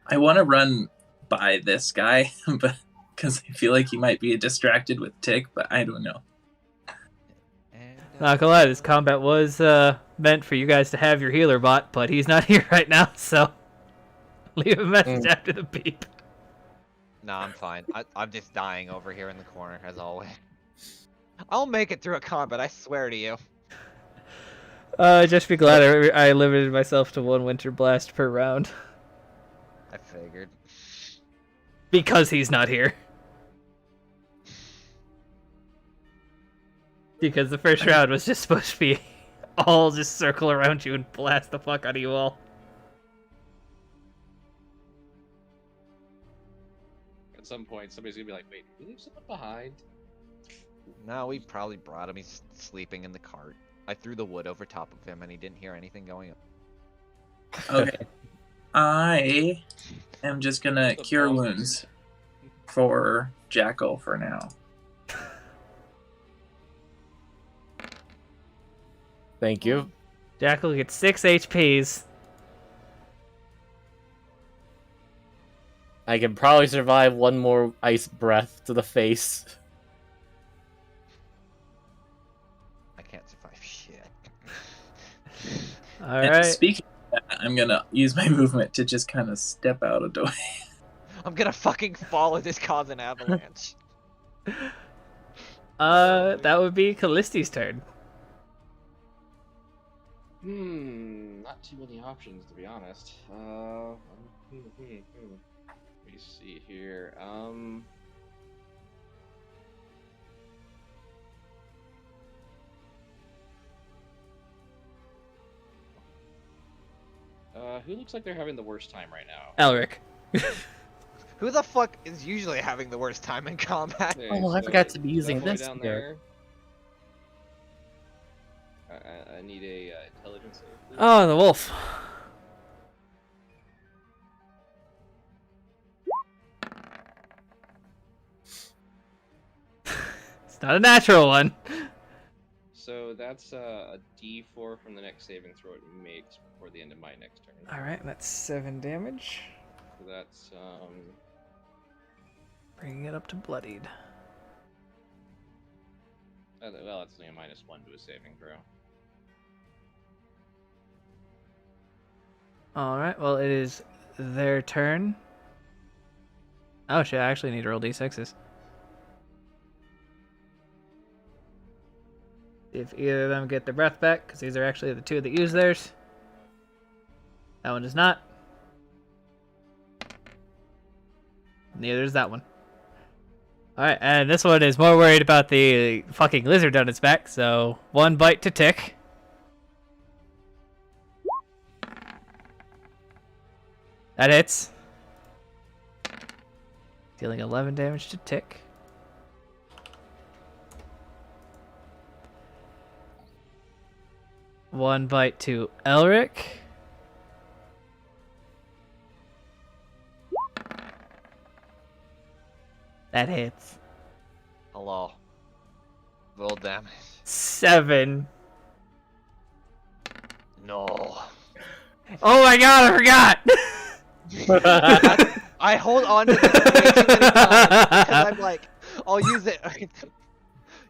S6: I want to run by this guy, but because I feel like he might be distracted with Tick, but I don't know.
S1: And,
S2: Not gonna lie, this combat was meant for you guys to have your healer bot, but he's not here right now, so leave a message after the beep.
S1: Nah, I'm fine. I'm just dying over here in the corner, as always. I'll make it through a combat, I swear to you.
S2: Just be glad I limited myself to 1 winter blast per round.
S1: I figured.
S2: Because he's not here. Because the first round was just supposed to be all just circle around you and blast the fuck out of you all.
S3: At some point, somebody's gonna be like, "Wait, did we leave someone behind?"
S1: No, we probably brought him. He's sleeping in the cart. I threw the wood over top of him and he didn't hear anything going on.
S6: Okay. I am just gonna cure wounds for Jackal for now.
S4: Thank you.
S2: Jackal gets 6 HPs.
S4: I can probably survive 1 more ice breath to the face.
S1: I can't survive shit.
S6: And
S2: Alright.
S6: speaking of that, I'm gonna use my movement to just kind of step out of the way.
S1: I'm gonna fucking fall and just cause an avalanche.
S2: That would be Callisti's turn.
S3: Not too many options to be honest. Let me see here. Who looks like they're having the worst time right now?
S2: Elric.
S1: Who the fuck is usually having the worst time in combat?
S3: Okay,
S4: Oh, I
S3: so
S4: forgot to be
S3: that
S4: using
S3: boy
S4: this
S3: down
S4: here.
S3: there. I need a intelligence save, please.
S2: Oh, the wolf. It's not a natural one.
S3: So that's a D4 from the next saving throw it makes before the end of my next turn.
S2: Alright, that's 7 damage.
S3: So that's
S2: Bringing it up to bloodied.
S3: well, that's only a -1 to a saving throw.
S2: Alright, well, it is their turn. Oh shit, I actually need to roll d6s. If either of them get their breath back, because these are actually the 2 that use theirs. That one does not. Neither is that one. Alright, and this one is more worried about the fucking lizard on its back, so 1 bite to tick. That hits. Dealing 11 damage to tick. One bite to Elric. That hits.
S1: Hello. Roll damage.
S2: 7.
S1: No.
S2: Oh my god, I forgot!
S1: I hold on to this way too many times because I'm like, I'll use it.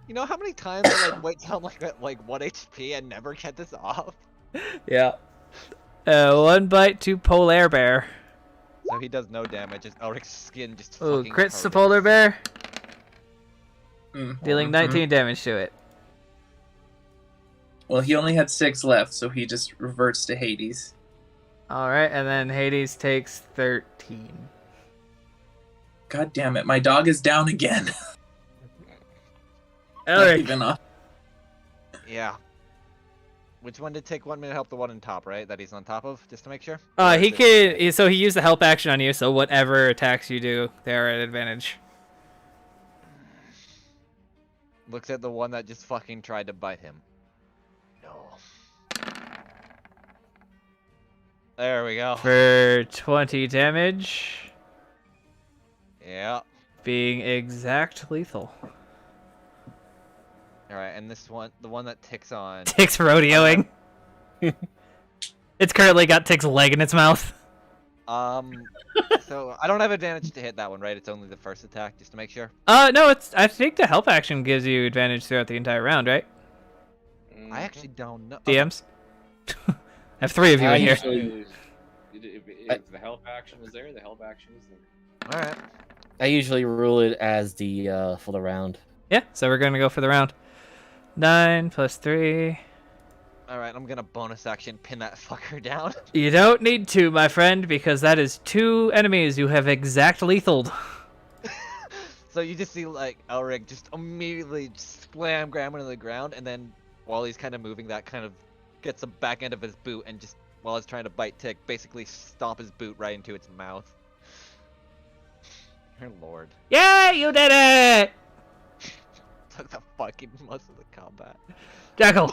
S1: You know how many times I like wait till I'm like at like 1 HP and never get this off?
S2: Yeah. 1 bite to Polar Bear.
S1: So he does no damage. His Elric's skin just
S2: Oh,
S1: fucking
S2: crits to
S1: hurts.
S2: Polar Bear,
S6: Mm.
S2: dealing 19 damage to it.
S6: Well, he only had 6 left, so he just reverts to Hades.
S2: Alright, and then Hades takes 13.
S6: God damn it, my dog is down again. Not
S2: Elric.
S6: even off.
S1: Yeah. Which one did take 1 minute help? The one on top, right? That he's on top of, just to make sure.
S2: He can. So he used the help action on you. So whatever attacks you do, they're at advantage.
S1: Looks at the one that just fucking tried to bite him. No. There we go.
S2: For 20 damage,
S1: Yeah.
S2: being exact lethal.
S1: All right, and this one, the one that ticks on.
S2: Tick's rodeoing. It's currently got Tick's leg in its mouth.
S1: So I don't have advantage to hit that one, right? It's only the first attack, just to make sure.
S2: No, it's. I think the help action gives you advantage throughout the entire round, right?
S1: I actually don't know.
S2: DMs. I have 3 of you
S4: I
S2: in here.
S4: usually-
S3: If the help action is there, the help action is there.
S1: All right.
S4: I usually rule it as the for the round.
S2: Yeah, so we're gonna go for the round. 9 plus 3.
S1: All right. I'm gonna bonus action pin that fucker down.
S2: You don't need to, my friend, because that is 2 enemies you have exact lethaled.
S1: So you just see like Elric just immediately slam Graham into the ground, and then while he's kind of moving, that kind of gets the back end of his boot, and just while he's trying to bite Tick, basically stomp his boot right into its mouth. Dear Lord.
S2: Yeah, you did it!
S1: Took the fucking most of the combat.
S2: Jackal!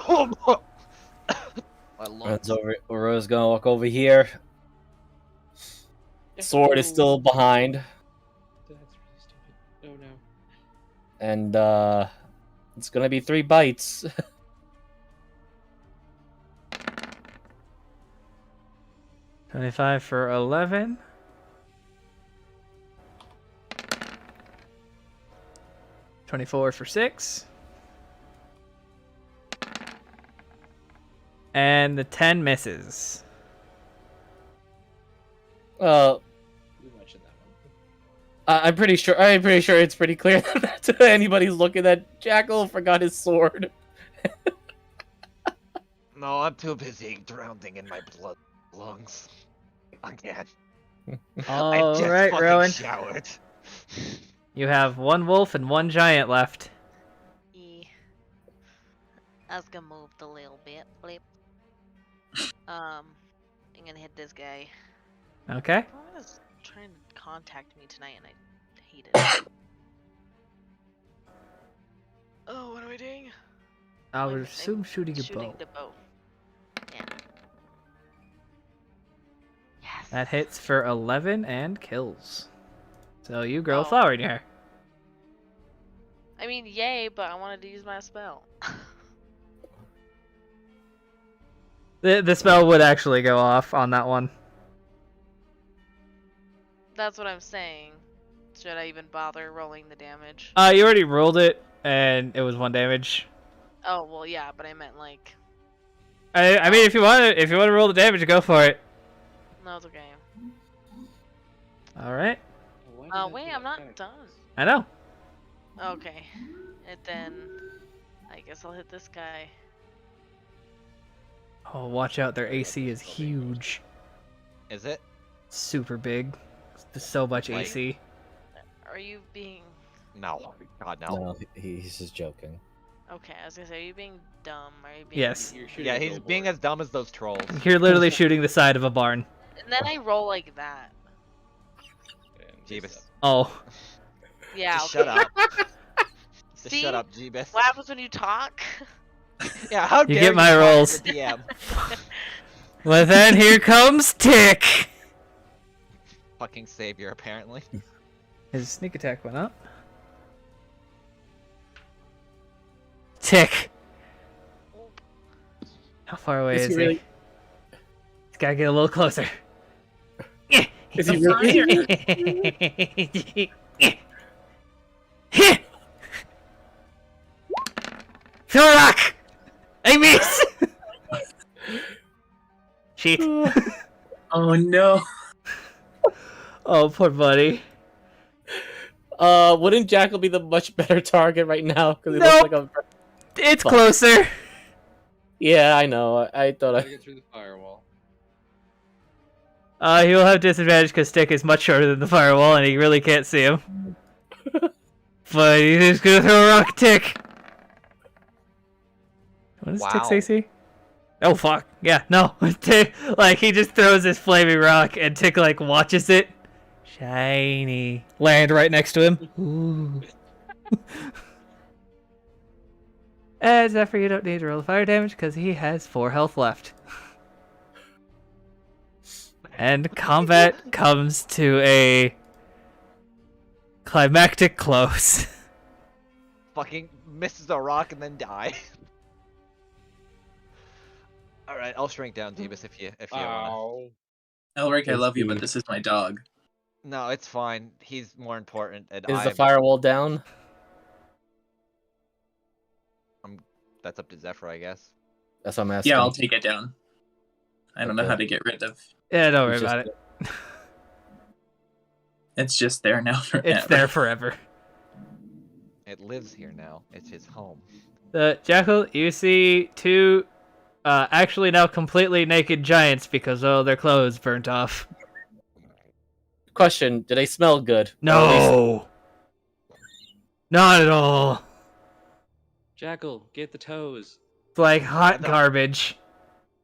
S1: My lungs.
S4: Runs over. Aurora's gonna walk over here. Sword is still behind,
S3: That's really stupid. Oh no.
S4: and it's gonna be 3 bites.
S2: 25 for 11. $24 for 6. And the 10 misses.
S3: We mentioned that one.
S4: I'm pretty sure it's pretty clear that anybody's looking at Jackal forgot his sword.
S1: No, I'm too busy drowning in my blood lungs. Again. I
S2: All
S1: just
S2: right,
S1: fucking
S2: Rowan.
S1: showered.
S2: You have 1 wolf and 1 giant left.
S5: I was gonna move a little bit. Flip. I'm gonna hit this guy.
S2: Okay.
S5: He was trying to contact me tonight, and I hate it. Oh, what am I doing?
S2: I would
S5: I'm
S2: assume shooting a bow.
S5: the bow. Yeah. Yes.
S2: That hits for 11 and kills. So you grow a
S5: Oh.
S2: flower in your hair.
S5: I mean, yay, but I wanted to use my spell.
S2: The spell would actually go off on that one.
S5: That's what I'm saying. Should I even bother rolling the damage?
S2: You already rolled it, and it was 1 damage.
S5: Oh, well, yeah, but I meant like...
S2: I mean, if you want to roll the damage, go for it.
S5: No, it's okay.
S2: All right.
S5: Wait, I'm not done.
S2: I know.
S5: Okay. And then... I guess I'll hit this guy.
S2: Oh, watch out! Their AC is huge,
S1: Is it?
S2: super big. There's so much
S1: Like-
S2: AC.
S5: Are you being...
S1: No. God, no.
S7: No, he's just joking.
S5: Okay, I was gonna say, are you being dumb? Are you being...
S2: Yes,
S3: You're shooting
S1: Yeah,
S3: a
S1: he's being
S3: billboard.
S1: as dumb as those trolls.
S2: you're literally shooting the side of a barn.
S5: And then I roll like that.
S3: And
S1: Jeebus.
S3: this,
S2: Oh,
S5: Yeah,
S1: Just
S5: okay.
S1: shut up. Just
S5: See?
S1: shut up, Jeebus.
S5: What happens when you talk?
S1: Yeah, how dare
S2: get my
S1: talk to
S2: rolls.
S1: the DM?
S2: well then here comes Tick.
S1: Fucking savior, apparently.
S2: His sneak attack went up. Tick. How far away
S4: Is
S2: is
S4: he really-
S2: He's gotta get a little closer.
S4: Is he really?
S2: Throw a rock! I miss! Cheat.
S6: Oh no.
S2: Oh, poor buddy.
S4: Wouldn't Jackal be the much better target right now? Because it looks like a.
S2: It's
S4: Fuck.
S2: closer.
S4: Yeah, I know. I thought
S3: gotta
S4: I.
S3: get through the firewall.
S2: He will have disadvantage because Stick is much shorter than the firewall and he really can't see him. But he's just gonna throw a rock at Tick. What is Tick's
S1: Wow.
S2: AC? Oh fuck. Yeah, no. Tick, like he just throws this flaming rock and Tick like watches it. Shiny. Land right next to him. Ooh. And Zephyr, you don't need to roll fire damage because he has 4 health left. And combat comes to a climactic close.
S1: Fucking misses a rock and then die. Alright, I'll shrink down, Jeebus, if you wanna.
S3: Ow.
S6: Elric, I love you, but
S4: Indeed.
S6: this is my dog.
S1: No, it's fine. He's more important, and
S4: Is the
S1: I'm-
S4: firewall down?
S1: That's up to Zephyr, I guess.
S7: That's what I'm asking.
S6: Yeah, I'll take it down. I don't know
S7: Okay.
S6: how to get rid of.
S2: Yeah, don't worry
S7: It's just-
S2: about it.
S6: It's just there now forever.
S2: It's there forever.
S1: It lives here now. It's his home.
S2: Jackal, you see two actually now completely naked giants because all their clothes burnt off.
S4: Question: do they smell good? Or at least-
S2: No! Not at all.
S3: Jackal, get the toes.
S2: It's like hot
S1: the-
S2: garbage.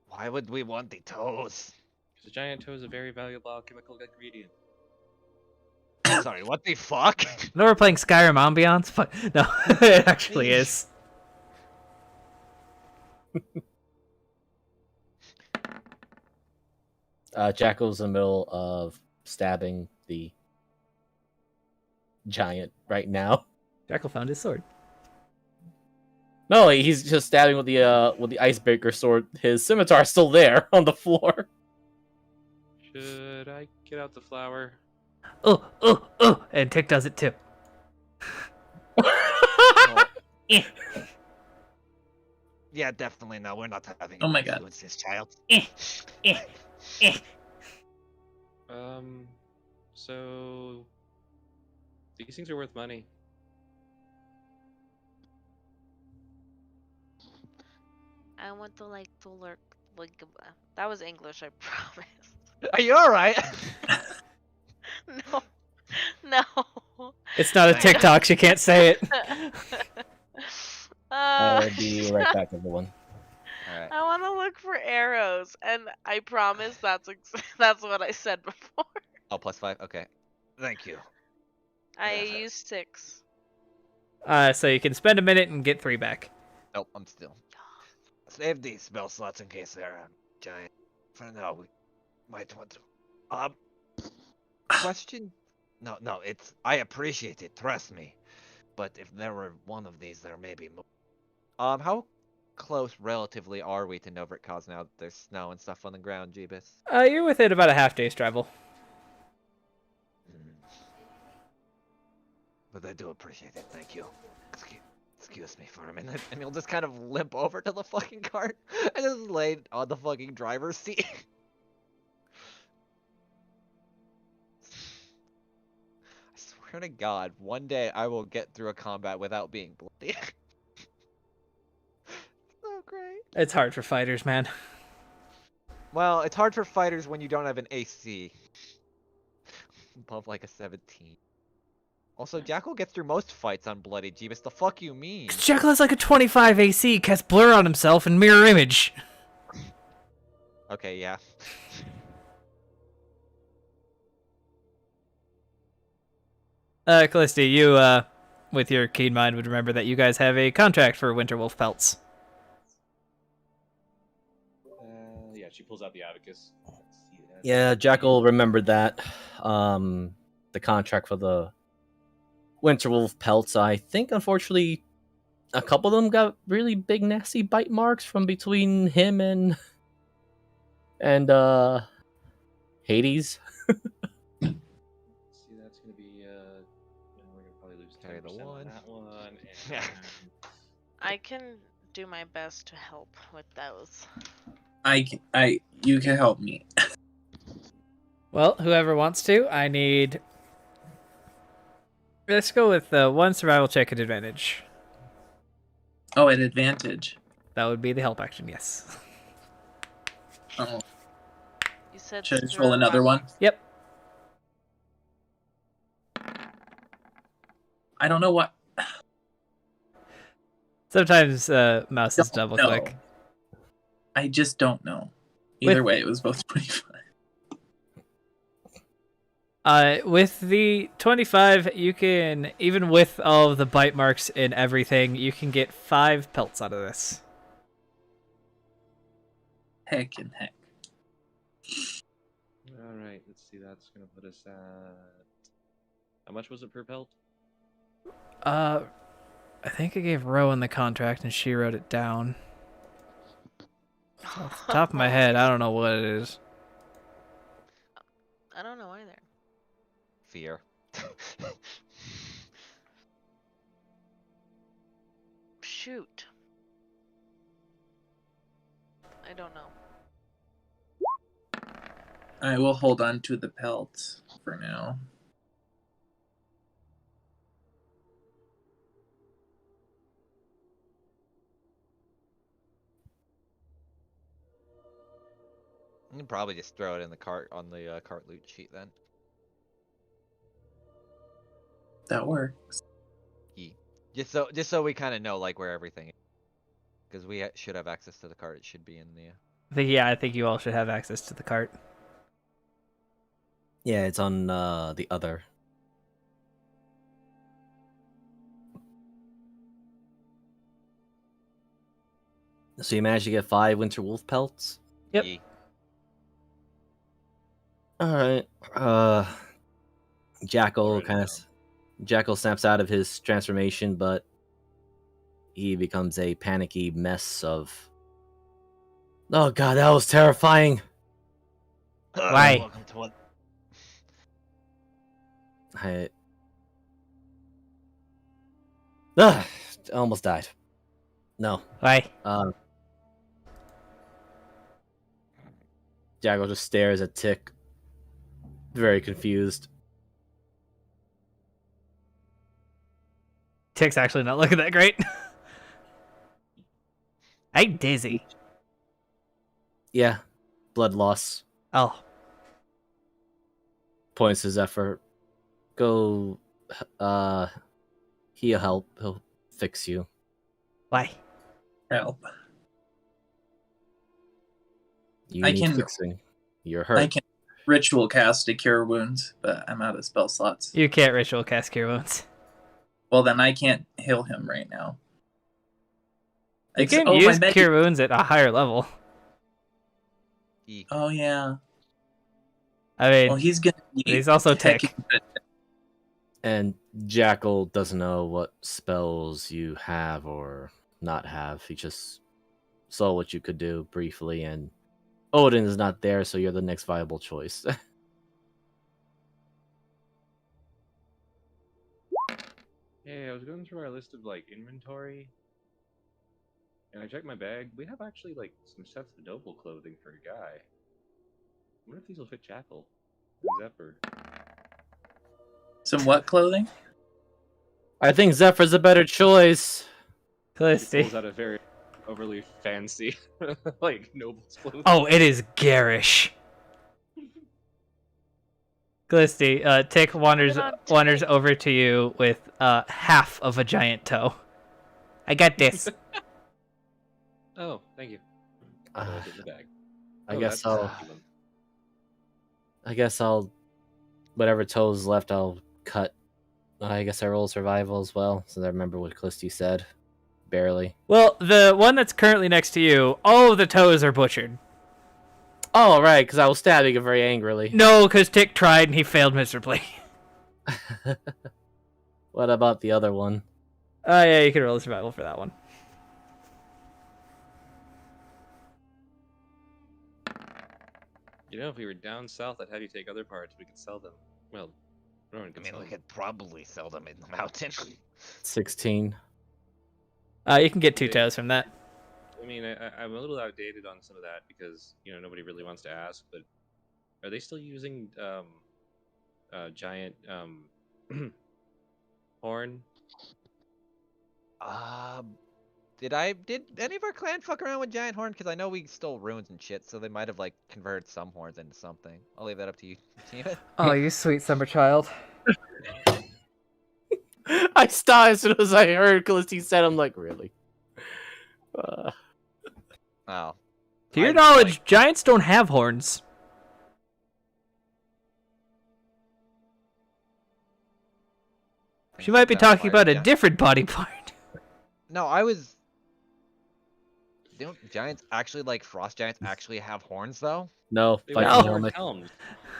S1: Why would we want the toes?
S3: Because a giant toe is a very valuable alchemical ingredient.
S1: Sorry, what the fuck?
S2: I know we're playing Skyrim Ambiance, but no, it actually is.
S4: Jackal's in the middle of stabbing the giant right now.
S2: Jackal found his sword.
S4: No, he's just stabbing with the icebreaker sword. His scimitar's still there on the floor.
S3: Should I get out the flower?
S2: Oh, and Tick does it too.
S1: Yeah, definitely no. We're not having.
S6: Oh my
S1: an
S6: God.
S1: influence this child.
S3: So these things are worth money.
S5: I want to lurk like that was English, I promise.
S1: Are you all right?
S5: No. No.
S2: It's not a TikTok, she can't say it.
S4: I'll be right back, everyone.
S1: All right.
S5: I want to look for arrows, and I promise that's what I said before.
S1: Oh, +5. Okay. Thank you.
S5: I
S1: Yeah.
S5: used 6.
S2: So you can spend a minute and get 3 back.
S1: Nope, I'm still. Save these spell slots in case they're giant. For now, we might want to. Question? No, it's. I appreciate it. Trust me. But if there were one of these, there may be more. How close relatively are we to Novrit Cause now that there's snow and stuff on the ground, Jeebus?
S2: You're within about a half day's travel.
S1: But I do appreciate it. Thank you. Excuse me for a minute, and he'll just kind of limp over to the fucking cart and just lay on the fucking driver's seat. I swear to God, one day I will get through a combat without being bloody. So great.
S2: It's hard for fighters, man.
S1: Well, it's hard for fighters when you don't have an AC above like a 17. Also, Jackal gets through most fights on Bloody Jeebus. The fuck you mean?
S2: Jackal has like a 25 AC, casts blur on himself and mirror image.
S1: Okay, yeah.
S2: Callisti, you, with your keen mind, would remember that you guys have a contract for Winterwolf pelts.
S3: Yeah, she pulls out the abacus. Let's see that.
S4: Yeah, Jackal remembered that. The contract for the Winterwolf pelts. I think, unfortunately, a couple of them got really big, nasty bite marks from between him and Hades.
S3: See, that's gonna be we're gonna probably lose
S1: Carry the
S3: 10% on
S1: one.
S3: that one.
S1: Yeah.
S5: I can do my best to help with those.
S6: You can help me.
S2: Well, whoever wants to, I need... Let's go with one survival check at advantage.
S6: Oh, at advantage.
S2: That would be the help action, yes.
S6: Oh,
S5: You said
S6: should I just roll another one?
S2: Yep.
S6: I don't know what.
S2: Sometimes mouses
S6: Don't
S2: double
S6: know.
S2: click.
S6: I just don't know. Either
S2: With-
S6: way, it was both 25.
S2: With the 25, you can, even with all of the bite marks and everything, you can get 5 pelts out of this.
S6: Heck and heck.
S3: All right, let's see. That's gonna put us at how much was it per pelt?
S2: I think I gave Rowan the contract and she wrote it down. Off the top of my head, I don't know what it is.
S5: I don't know either.
S1: Fear.
S5: Shoot. I don't know.
S6: I will hold on to the pelt for now.
S1: You can probably just throw it in the cart on the cart loot sheet then.
S6: That works.
S1: Just so we kind of know like where everything is, because we should have access to the cart. It should be in the.
S2: I think you all should have access to the cart.
S4: Yeah, it's on the other. So you managed to get 5 winter wolf pelts.
S2: Yep.
S1: Ye-
S4: All right. Jackal
S3: Already
S4: kind of
S3: down.
S4: Jackal snaps out of his transformation, but he becomes a panicky mess of. Oh god, that was terrifying.
S2: Why?
S1: Welcome to what?
S4: I I almost died. No.
S2: Why?
S4: Jackal just stares at Tick, very confused.
S2: Tick's actually not looking that great. I'm dizzy.
S4: Yeah, blood loss.
S2: Oh,
S4: Points to Zephyr. Go. He'll help. He'll fix you.
S2: why?
S6: Help.
S4: You
S6: I
S4: need
S6: can-
S4: fixing. You're hurt.
S6: I can ritual cast to cure wounds, but I'm out of spell slots.
S2: You can't ritual cast cure wounds.
S6: Well, then I can't heal him right now.
S2: You can
S6: my
S2: use
S6: med-
S2: cure wounds at a higher level.
S1: Ye-
S6: Oh yeah.
S2: I mean,
S6: Well, he's gonna.
S2: he's also Tick.
S4: And Jackal doesn't know what spells you have or not have. He just saw what you could do briefly, and Odin is not there, so you're the next viable choice.
S3: Hey, I was going through our list of like inventory, and I checked my bag. We have actually like some sets of noble clothing for a guy. I wonder if these will fit Jackal and Zephyr.
S6: Some what clothing?
S4: I think Zephyr's a better choice.
S3: He
S2: Callisti.
S3: pulls out a very overly fancy like noble's clothing.
S2: Oh, it is garish. Callisti, Tick wanders
S5: Put it on
S2: wanders over to you with half of a giant toe. I got this.
S3: Oh, thank you.
S4: Uh,
S3: I'll get in the bag.
S4: I
S3: Oh,
S4: guess
S3: that's
S4: I'll.
S3: even.
S4: I guess I'll. Whatever toes left, I'll cut. I guess I roll survival as well, since I remember what Callisti said. Barely.
S2: Well, the one that's currently next to you, all of the toes are butchered.
S4: Oh, right, because I was stabbing it very angrily.
S2: No, because Tick tried and he failed miserably.
S4: What about the other one?
S2: Yeah, you can roll a survival for that one.
S3: You know, if we were down south, I'd have you take other parts. We could sell them. Well, Rowan
S1: I
S3: could
S1: mean,
S3: sell
S1: we
S3: them.
S1: could probably sell them in the mountain.
S4: 16.
S2: You can get 2
S3: Okay.
S2: toes from that.
S3: I mean, I'm a little outdated on some of that because nobody really wants to ask. But are they still using giant horn?
S1: Did any of our clan fuck around with giant horn? Because I know we stole runes and shit, so they might have like converted some horns into something. I'll leave that up to you, Tina.
S2: Oh, you sweet summer child.
S4: I stopped as soon as I heard Callisti said, I'm like, really?
S1: Oh.
S2: To your
S1: I-
S2: knowledge,
S1: like-
S2: giants don't have horns. She might be
S1: That's
S2: talking
S1: why
S2: about a
S1: gi-
S2: different body part.
S1: No, I was. Don't giants actually like frost giants actually have horns though?
S4: No,
S3: They
S4: Viking
S3: wear
S2: No.
S4: helmet.
S3: helms.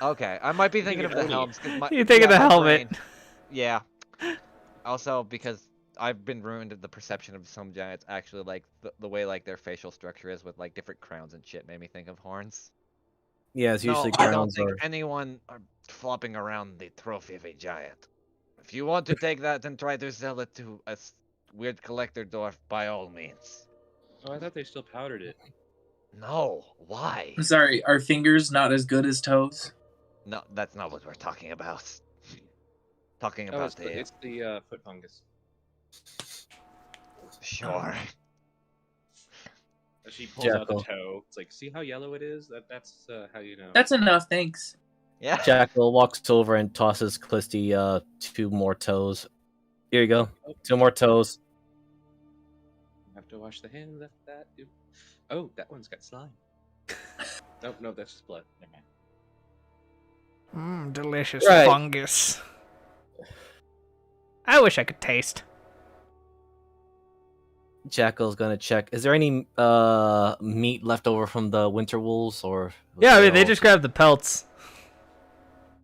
S1: Okay, I might be
S3: Thinking
S1: thinking of the
S3: Oni.
S1: helms. 'Cause my,
S2: You think of the
S1: my
S2: helmet.
S1: brain- yeah. Also, because I've been ruined of the perception of some giants actually like the way like their facial structure is with like different crowns and shit made me think of horns.
S4: Yeah, it's usually
S1: no, I don't
S4: crowns
S1: think
S4: or.
S1: anyone are flopping around the trophy of a giant. If you want to take that and try to sell it to a weird collector dwarf, by all means.
S3: Oh, I thought they still powdered it.
S1: No, why?
S6: I'm sorry, are fingers not as good as toes?
S1: No, that's not what we're talking about. Talking
S3: Oh,
S1: about
S3: it's the foot fungus.
S1: Sure.
S3: She pulls out the
S7: Jackal.
S3: toe. It's like, see how yellow it is? That's how you know.
S6: That's enough, thanks.
S1: Yeah.
S7: Jackal walks over and tosses Clisty 2 more toes. Here you go. 2 more toes.
S3: Have to wash the hand. That. Oh, that one's got slime. No, that's just blood. Never mind.
S2: Delicious
S7: Right.
S2: fungus. I wish I could taste.
S7: Jackal's gonna check. Is there any meat left over from the winter wolves, or?
S2: Yeah, I mean,
S7: all-
S2: they just grabbed the pelts.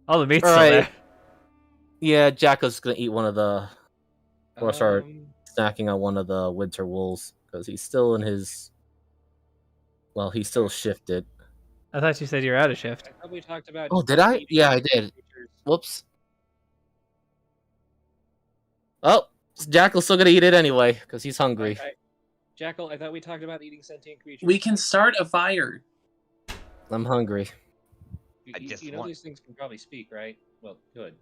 S2: All the meat's still
S7: Alright.
S2: there.
S7: Yeah, Jackal's gonna eat one of the, or start
S3: Um,
S7: snacking on one of the winter wolves because he's still in his. Well, he's still shifted.
S2: I thought you said you were out of shift.
S3: I thought we talked about.
S7: Oh, did I?
S3: eating
S7: Yeah, I did.
S3: creatures.
S7: Whoops. Oh, Jackal's still gonna eat it anyway because he's hungry.
S3: Jackal, I thought we talked about eating sentient creatures.
S6: We can start a fire.
S7: I'm hungry.
S3: You,
S1: I
S3: you-
S1: just
S3: you know
S1: want-
S3: these things can probably speak, right? Well, good.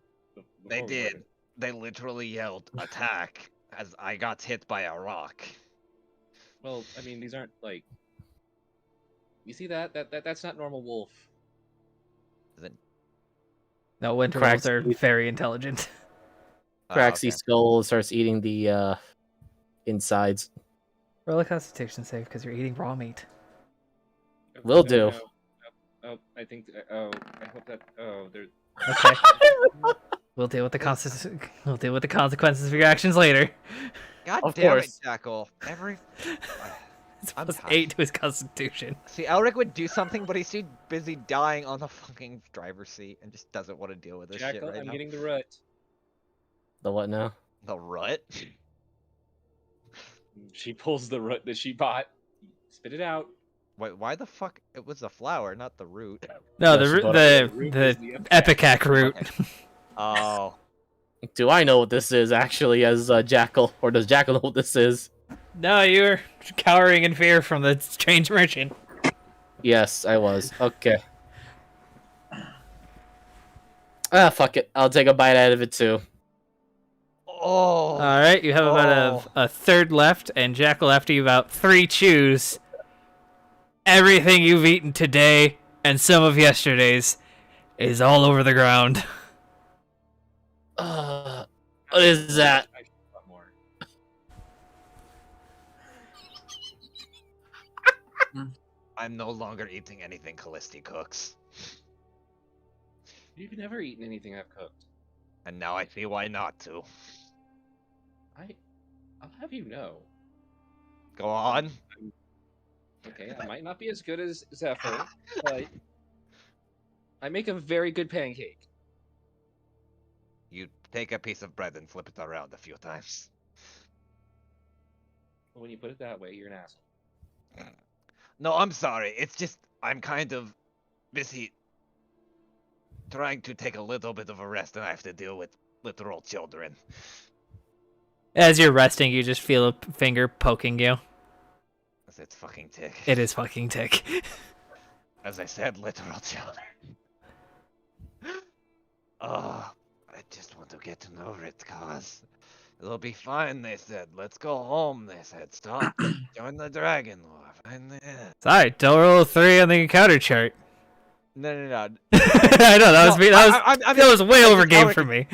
S1: They did. They literally yelled attack as I got hit by a rock.
S3: Well, I mean, these aren't like. You see that? That's not normal wolf.
S2: No, winter
S7: Cracks-
S2: wolves are very intelligent.
S7: Cracks
S1: okay.
S7: his skull and starts eating the insides.
S2: Roll a constitution save because you're eating raw meat.
S3: Oh,
S7: Will do.
S3: Oh, I think. Oh, I hope that. Oh, there.
S2: Okay. We'll deal with the We'll deal with the consequences of your actions later.
S1: God
S7: Of
S1: damn
S7: course.
S1: it, Jackal.
S2: It's
S1: I'm
S2: plus
S1: tired.
S2: 8 to his constitution.
S1: See, Elric would do something, but he's too busy dying on the fucking driver's seat and just doesn't want to deal with this shit
S3: Jackal,
S1: right
S3: I'm
S1: now.
S3: getting the rut.
S7: The what now?
S1: The rut?
S3: She pulls the rut that she bought. Spit it out.
S1: Wait, why the fuck? It was the flower, not the root.
S2: No,
S7: Yes,
S2: the
S7: but-
S2: the
S3: root
S2: the
S3: is the
S2: Epicac root.
S1: Okay. Oh.
S7: Do I know what this is actually as Jackal, or does Jackal know what this is?
S2: No, you're cowering in fear from the strange merchant.
S7: Yes, I was. Okay. Ah, fuck it. I'll take a bite out of it too.
S1: Oh.
S2: All right, you have about a third left, and Jackal, after you about 3 chews, everything you've eaten today and some of yesterday's is all over the ground.
S7: What is that?
S3: I should have more.
S1: I'm no longer eating anything Callisti cooks.
S3: You've never eaten anything I've cooked.
S1: And now I see why not to.
S3: I'll have you know.
S1: Go on.
S3: Okay, I might not be as good as Zephyr, but I make a very good pancake.
S1: You take a piece of bread and flip it around a few times.
S3: When you put it that way, you're an asshole.
S1: No, I'm sorry. It's just I'm kind of busy trying to take a little bit of a rest and I have to deal with literal children.
S2: As you're resting, you just feel a finger poking you.
S1: It's fucking tick.
S2: It is fucking Tick.
S1: As I said, literal children. Oh, I just want to get to know it, cause it'll be fine, they said. Let's go home, they said. Stop. Join the Dragon War. Find the end.
S2: Sorry, don't roll a 3 on the encounter chart.
S1: No.
S2: I know that was
S1: No,
S2: me.
S1: I'm
S2: That was way
S1: just
S2: over game
S1: Elric-
S2: for me.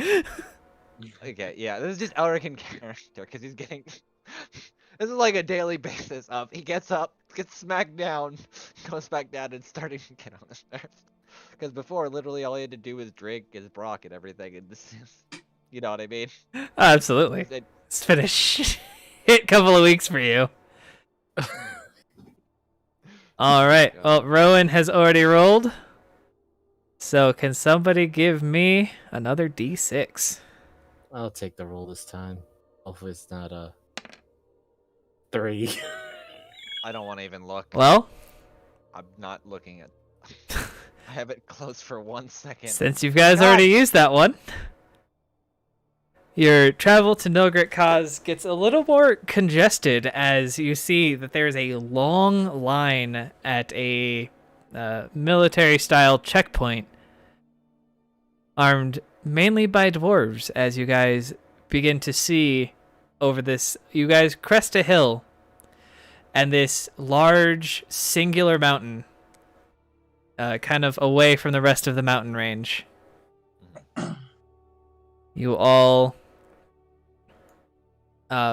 S1: Okay, yeah, this is just Elric in character, because he's getting... This is like a daily basis of he gets up, gets smacked down, goes back down, and starting to get on his nerves. Because before, literally, all he had to do was drink his Brock and everything, and this is... You know what I mean?
S2: Absolutely.
S1: It-
S2: It's been a hit couple of weeks for you. All right. Well, Rowan has already rolled. So can somebody give me another D6?
S7: I'll take the roll this time. Hopefully it's not a 3.
S1: I don't want to even look.
S2: Well,
S1: I'm not looking at... I have it closed for 1 second.
S2: since you guys
S1: God.
S2: already used that one, Your travel to Nilgrit Kaz gets a little more congested as you see that there's a long line at a military-style checkpoint, armed mainly by dwarves. As you guys begin to see over this, you guys crest a hill, and this large singular mountain, kind of away from the rest of the mountain range. You all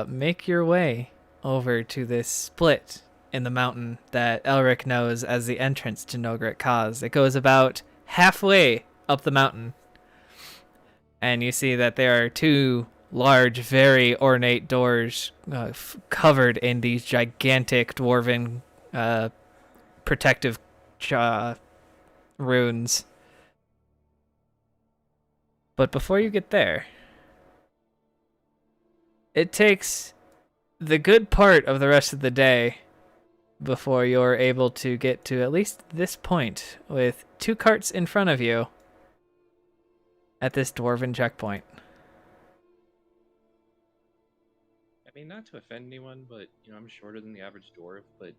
S2: make your way over to this split in the mountain that Elric knows as the entrance to Nilgrit Kaz. It goes about halfway up the mountain, and you see that there are two large, very ornate doors covered in these gigantic dwarven protective runes. But before you get there, it takes the good part of the rest of the day before you're able to get to at least this point with 2 carts in front of you at this dwarven checkpoint.
S3: I mean, not to offend anyone, but I'm shorter than the average dwarf, but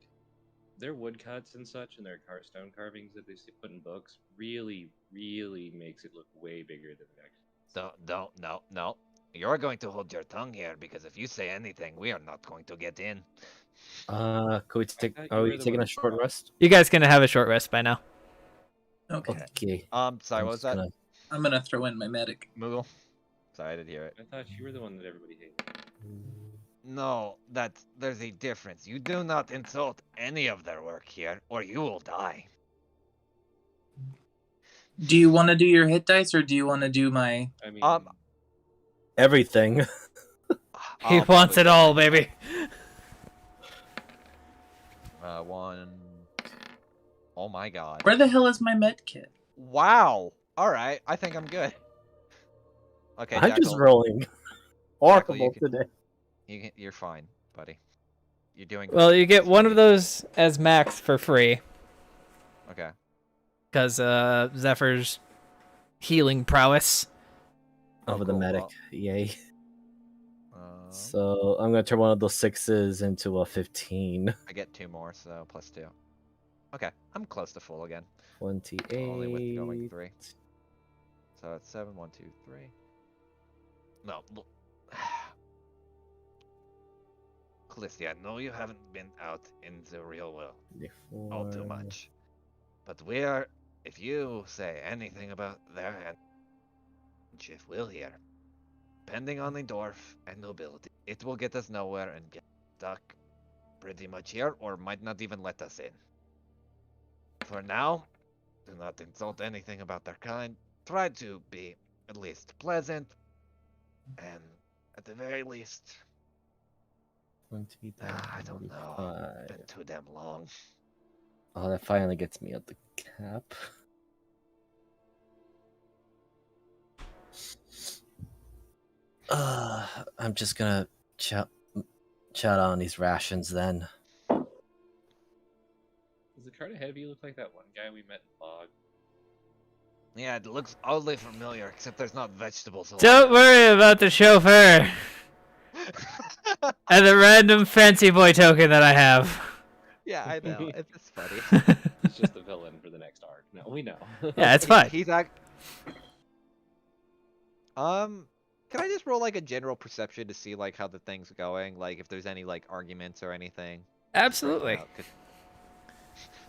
S3: their woodcuts and such and their stone carvings that they put in books really, really makes it look way bigger than it actually is.
S1: No. You're going to hold your tongue here, because if you say anything, we are not going to get in.
S4: Could we take? Are we taking a short rest?
S2: You guys gonna have a short rest by now.
S6: Okay.
S4: Okay.
S1: Sorry,
S4: I'm
S1: what was
S4: just
S1: that?
S4: gonna-
S6: I'm gonna throw in my medic.
S1: Moogle? Sorry, I didn't hear it.
S3: I thought you were the one that everybody hated.
S1: No, there's a difference. You do not insult any of their work here, or you will die.
S6: Do you want to do your hit dice, or do you want to do my?
S3: I mean,
S4: Everything.
S2: He wants it all, baby.
S1: 1. Oh my god.
S6: Where the hell is my med kit?
S1: Wow. All right, I think I'm good. Okay,
S4: I'm just
S1: Jackal,
S4: rolling.
S1: Jackal,
S4: Horrible
S1: you can-
S4: today.
S1: you're fine, buddy. You're doing
S2: Well, you get one of those as max for free
S1: Okay.
S2: because Zephyr's healing prowess.
S4: Over the
S1: cool,
S4: medic.
S1: well,
S4: Yay.
S1: um,
S4: So I'm gonna turn one of those 6s into a 15.
S1: I get 2 more, so +2. Okay, I'm close to full again.
S4: 28.
S1: Only with going 3. So it's 7, 1, 2, 3. No, look. Callisti, I know you haven't been out in the real world all too
S4: 24.
S1: much. But if you say anything about their handship, we'll hear. Depending on the dwarf and nobility, it will get us nowhere and get stuck pretty much here, or might not even let us in. For now, do not insult anything about their kind. Try to be at least pleasant, and at the very least,
S4: 20,
S1: I don't know.
S4: 25.
S1: Been too damn long.
S4: Oh, that finally gets me at the cap. I'm just gonna chat on these rations then.
S3: does the cart ahead of you look like that one guy we met in Bog?
S1: Yeah, it looks oddly familiar, except there's not vegetables. along
S2: Don't
S1: it.
S2: worry about the chauffeur and the random fancy boy token that I have.
S1: Yeah, I know. It's funny.
S3: He's just the villain for the next arc. No, we know.
S2: Yeah, it's fine.
S1: He's can I just roll like a general perception to see like how the thing's going? Like if there's any like arguments or anything?
S2: Absolutely.
S1: 'Cause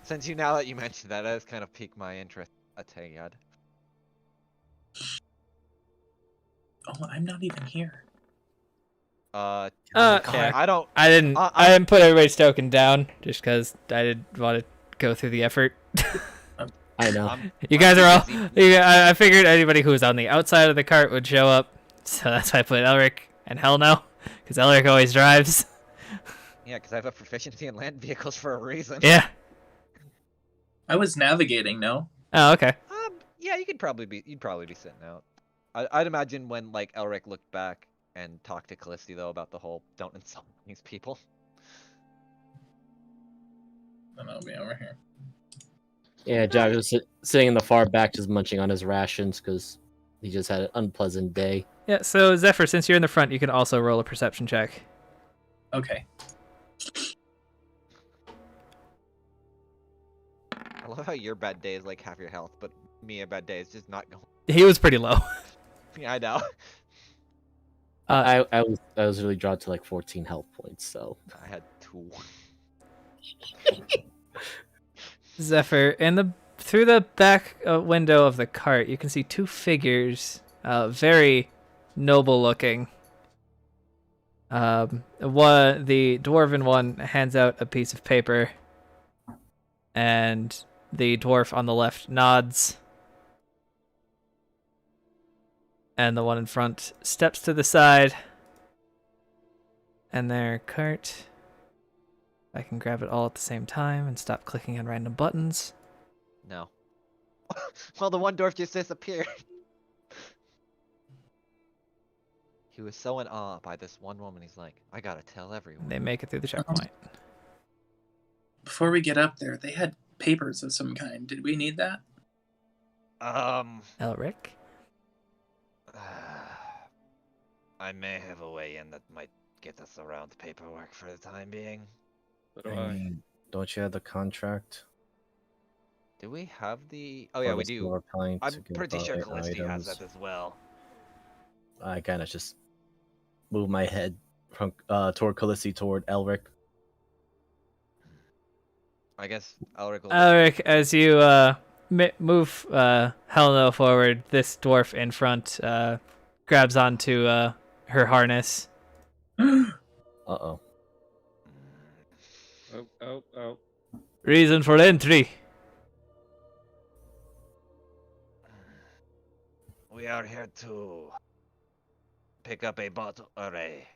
S1: since now that you mentioned that, has kind of piqued my interest a tad.
S6: Oh, I'm not even here.
S1: Yeah.
S2: I
S1: don't.
S2: I didn't put everybody's token down just because I didn't want to go through the effort.
S4: I know.
S2: You guys are all. I figured anybody who was on the outside of the cart would show up, so that's why I put Elric and Hell No, because Elric always drives.
S1: Yeah, because I have a proficiency in land vehicles for a reason.
S2: Yeah.
S6: I was navigating. No.
S2: Oh, okay.
S1: Yeah, you'd probably be sitting out. I'd imagine when like Elric looked back and talked to Callisti though about the whole don't insult these people.
S6: Then I'll be over here.
S4: Yeah, Jack was sitting in the far back, just munching on his rations because he just had an unpleasant day.
S2: Yeah, so Zephyr, since you're in the front, you can also roll a perception check.
S6: Okay.
S1: I love how your bad day is like half your health, but me a bad day is just not going.
S2: He was pretty low.
S1: Yeah, I know.
S7: I was really drawn to like 14 health points, so
S1: I had 2.
S2: Zephyr, through the back window of the cart, you can see 2 figures, very noble looking. The dwarven one hands out a piece of paper, and the dwarf on the left nods, and the one in front steps to the side, and their cart. I can grab it all at the same time and stop clicking on random buttons.
S1: No. Well, the one dwarf just disappeared. He was so in awe by this one woman. He's like, I gotta tell everyone.
S2: They make it through the checkpoint.
S6: Before we get up there, they had papers of some kind. Did we need that?
S2: Elric?
S1: I may have a way in that might get us around paperwork for the time being.
S3: So do
S7: I
S3: I.
S7: mean, don't you have the contract?
S1: Do we have the? Oh
S7: for
S1: yeah,
S7: the
S1: we do.
S7: silver pint to
S1: I'm
S7: give
S1: pretty sure
S7: away
S1: Callisti has
S7: items?
S1: that as well.
S7: I kind of just move my head from toward Callisti toward Elric.
S1: I guess Elric will.
S2: Elric, as you move Helena forward, this dwarf in front grabs onto her harness.
S7: Uh-oh.
S3: Oh.
S2: Reason for entry.
S1: We are here to pick up a bottle or a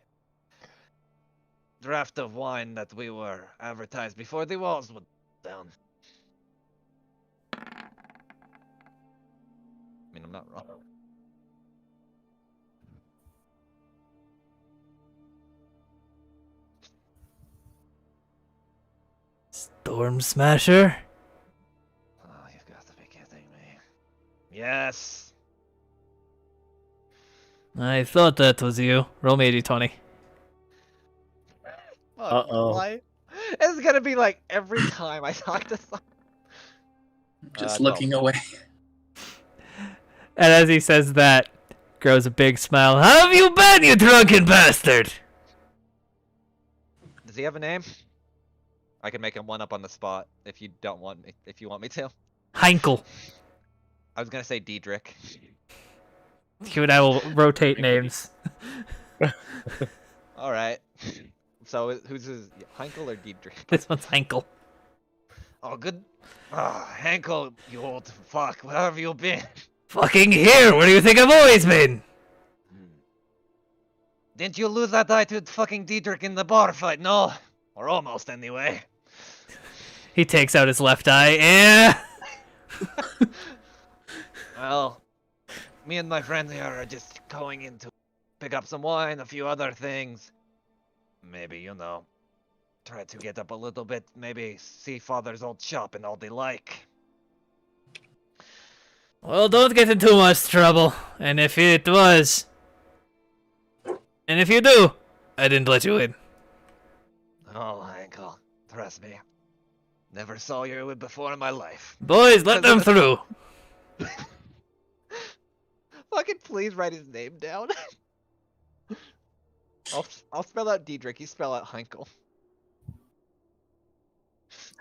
S1: draft of wine that we were advertised before the walls were down. I mean, I'm not wrong.
S2: Storm Smasher?
S1: Oh, you've got to be kidding me. Yes.
S2: I thought that was you. Roll me a d20.
S7: Uh-oh.
S1: Why? It's gonna be like every time I talk to someone.
S6: Just
S1: 12.
S6: looking away.
S2: And as he says that, grows a big smile. How have you been, you drunken bastard?
S1: Does he have a name? I can make him one up on the spot if you don't want me. If you want me to.
S2: Heinkel.
S1: I was gonna say Diedrich.
S2: You and I will rotate names.
S1: All right. So who's his Heinkel or Diedrich?
S2: This one's Heinkel.
S1: Oh, good. Ah, Henkel, you old fuck. Where have you been?
S2: Fucking here! Where do you think I've always been?
S1: Didn't you lose that eye to fucking Diedrich in the bar fight? No, or almost anyway.
S2: He takes out his left eye. Yeah.
S1: Well, me and my friend here are just going in to pick up some wine, a few other things. Maybe, try to get up a little bit. Maybe see Father's old shop and all the like.
S2: Well, don't get in too much trouble. And if you do, I didn't let you in.
S1: Oh, Henkel, trust me. Never saw you before in my life.
S2: Boys, let them through.
S1: Fucking please write his name down. I'll spell out Diedrich. You spell out Heinkel.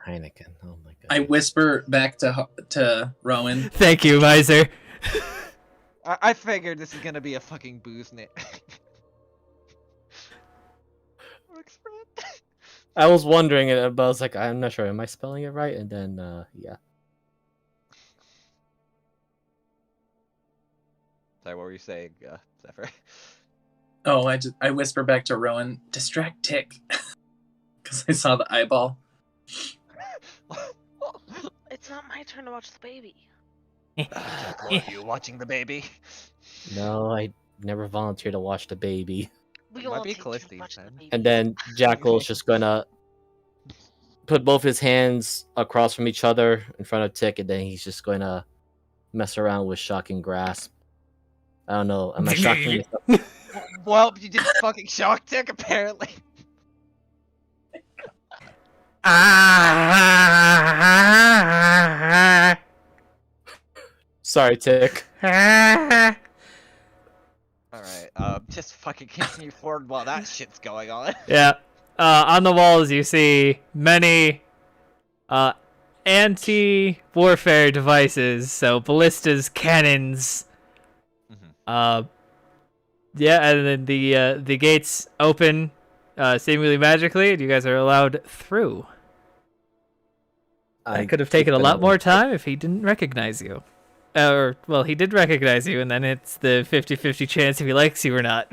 S7: Heineken. Oh my god.
S6: I whisper back to Rowan.
S2: Thank you, Miser.
S1: I figured this is gonna be a fucking booze name. Works for it.
S7: I was wondering, but I was like, I'm not sure. Am I spelling it right? And then, yeah.
S1: Sorry, what were you saying, Zephyr?
S6: Oh, I whisper back to Rowan. Distract Tick, because I saw the eyeball.
S5: It's not my turn to watch the baby.
S1: Jackal, are you watching the baby?
S7: No, I never volunteered to watch the baby.
S5: We
S1: It might
S5: all
S1: be
S5: take
S1: Callisti's
S5: turns watching the
S1: then.
S5: baby.
S7: And then Jackal's just gonna put both his hands across from each other in front of Tick, and then he's just gonna mess around with Shocking Grasp
S4: I don't know. Am I shocking myself?
S1: Well, you didn't fucking shock Tick, apparently.
S4: Sorry, Tick.
S1: Alright, just fucking continue forward while that shit's going on.
S2: Yeah. On the walls, you see many anti-warfare devices, so ballistas, cannons. Yeah, and then the gates open seemingly magically, and you guys are allowed through.
S4: I
S2: That could have taken a
S4: keep
S2: lot
S4: an
S2: more
S4: eye-
S2: time if he didn't recognize you. Well, he did recognize you, and then it's the 50-50 chance if he likes you or not.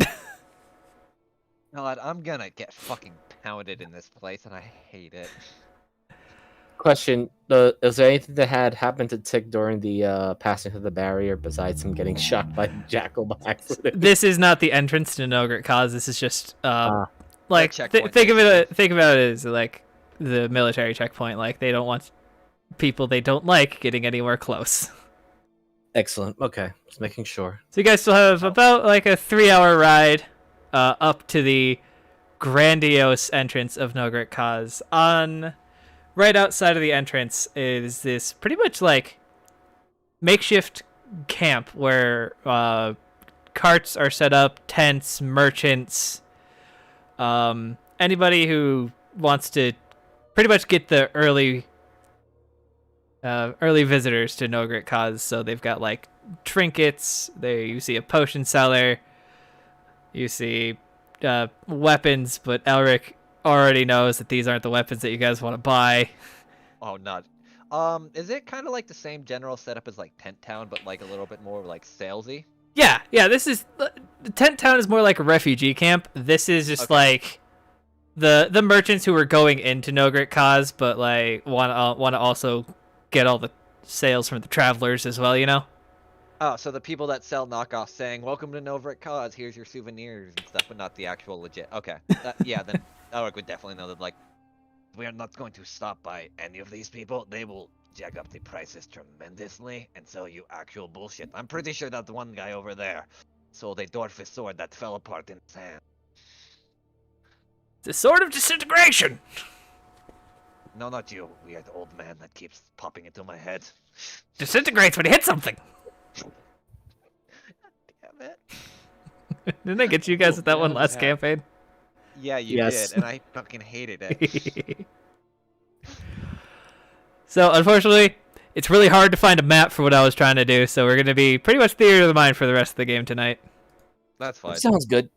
S1: God, I'm gonna get fucking pounded in this place, and I hate it.
S4: Question: is there anything that had happened to Tick during the passing through the barrier besides him getting shot by Jackal by accident?
S2: This is not the entrance to Nogurt Cause. This is just like
S1: checkpoint,
S2: think about it as like the military checkpoint. Like they don't want people they don't like getting anywhere close.
S4: Excellent. Okay, just making sure.
S2: So you guys still have about like a 3-hour ride up to the grandiose entrance of Nogurt Cause. Right outside of the entrance is this pretty much like makeshift camp where carts are set up, tents, merchants, anybody who wants to pretty much get the early visitors to Nogurt Cause. So they've got like trinkets. There you see a potion seller. You see weapons, but Elric already knows that these aren't the weapons that you guys want to buy.
S1: Oh, not. Is it kind of like the same general setup as like Tent Town, but like a little bit more like salesy?
S2: Yeah. This is the Tent Town is more like a refugee camp. This is just
S1: Okay.
S2: like the merchants who are going into Nogurt Cause, but like want to also get all the sales from the travelers as well. You know.
S1: Oh, so the people that sell knockoffs saying, "Welcome to Novrik Cause, here's your souvenirs and stuff," but not the actual legit. Okay. Yeah, then Elric would definitely know that, like, we are not going to stop by any of these people. They will jack up the prices tremendously and sell you actual bullshit. I'm pretty sure that one guy over there sold a Dwarfish sword that fell apart in his hand.
S2: The sword of disintegration.
S1: No, not you, weird old man that keeps popping into my head.
S2: Disintegrates when you hit something.
S1: Damn it.
S2: Didn't I get you guys with that one
S3: Yeah,
S2: last
S3: yeah.
S2: campaign?
S1: Yeah, you
S4: Yes.
S1: did, and I fucking hated it.
S2: So, unfortunately, it's really hard to find a map for what I was trying to do, so we're going to be pretty much theater of the mind for the rest of the game tonight.
S1: That's fine.
S7: Sounds good.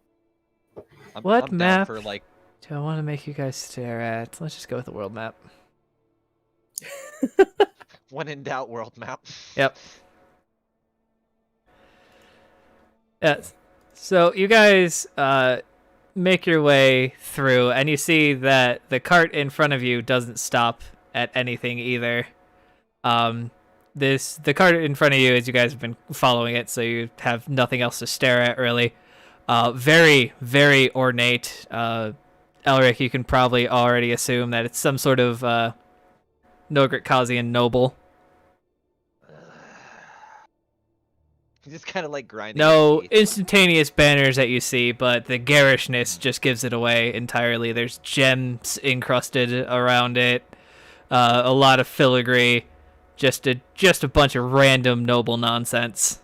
S2: What
S1: I'm down
S2: map?
S1: for like
S2: Do I want to make you guys stare at? Let's just go with the world map.
S1: when in doubt world map.
S2: Yep. Yes. So you guys make your way through, and you see that the cart in front of you doesn't stop at anything either. The cart in front of you, as you guys have been following it, so you have nothing else to stare at really. Very, very ornate. Elric, you can probably already assume that it's some sort of Nogurt Kazian noble.
S1: Just kind of like grinding.
S2: No
S1: his teeth.
S2: instantaneous banners that you see, but the garishness just gives it away entirely. There's gems encrusted around it, a lot of filigree, just a bunch of random noble nonsense.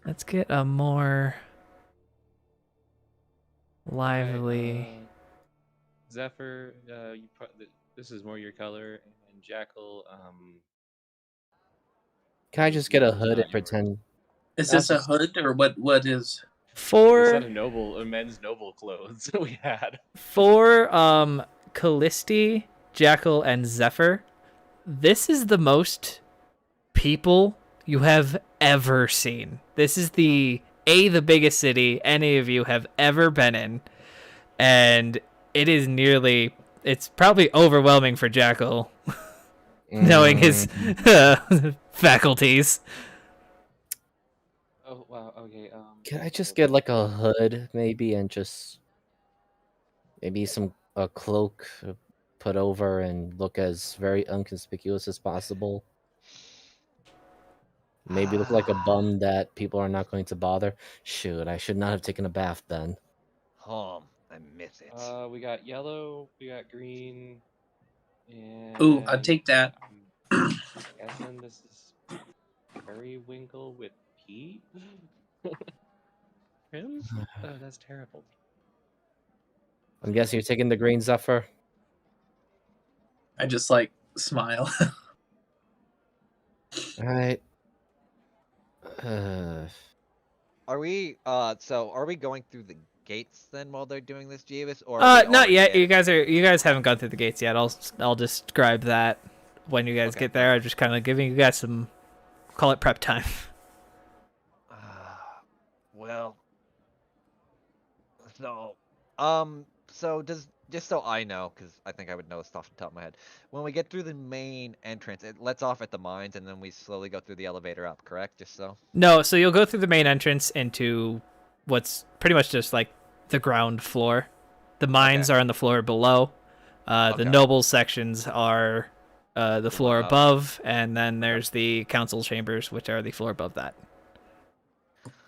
S2: Let's get a more lively.
S3: Zephyr, this is more your color, and Jackal,
S4: Can I just get a
S3: Not
S4: hood and
S3: yours.
S4: pretend?
S6: Is this a hood or what? What is?
S2: For
S3: instead of men's noble clothes we had.
S2: Callisti, Jackal, and Zephyr, this is the most people you have ever seen. This is the biggest city any of you have ever been in, and it's probably overwhelming for Jackal, knowing his faculties.
S3: Oh wow, okay.
S4: Can I just get like a hood maybe and just maybe a cloak put over and look as very inconspicuous as possible?
S7: Maybe look like a bum that people are not going to bother. Shoot, I should not have taken a bath then.
S1: I miss it.
S3: We got yellow, we got green, and
S6: Ooh, I'll take that.
S3: I'm guessing this is periwinkle with Pete. Him? Oh, that's terrible.
S7: I'm guessing you're taking the green, Zephyr.
S6: I just like smile.
S7: All right.
S1: Are we going through the gates then while they're doing this, Jeeves? Or are we
S2: Not
S1: already
S2: yet.
S1: in?
S2: You guys haven't gone through the gates yet. I'll describe that when you guys
S1: Okay.
S2: get there. I'm just kind of giving you guys some, call it prep time.
S1: Well, so just so I know, because I think I would know this off the top of my head. When we get through the main entrance, it lets off at the mines, and then we slowly go through the elevator up. Correct? Just so.
S2: No, so you'll go through the main entrance into what's pretty much just like the ground floor. The mines are on the floor below. The
S1: Okay.
S2: noble sections are the floor
S1: above.
S2: above, and then there's the council chambers, which are the floor above that.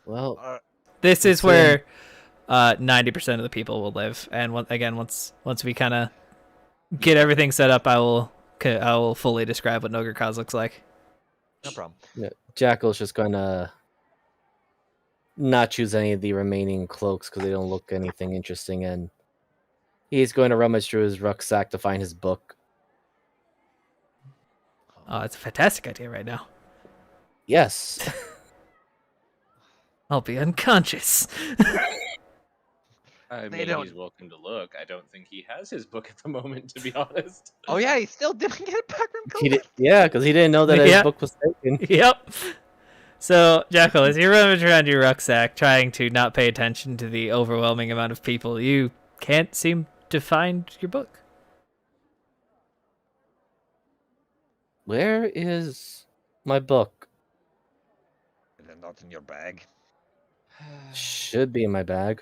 S7: Well,
S2: This is
S7: So-
S2: where 90% of the people will live. And once we kind of get everything set up, I will fully describe what Nogre Cause looks like.
S1: No problem.
S7: yeah, Jackal's just gonna not choose any of the remaining cloaks because they don't look anything interesting, and he's going to rummage through his rucksack to find his book.
S2: Oh, it's a fantastic idea right now.
S7: Yes.
S2: I'll be unconscious.
S3: I
S1: They
S3: mean,
S1: don't-
S3: he's welcome to look. I don't think he has his book at the moment, to be honest.
S1: Oh yeah, he still didn't get backroom
S7: He
S1: code.
S7: yeah, because he didn't know that his
S2: Yeah.
S7: book was taken.
S2: Yep. So, Jackal, as you rummage around your rucksack, trying to not pay attention to the overwhelming amount of people, you can't seem to find your book.
S7: Where is my book?
S1: Is it not in your bag?
S7: Should be in my bag.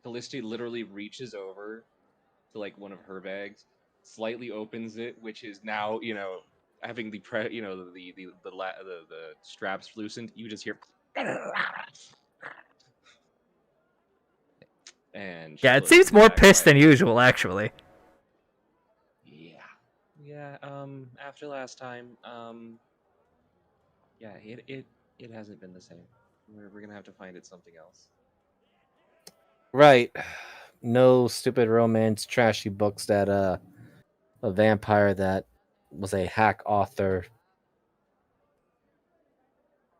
S3: Callisti literally reaches over to like one of her bags, slightly opens it, which is now, having the the straps loosened. You just hear, and she
S2: Yeah, it
S3: closes
S2: seems
S3: the
S2: more
S3: bag
S2: pissed
S3: tight.
S2: than usual, actually.
S3: Yeah. After last time, yeah, it hasn't been the same. We're gonna have to find it something else.
S7: Right. No stupid romance trashy books that a vampire that was a hack author.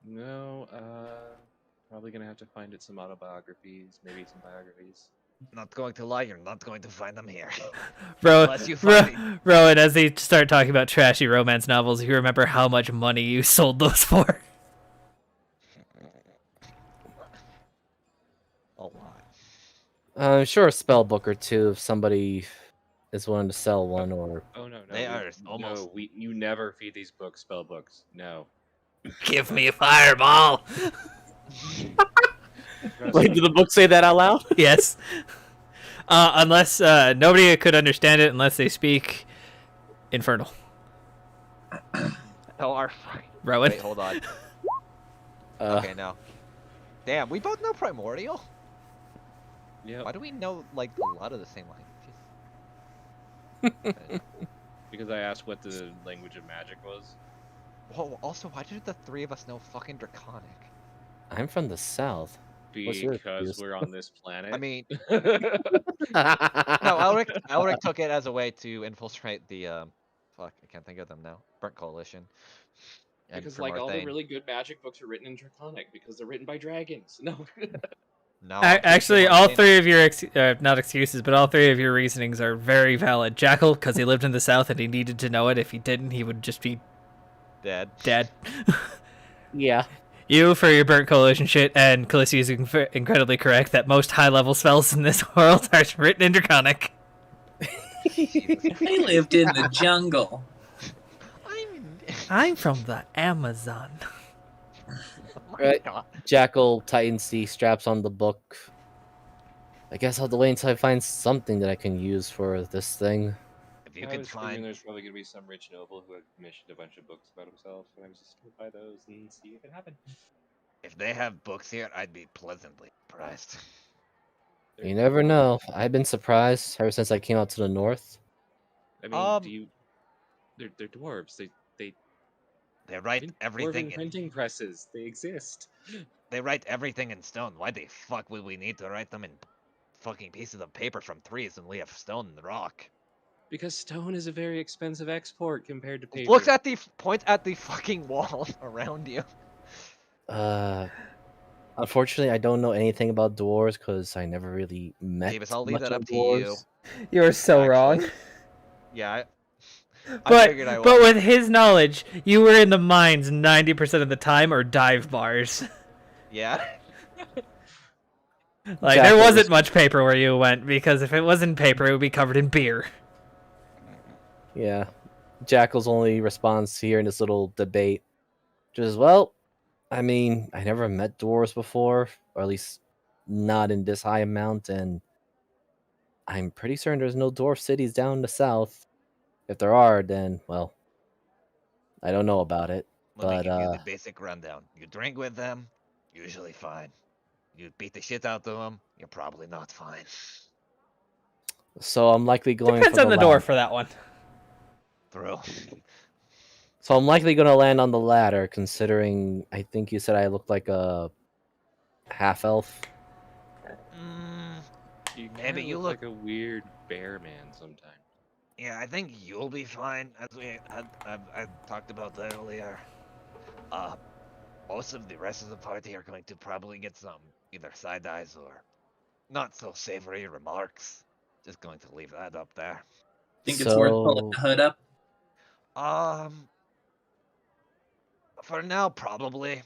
S3: No, probably gonna have to find it some autobiographies, maybe some biographies.
S1: Not going to lie, you're not going to find them here.
S2: Rowan,
S1: Unless you find
S2: Rowan, as they start talking about trashy romance novels, you remember how much money you sold those for.
S1: A lot.
S7: I'm sure a spell book or two if somebody is willing to sell one or
S3: Oh no,
S1: They are almost-
S3: No, you never feed these books spell books. No.
S2: Give me a fireball.
S7: Wait, did the book say that out loud?
S2: Yes. Unless nobody could understand it unless they speak infernal.
S1: Oh, our
S2: Rowan.
S1: Wait, hold on.
S7: Uh,
S1: Okay, now. Damn, we both know Primordial?
S3: Yep.
S1: Why do we know, like, a lot of the same languages?
S3: Because I asked what the language of magic was.
S1: Whoa, also, why did the three of us know fucking Draconic?
S7: I'm from the south. What's your
S3: Because
S7: excuse?
S3: we're on this planet.
S1: I mean,
S7: no,
S1: no, Elric took it as a way to infiltrate the, fuck, I can't think of them now. Burnt Coalition. And
S3: because
S1: for
S3: like all the
S1: Marthane.
S3: really good magic books are written in Draconic because they're written by dragons. No.
S1: No, I'm thinking
S2: Actually, all
S1: Marthane.
S2: three of your not excuses, but all three of your reasonings are very valid. Jackal, because he lived in the south and he needed to know it. If he didn't, he would just be
S1: Dead.
S2: dead.
S7: yeah.
S2: You for your burnt coalition shit, and Callisti is incredibly correct that most high-level spells in this world are written in Draconic.
S6: I lived in the jungle.
S2: I'm from the Amazon.
S7: Right. Jackal tightens the straps on the book. I guess I'll delay until I find something that I can use for this thing.
S1: you
S3: I
S1: could
S3: was figuring
S1: find,
S3: there's probably gonna be some rich noble who had commissioned a bunch of books about himself, and I was just gonna buy those and see if it happened.
S1: if they have books here, I'd be pleasantly surprised.
S4: You never know. I've been surprised ever since I came out to the north.
S3: I mean,
S1: Um,
S3: do you? They're dwarves. They
S1: They write
S3: print
S1: everything
S3: dwarven
S1: in
S3: printing presses. They exist.
S1: they write everything in stone. Why the fuck would we need to write them in fucking pieces of paper from trees when we have stone and rock?
S3: Because stone is a very expensive export compared to paper.
S1: Looks at the point at the fucking wall around you.
S4: Unfortunately, I don't know anything about dwarves because I never really met
S1: Davis, I'll leave
S4: much
S1: that
S4: of
S1: up to you.
S4: dwarves.
S2: You're so
S1: Actually.
S2: wrong.
S1: Yeah, I
S2: But
S1: figured I
S2: but
S1: would.
S2: with his knowledge, you were in the mines 90% of the time or dive bars.
S1: Yeah.
S2: Like
S4: Jack
S2: there
S4: was-
S2: wasn't much paper where you went because if it wasn't paper, it would be covered in beer.
S4: Yeah. Jackal's only response here in this little debate, just well, I mean, I never met dwarves before, or at least not in this high amount, and I'm pretty certain there's no dwarf cities down the south. If there are, then well, I don't know about it.
S1: Let me
S4: But
S1: give you the basic rundown. You drink with them, usually fine. You beat the shit out of them, you're probably not fine.
S4: so I'm likely going
S2: Depends
S4: for
S2: on the
S4: latter.
S2: door for that one.
S1: Through.
S4: So I'm likely going to land on the latter, considering I think you said I looked like a half elf.
S3: You
S1: Maybe
S3: kinda
S1: you
S3: look like a weird bear man sometimes.
S1: Yeah, I think you'll be fine. As I talked about that earlier. Most of the rest of the party are going to probably get some either side eyes or not so savory remarks. Just going to leave that up there.
S6: Think it's worth pulling the
S4: So-
S6: hood up?
S1: For now, probably.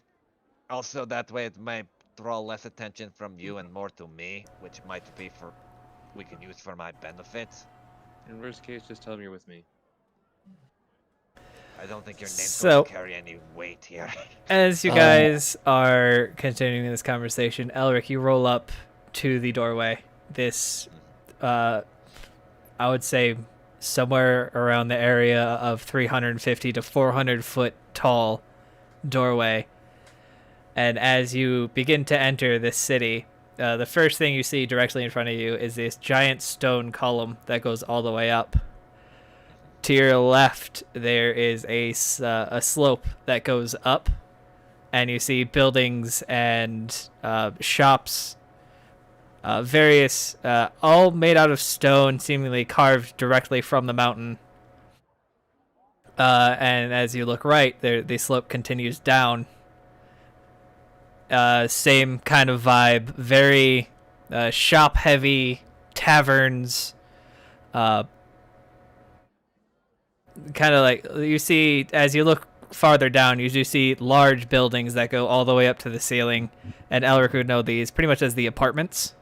S1: Also, that way it might draw less attention from you and more to me, which might be we can use for my benefit.
S3: In worst case, just tell them you're with me.
S1: I don't think your name's
S2: So-
S1: going to carry any weight here.
S2: As you guys are continuing this conversation, Elric, you roll up to the doorway. This, I would say, somewhere around the area of 350 to 400 foot tall doorway. And as you begin to enter this city, the first thing you see directly in front of you is this giant stone column that goes all the way up. To your left, there is a slope that goes up, and you see buildings and shops, various, all made out of stone, seemingly carved directly from the mountain. And as you look right, the slope continues down. Same kind of vibe, very shop-heavy, taverns, kind of like you see as you look farther down, you do see large buildings that go all the way up to the ceiling, and Elric would know these pretty much as the apartments.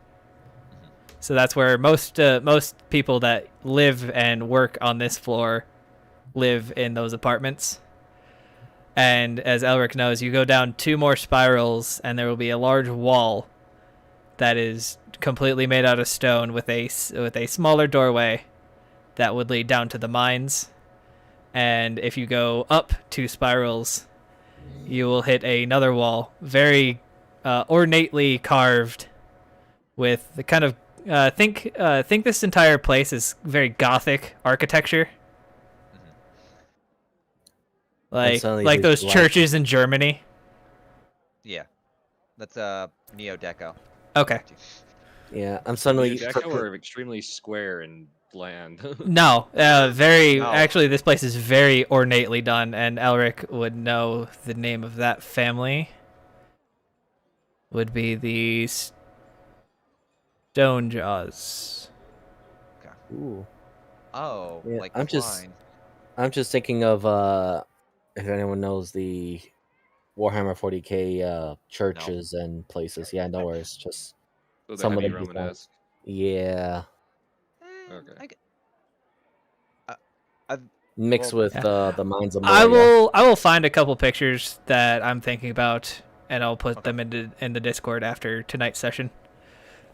S2: So that's where most people that live and work on this floor live in those apartments. And as Elric knows, you go down 2 more spirals, and there will be a large wall that is completely made out of stone with a smaller doorway that would lead down to the mines. And if you go up 2 spirals, you will hit another wall, very ornately carved, with the kind of think this entire place is very Gothic architecture,
S4: suddenly
S2: like
S4: these
S2: those
S4: lights-
S2: churches in Germany.
S1: Yeah. That's Neo-Deco.
S2: Okay.
S4: Yeah, I'm suddenly.
S3: Deco are extremely square and bland.
S2: No, very.
S1: No.
S2: Actually, this place is very ornately done, and Elric would know the name of that family. Would be the Stonejaws.
S4: Ooh.
S1: Oh,
S4: Yeah,
S1: like
S4: I'm just-
S1: Klein.
S4: I'm just thinking of if anyone knows the Warhammer 40k churches and places. Yeah, no worries. Just
S3: So the
S4: Some of
S3: heavy
S4: them do
S3: Romanesque.
S4: yeah,
S3: Okay.
S4: mixed
S1: Well,
S4: with
S2: Yeah.
S4: the Mines of
S2: I
S4: Moria.
S2: will find a couple pictures that I'm thinking about, and I'll put them in the Discord after tonight's session.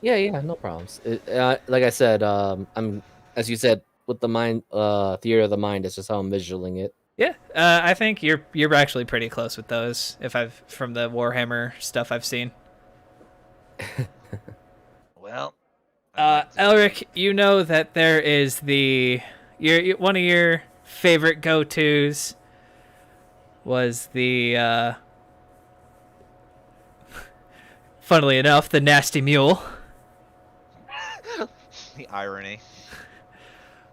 S4: Yeah, no problems. Like I said, I'm as you said, with the mind, theater of the mind. It's just how I'm visualing it.
S2: Yeah, I think you're actually pretty close with those. If I've from the Warhammer stuff I've seen.
S1: Well, I'd like to-
S2: Elric, you know that there is one of your favorite go-tos was the funnily enough, the nasty mule.
S1: the irony.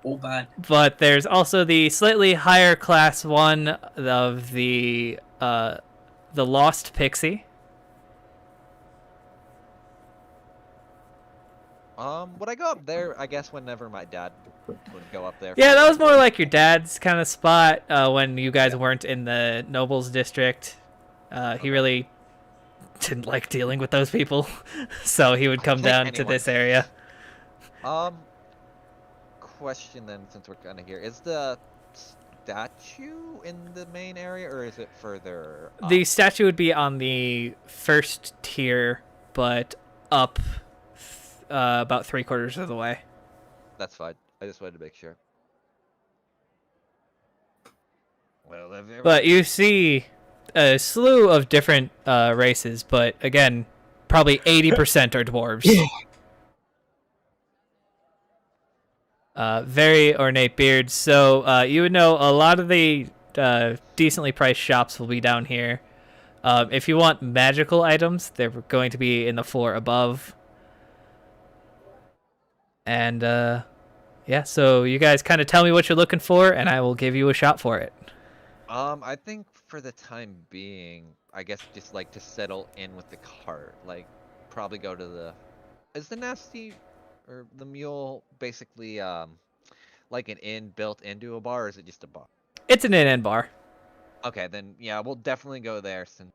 S6: Oh, bad.
S2: But there's also the slightly higher class one of the Lost Pixie.
S1: Would I go up there? I guess whenever my dad would go up there.
S2: Yeah, that was more like your dad's kind of spot when you guys weren't in the Nobles district. He really didn't like dealing with those people, so he would come
S1: think
S2: down to
S1: anyone-
S2: this area.
S1: Question then, since we're kind of here, is the statue in the main area, or is it further up?
S2: The statue would be on the first tier, but up about 3/4 of the way.
S1: That's fine. I just wanted to make sure. Well, if you-
S2: But you see a slew of different races, but again, probably 80% are dwarves. Very ornate beards. So you would know a lot of the decently priced shops will be down here. If you want magical items, they're going to be in the floor above. And yeah, so you guys kind of tell me what you're looking for, and I will give you a shot for it.
S1: I think for the time being, I guess just like to settle in with the cart, like probably go to the. Is the nasty or the mule basically like an inn built into a bar, or is it just a bar?
S2: It's an inn bar.
S1: Okay, then yeah, we'll definitely go there since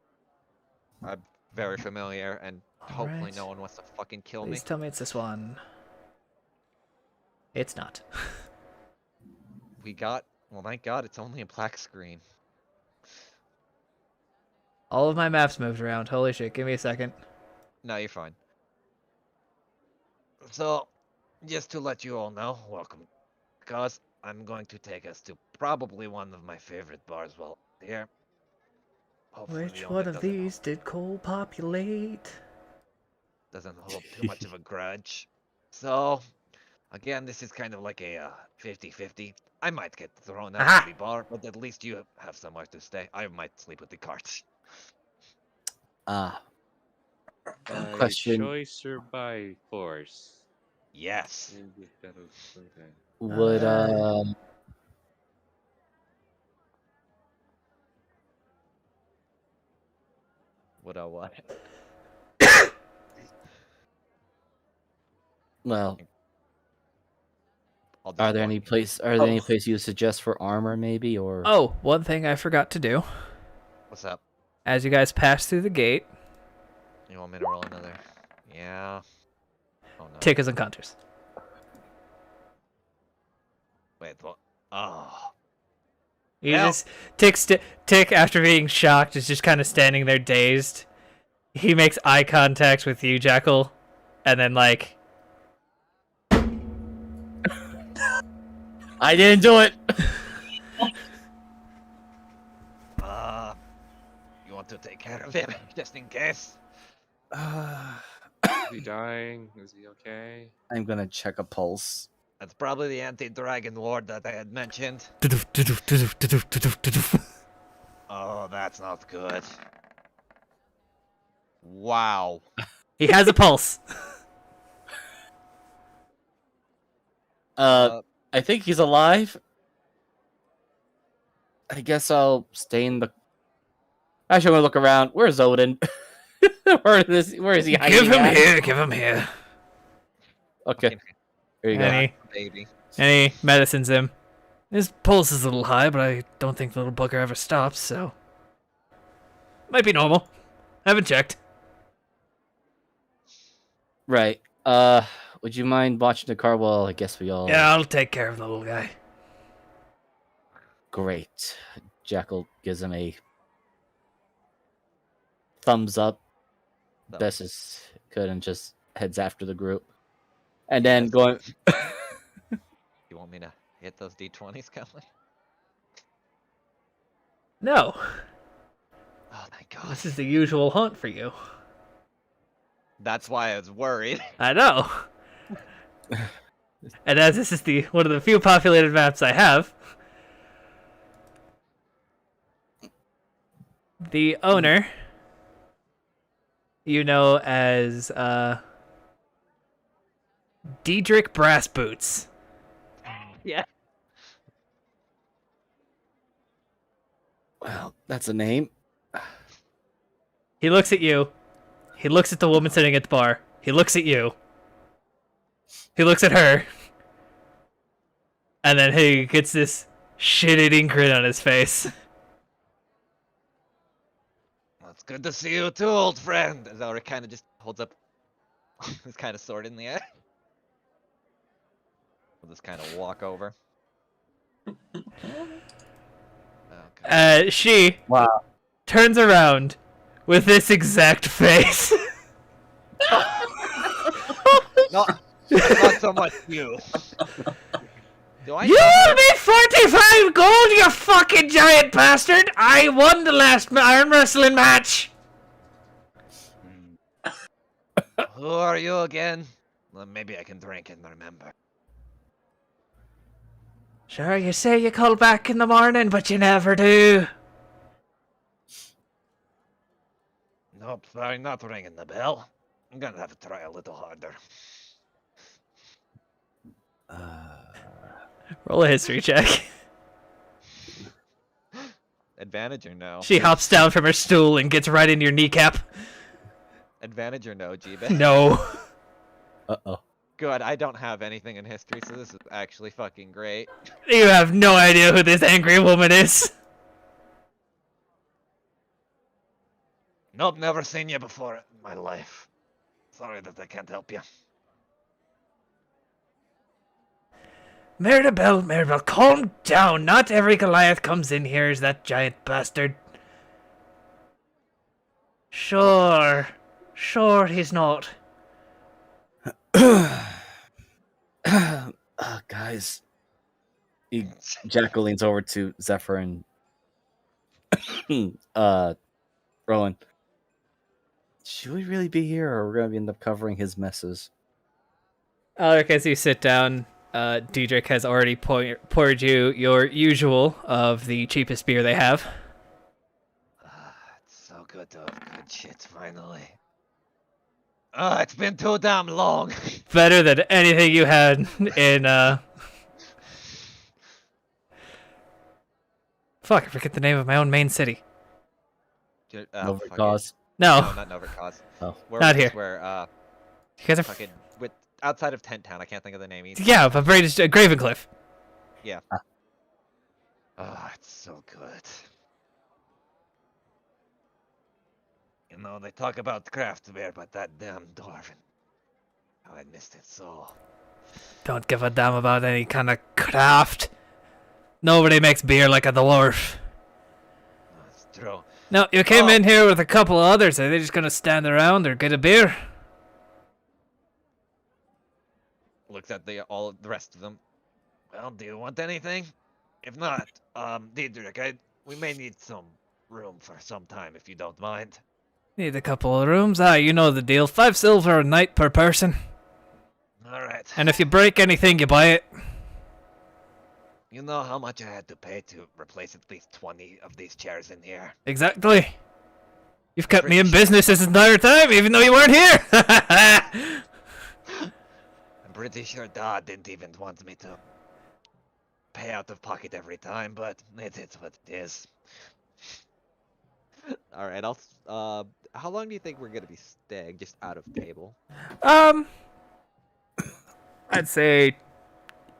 S1: I'm very familiar, and hopefully
S2: Alright.
S1: no one wants to fucking kill me.
S2: Please tell me it's this one. It's not.
S1: We got. Well, thank God, it's only a black screen.
S2: All of my maps moved around. Holy shit, give me a second.
S1: No, you're fine. So, just to let you all know, welcome, because I'm going to take us to probably one of my favorite bars while here. Hopefully
S2: Which
S1: the
S2: one
S1: owner
S2: of
S1: doesn't
S2: these did Cole populate?
S1: doesn't hold too much of a grudge. So, again, this is kind of like a 50-50. I might get thrown out
S2: Aha!
S1: of the bar, but at least you have somewhere to stay. I might sleep with the carts.
S7: Ah,
S3: By
S7: Question.
S3: choice or by force?
S1: Yes.
S7: would
S1: What I what?
S7: well,
S1: I'll
S7: are there
S1: just
S7: any
S1: walk-
S7: place you would suggest for armor maybe or
S2: Oh, one thing I forgot to do.
S1: What's up?
S2: As you guys pass through the gate,
S1: You want me to roll another? Yeah. Oh no.
S2: tick as encounters.
S1: Wait, what? Oh.
S2: You
S1: Help.
S2: just tick after being shocked is just kind of standing there dazed. He makes eye contact with you, Jackal, and then like
S4: I didn't do it.
S1: You want to take care of him just in case?
S3: Is he dying? Is he okay?
S7: I'm gonna check a pulse.
S1: That's probably the anti-dragon ward that I had mentioned. Oh, that's not good. Wow.
S2: He has a pulse.
S4: I think he's alive.
S7: I guess I'll stay in the. Actually, I'm gonna look around. Where's Odin? Where is he hiding?
S2: Give him
S7: at?
S2: here. Give him here.
S7: Okay, here you go.
S2: And
S1: Baby.
S2: he medicines him. His pulse is a little high, but I don't think the little bugger ever stops, so might be normal. Haven't checked.
S7: Right. Would you mind watching the car? Well, I guess we all.
S2: Yeah, I'll take care of the little guy.
S7: Great. Jackal gives him a thumbs up, best as could, and just heads after the group. And then
S1: Yes.
S7: going.
S1: You want me to hit those d20s, Kelly?
S2: No.
S1: Oh, thank God.
S2: This is the usual hunt for you.
S1: That's why I was worried.
S2: I know. And as this is the one of the few populated maps I have, the owner, you know as Diedrich Brass Boots.
S1: Yeah.
S7: Well, that's a name.
S2: He looks at you. He looks at the woman sitting at the bar. He looks at you. He looks at her. And then he gets this shit-eating grin on his face.
S1: Well, it's good to see you too, old friend. As Elric kind of just holds up his kind of sword in the air. We'll just kind of walk over. Okay.
S2: She
S7: Wow.
S2: turns around with this exact face.
S1: Not so much you. Do I
S2: You
S1: know her?
S2: owe me 45 gold, you fucking giant bastard! I won the last arm wrestling match!
S1: Who are you again? Well, maybe I can drink and remember.
S2: Sure, you say you call back in the morning, but you never do.
S1: Nope, sorry, not ringing the bell. I'm gonna have to try a little harder.
S2: Roll a history check.
S1: Advantage or no?
S2: She hops down from her stool and gets right in your kneecap.
S1: Advantage or no, Jeebus?
S2: No.
S7: Uh-oh.
S1: Good, I don't have anything in history, so this is actually fucking great.
S2: You have no idea who this angry woman is.
S1: Nope, never seen you before in my life. Sorry that I can't help you.
S2: Maribel, calm down. Not every Goliath comes in here as that giant bastard. Sure he's not.
S7: Guys. Jackal leans over to Zephyr and Rowan. Should we really be here, or are we gonna end up covering his messes?
S2: Alric, as you sit down, Diedrich has already poured you your usual of the cheapest beer they have.
S1: It's so good to have good shit finally. It's been too damn long.
S2: Better than anything you had in, Fuck, I forget the name of my own main city.
S7: Over
S1: fuck it.
S7: cause.
S2: No,
S1: No, not Novercause.
S7: Oh.
S2: Not here.
S1: Where,
S2: you guys are...
S1: fucking, with, outside of Tent Town, I can't think of the name either.
S2: Yeah, but Gravencliff.
S1: Oh, it's so good. You know, they talk about craft beer, but that damn dwarven. Oh, I missed it so.
S2: Don't give a damn about any kind of craft. Nobody makes beer like a dwarf.
S1: That's true.
S2: No, you came in here with a couple of others. Are they just gonna stand around or get a beer?
S1: Looks at all the rest of them. Well, do you want anything? If not, Diedrich, we may need some room for some time if you don't mind.
S2: Need a couple of rooms? Ah, you know the deal. 5 silver a night per person.
S1: All right.
S2: And if you break anything, you buy it.
S1: You know how much I had to pay to replace at least 20 of these chairs in here?
S2: Exactly. You've kept me in
S1: Pretty
S2: business this entire time, even though you weren't here.
S1: I'm pretty sure Dad didn't even want me to pay out of pocket every time, but it's what it is. All right, how long do you think we're gonna be staying just out of table?
S2: I'd say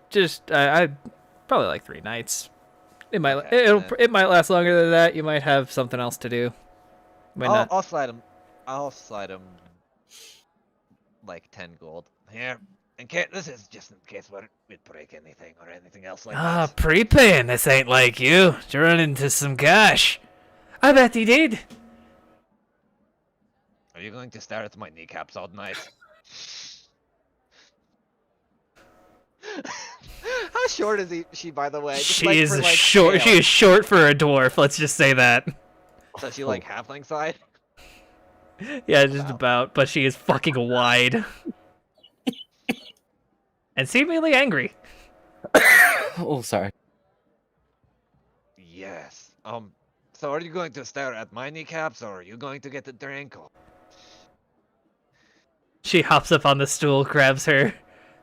S2: just I'd probably like 3 nights. It might
S1: Okay,
S2: it might last longer than that. You might have something else to do. Might not.
S1: I'll slide him. I'll slide him like 10 gold here. In case this is just in case we'd break anything or anything else like that.
S2: Prepaying. This ain't like you. You run into some cash. I bet he did.
S1: Are you going to stare at my kneecaps all night? How short is she, by the way? Just,
S2: She
S1: like,
S2: is
S1: for, like,
S2: short.
S1: scale.
S2: She is short for a dwarf. Let's just say that.
S1: So she like halfling side?
S2: Yeah, just
S1: Wow.
S2: about. But she is fucking wide. And seemingly angry.
S7: Oh, sorry.
S1: Yes. So are you going to stare at my kneecaps or are you going to get a drink? Or...
S2: She hops up on the stool, grabs her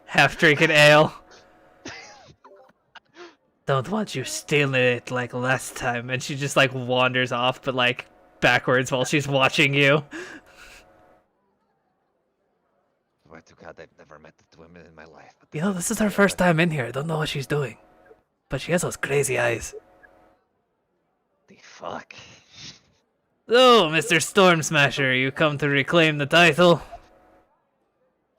S2: half-drinking ale. Don't want you stealing it like last time. And she just like wanders off, but like backwards while she's watching you.
S1: Swear to God, I've never met the women in my life. But
S2: You know, this is her first time in here. I don't know what she's doing. But she has those crazy eyes.
S1: The fuck?
S2: So, Mr. Storm Smasher, you come to reclaim the title?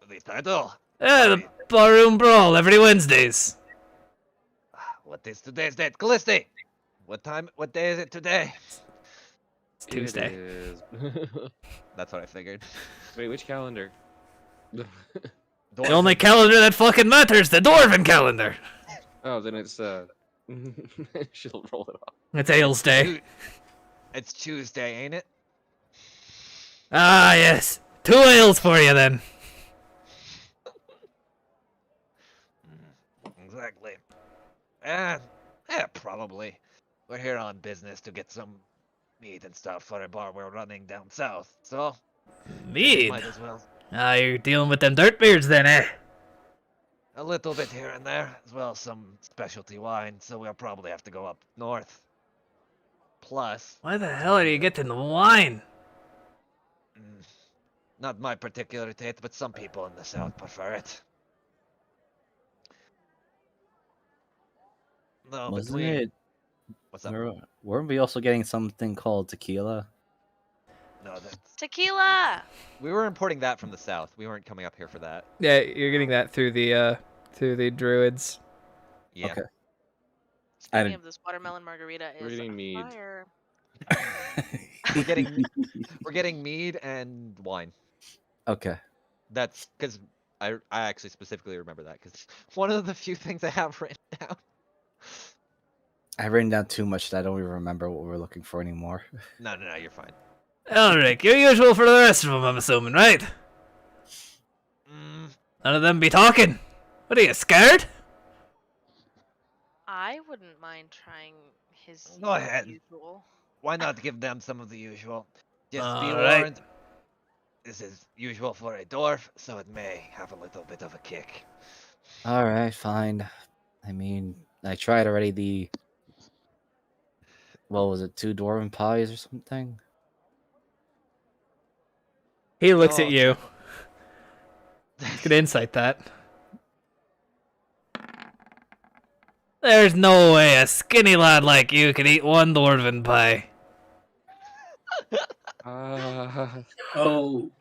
S1: The title?
S2: Yeah, the Barroom Brawl every Wednesdays.
S1: What is today's date? Callisti! What day is it today?
S2: It's Tuesday.
S3: It is.
S1: That's what I figured.
S3: Wait, which calendar?
S2: The only calendar that fucking matters, the Dwarven calendar.
S3: Oh, then it's she'll roll it off.
S2: It's Ales Day.
S1: It's Tuesday, ain't it?
S2: Ah, yes. 2 ales for you then.
S1: Exactly. Probably. We're here on business to get some meat and stuff for a bar we're running down south. So,
S2: Mead.
S1: might as well.
S2: Ah, you're dealing with them dirtbeards then, eh?
S1: A little bit here and there, as well as some specialty wine, so we'll probably have to go up north. Plus,
S2: Why the hell are you getting the wine?
S1: not my particular taste, but some people in the south prefer it. No,
S7: Wasn't
S1: between...
S7: it?
S1: What's up?
S7: Weren't we also getting something called tequila?
S1: No, that's...
S5: Tequila!
S1: We were importing that from the south. We weren't coming up here for that.
S2: Yeah, you're getting that through the druids.
S1: Yeah.
S7: Okay.
S5: Speaking of this watermelon margarita
S3: We're
S5: is
S3: getting mead.
S5: fire.
S1: We're getting mead and wine.
S7: Okay.
S1: That's because I actually specifically remember that because one of the few things I have written down.
S7: I've written down too much that I don't even remember what we're looking for anymore.
S1: No, you're fine.
S2: Elric, your usual for the rest of them, I'm assuming, right? None of them be talking. What are you, scared?
S5: I wouldn't mind trying his
S1: Go ahead.
S5: usual.
S1: Why not give them some of the usual? Just be
S2: Alright.
S1: warned. This is usual for a dwarf, so it may have a little bit of a kick.
S7: All right, fine. I mean, I tried already what was it, 2 dwarven pies or something?
S2: He looks
S1: Oh.
S2: at you. Could insight that. There's no way a skinny lad like you can eat 1 dwarven pie.
S6: Oh,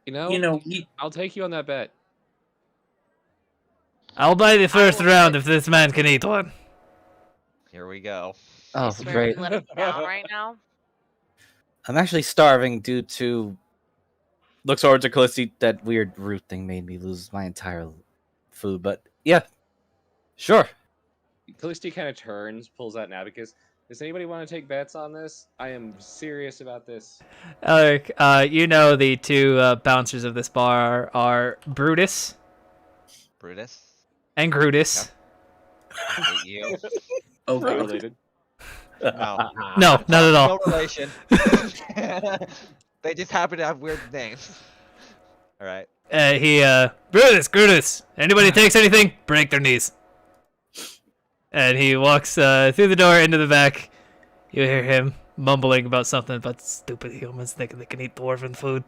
S3: You know,
S6: we
S3: I'll take you on that bet.
S2: I'll buy the first
S5: will
S2: round
S5: bet-
S2: if this man can eat 1.
S1: Here we go.
S7: Oh,
S5: Swear
S7: great.
S5: to let him down right now.
S7: I'm actually starving due to looks over to Callisti. That weird root thing made me lose my entire food, but yeah, sure.
S3: Callisti kind of turns, pulls out an abacus. Does anybody want to take bets on this? I am serious about this.
S2: Elric, you know the 2 bouncers of this bar are Brutus
S1: Brutus.
S2: and Grutus.
S1: Hate you.
S6: oh
S3: Not
S6: god.
S3: related.
S1: No.
S2: No, not at all.
S1: No relation. They just happen to have weird names. All right.
S2: Brutus, Grutus. Anybody takes anything, break their knees. And he walks through the door into the back. You hear him mumbling about something about stupid humans thinking they can eat dwarven food.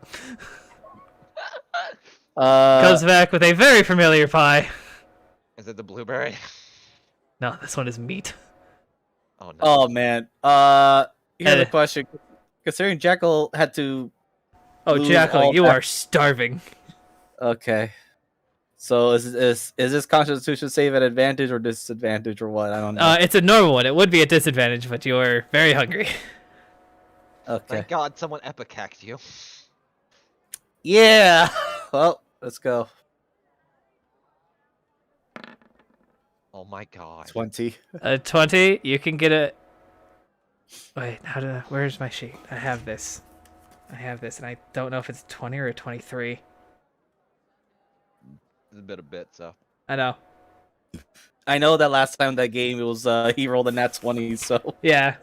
S2: Comes back with a very familiar pie.
S1: Is it the blueberry?
S2: No, this one is meat.
S1: Oh no.
S7: Oh man. Here's
S2: Eh.
S7: a question. Considering Jackal had to.
S2: Oh,
S7: Lose
S2: Jackal,
S7: all
S2: you
S7: that-
S2: are starving.
S7: Okay. So is this Constitution save at advantage or disadvantage or what? I don't know.
S2: It's a normal one. It would be a disadvantage, but you're very hungry.
S7: Okay.
S1: Thank God someone epicacked you.
S7: Yeah. Well, let's go.
S1: Oh my god.
S7: 20.
S2: 20. You can get a. Wait, where's my sheet? I have this, and I don't know if it's 20 or 23.
S1: It's a bit of bit, so.
S2: I know.
S7: I know that last time that game, it was he rolled a nat 20, so.
S2: Yeah.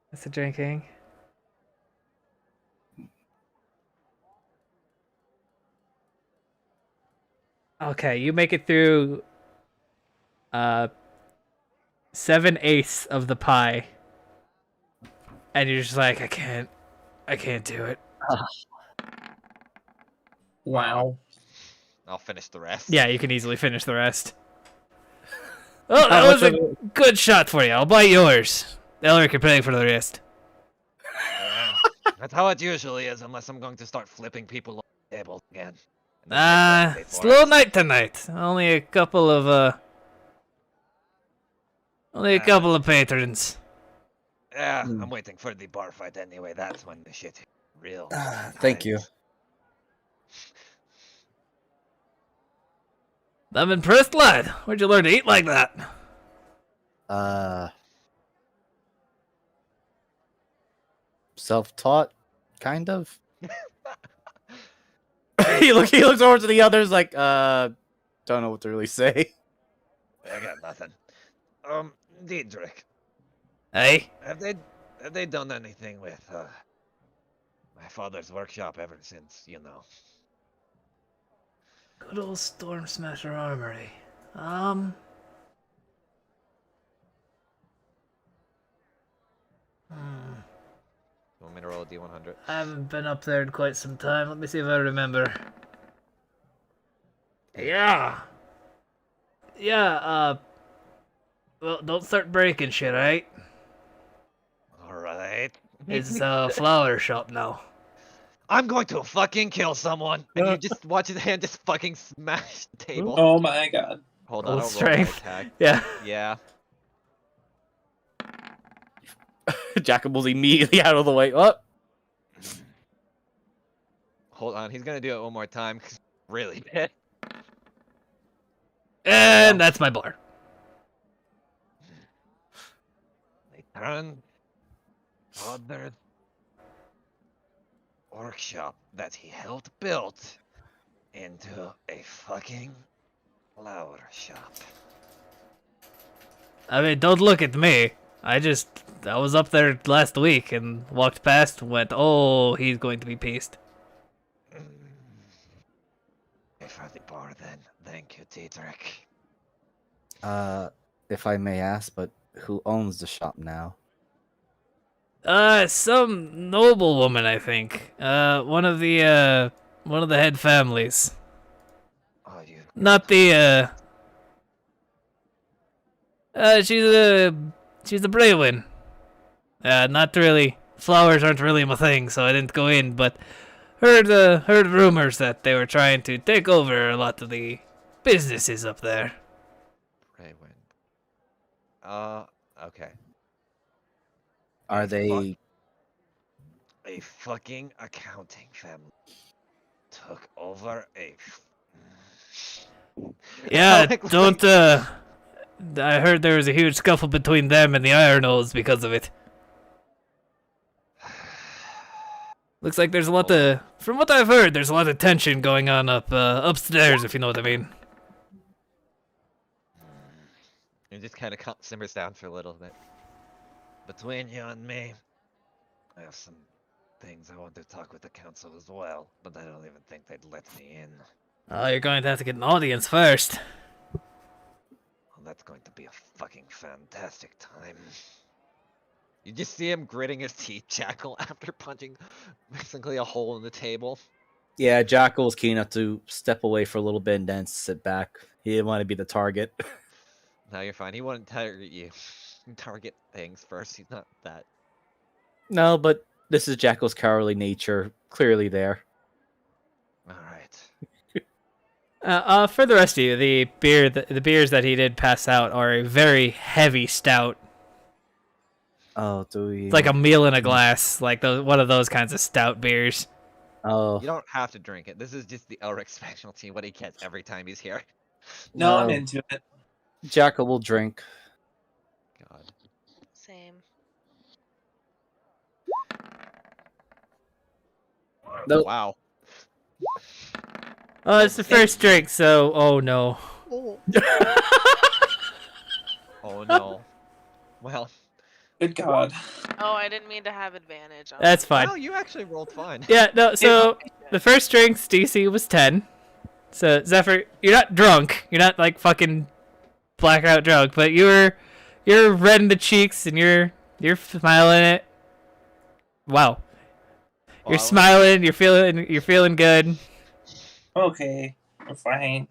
S2: That's the drinking. Okay, you make it through 7/8 of the pie. And you're just like, I can't do it.
S6: Wow.
S1: I'll finish the rest.
S2: Yeah, you can easily finish the rest. Oh, that was a good shot for you. I'll buy yours. Elric can pay for the rest.
S1: Yeah. That's how it usually is, unless I'm going to start flipping people on the table again. And then they pay for
S2: Slow
S1: it.
S2: night tonight. Only a couple of patrons.
S1: Yeah, I'm waiting for the bar fight anyway. That's when the shit real.
S7: Thank you.
S2: I'm impressed, lad. Where'd you learn to eat like that?
S7: Self-taught, kind of. he looks over to the others like, don't know what to really say.
S1: I got nothing. Diedrich,
S2: Hey?
S1: have they done anything with my father's workshop ever since, you know?
S2: Good old Storm Smasher Armory.
S1: You want me to roll a D100?
S2: I haven't been up there in quite some time. Let me see if I remember. Yeah. Yeah, well, don't start breaking shit, right?
S1: Alright.
S2: It's a flower shop now.
S1: I'm going to fucking kill someone! And you just watch his hand just fucking smash the table.
S6: Oh my god.
S1: Hold
S2: Roll
S1: on, I'll roll my
S2: strength.
S1: attack.
S2: Yeah.
S1: Yeah.
S7: Jacoble's immediately out of the way. Oh,
S1: Hold on, he's gonna do it one more time. 'Cause really bad.
S2: And that's my bar.
S1: They turned father's workshop that he helped build into a fucking flower shop.
S2: I mean, don't look at me. I was up there last week and walked past and went, oh, he's going to be pissed.
S1: Pay for the bar then. Thank you, Diedrich.
S7: if I may ask, but who owns the shop now?
S2: Some noblewoman, I think. One of the head families.
S1: Oh, you.
S2: Not the, she's a Braywin. Not really. Flowers aren't really my thing, so I didn't go in, but heard rumors that they were trying to take over a lot of the businesses up there.
S1: Braywin. Okay.
S7: Are they?
S1: A fucking accounting family took over a.
S2: Yeah,
S1: Like,
S2: don't, I heard there was a huge scuffle between them and the Iron Owls because of it. Looks like there's a lot of, from what I've heard, there's a lot of tension going on upstairs, if you know what I mean.
S1: It just kind of simmers down for a little bit. Between you and me, I have some things I want to talk with the council as well, but I don't even think they'd let me in.
S2: Oh, you're going to have to get an audience first.
S1: Well, that's going to be a fucking fantastic time. You just see him gritting his teeth, Jackal, after punching basically a hole in the table.
S7: Yeah, Jackal was keen enough to step away for a little bit and then sit back. He didn't want to be the target.
S1: No, you're fine. He wouldn't target you. Target things first. He's not that.
S7: No, but this is Jackal's cowardly nature clearly there.
S1: Alright.
S2: For the rest of you, the beers that he did pass out are a very heavy stout.
S7: Oh, do we?
S2: It's like a meal in a glass, like one of those kinds of stout beers.
S7: Oh,
S1: You don't have to drink it. This is just the Elric specialty, what he gets every time he's here.
S6: No, I'm
S7: No.
S6: into it.
S7: Jackal will drink.
S1: God.
S5: Same.
S7: Nope.
S1: Wow.
S2: Oh, it's the first drink, so oh no.
S1: Oh no. Well,
S6: Good God.
S5: Oh, I didn't mean to have advantage on
S2: That's fine.
S1: well, you actually rolled fine.
S2: Yeah, no, so the first drink's DC was 10. So Zephyr, you're not drunk. You're not like fucking blackout drunk, but you're red in the cheeks and you're smiling it. Wow. You're
S1: Well,
S2: smiling, you're feeling good.
S6: Okay, we're fine.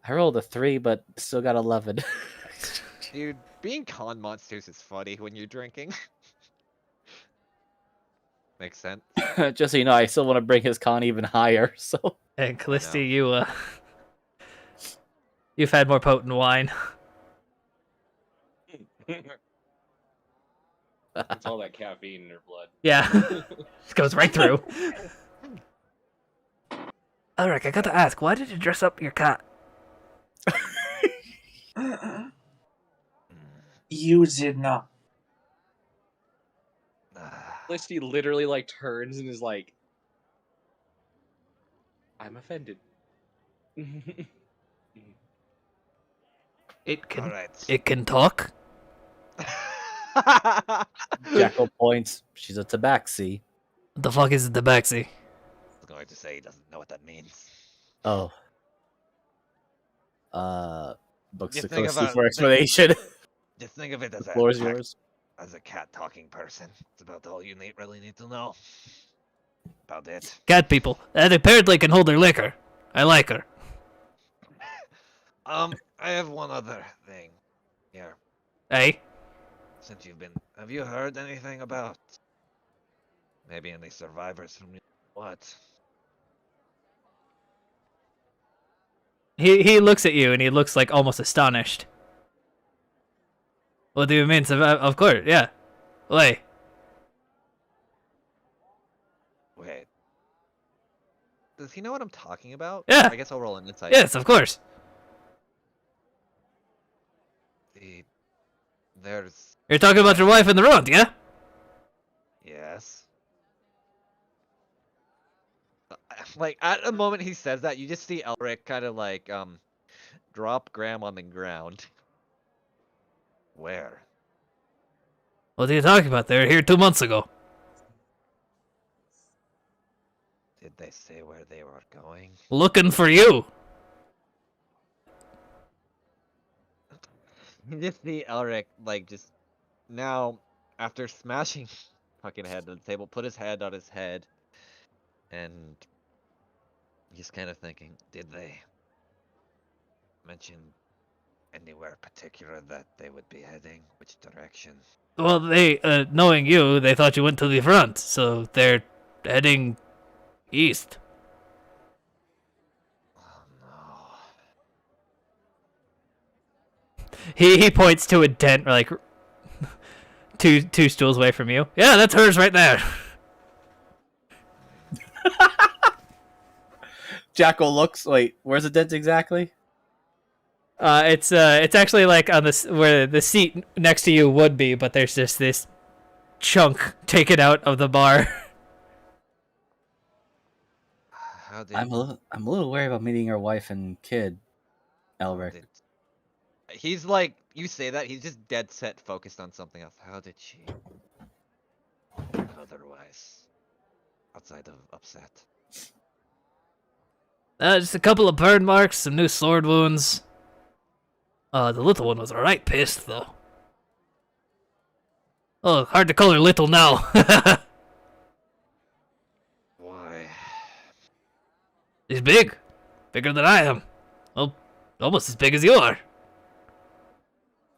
S7: I rolled a 3, but still got 11.
S1: Dude, being con monsters is funny when you're drinking. Makes sense.
S7: Just so you know, I still want to bring his con even higher. So
S2: And Callisti,
S1: No.
S2: you've had more potent wine.
S3: It's all that caffeine in her blood.
S2: Yeah. It goes right through. Alric, I gotta ask, why did you dress up your cat?
S6: You did not.
S3: Felicity literally like turns and is like, I'm offended.
S2: It can
S1: Alright.
S2: it can talk?
S7: Jackal points. She's a tabaxi.
S2: What the fuck is the tabaxi?
S1: I was going to say he doesn't know what that means.
S7: Oh. Books
S1: Just
S7: to
S1: think
S7: Callisti
S1: about-
S7: for explanation.
S1: Just think of it
S7: The floor is yours.
S1: as a cat talking person. It's about all you really need to know. About it.
S2: Cat people. That apparently can hold their liquor. I like her.
S1: I have one other thing. Here.
S2: Hey?
S1: Since have you heard anything about maybe any survivors from what?
S2: He looks at you and he looks like almost astonished. What do you mean? Of course, yeah. Wait.
S1: Wait. Does he know what I'm talking about?
S2: Yeah.
S1: I guess I'll roll an insight.
S2: Yes, of course.
S1: There's
S2: You're talking about your wife in the road, yeah?
S1: yes. Like at the moment he says that, you just see Elric kind of like drop Graham on the ground. Where?
S2: What are you talking about? They were here 2 months ago.
S1: Did they say where they were going?
S2: Looking for you.
S1: You just see Elric like just now after smashing fucking head on the table, put his hand on his head, and he's kind of thinking, did they mention anywhere particular that they would be heading? Which direction?
S2: Well, they, knowing you, they thought you went to the front, so they're heading east.
S1: Oh no.
S2: He points to a dent, like, two stools away from you. Yeah, that's hers right there.
S4: Jackal looks. Wait, where's the dent exactly?
S2: It's actually like on this where the seat next to you would be, but there's just this chunk taken out of the bar.
S1: How did
S7: I'm a little worried about meeting your wife and kid, Elric.
S1: did- He's like, you say that, he's just dead set focused on something else. How did she otherwise outside of upset?
S2: Just a couple of burn marks, some new sword wounds. The little one was alright pissed, though. Oh, hard to call her little now.
S1: Why?
S2: She's big. Bigger than I am. Well, almost as big as you are.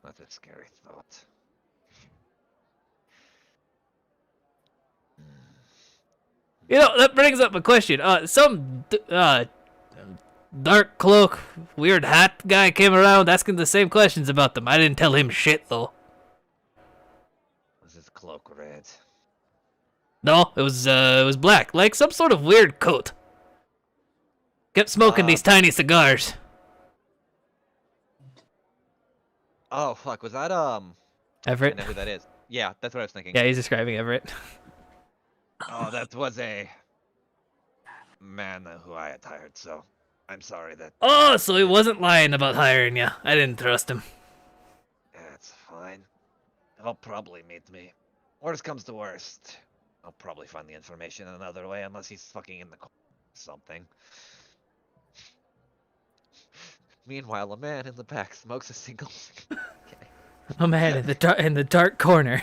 S1: That's a scary thought.
S2: You know, that brings up a question. Dark cloak, weird hat guy came around asking the same questions about them. I didn't tell him shit, though.
S1: Was his cloak red?
S2: No, it was black, like some sort of weird coat. Kept smoking these tiny cigars.
S1: Oh fuck, was that I
S2: Everett.
S1: know who that is. Yeah, that's what I was thinking.
S2: Yeah, he's describing Everett.
S1: Oh, that was a man who I had hired, so I'm sorry that.
S2: Oh, so he wasn't lying about hiring you. I didn't trust him.
S1: That's fine. He'll probably meet me. Worst comes to worst, I'll probably find the information another way, unless he's fucking in the something. Meanwhile, a man in the back smokes a single.
S2: Oh man, in the dark corner.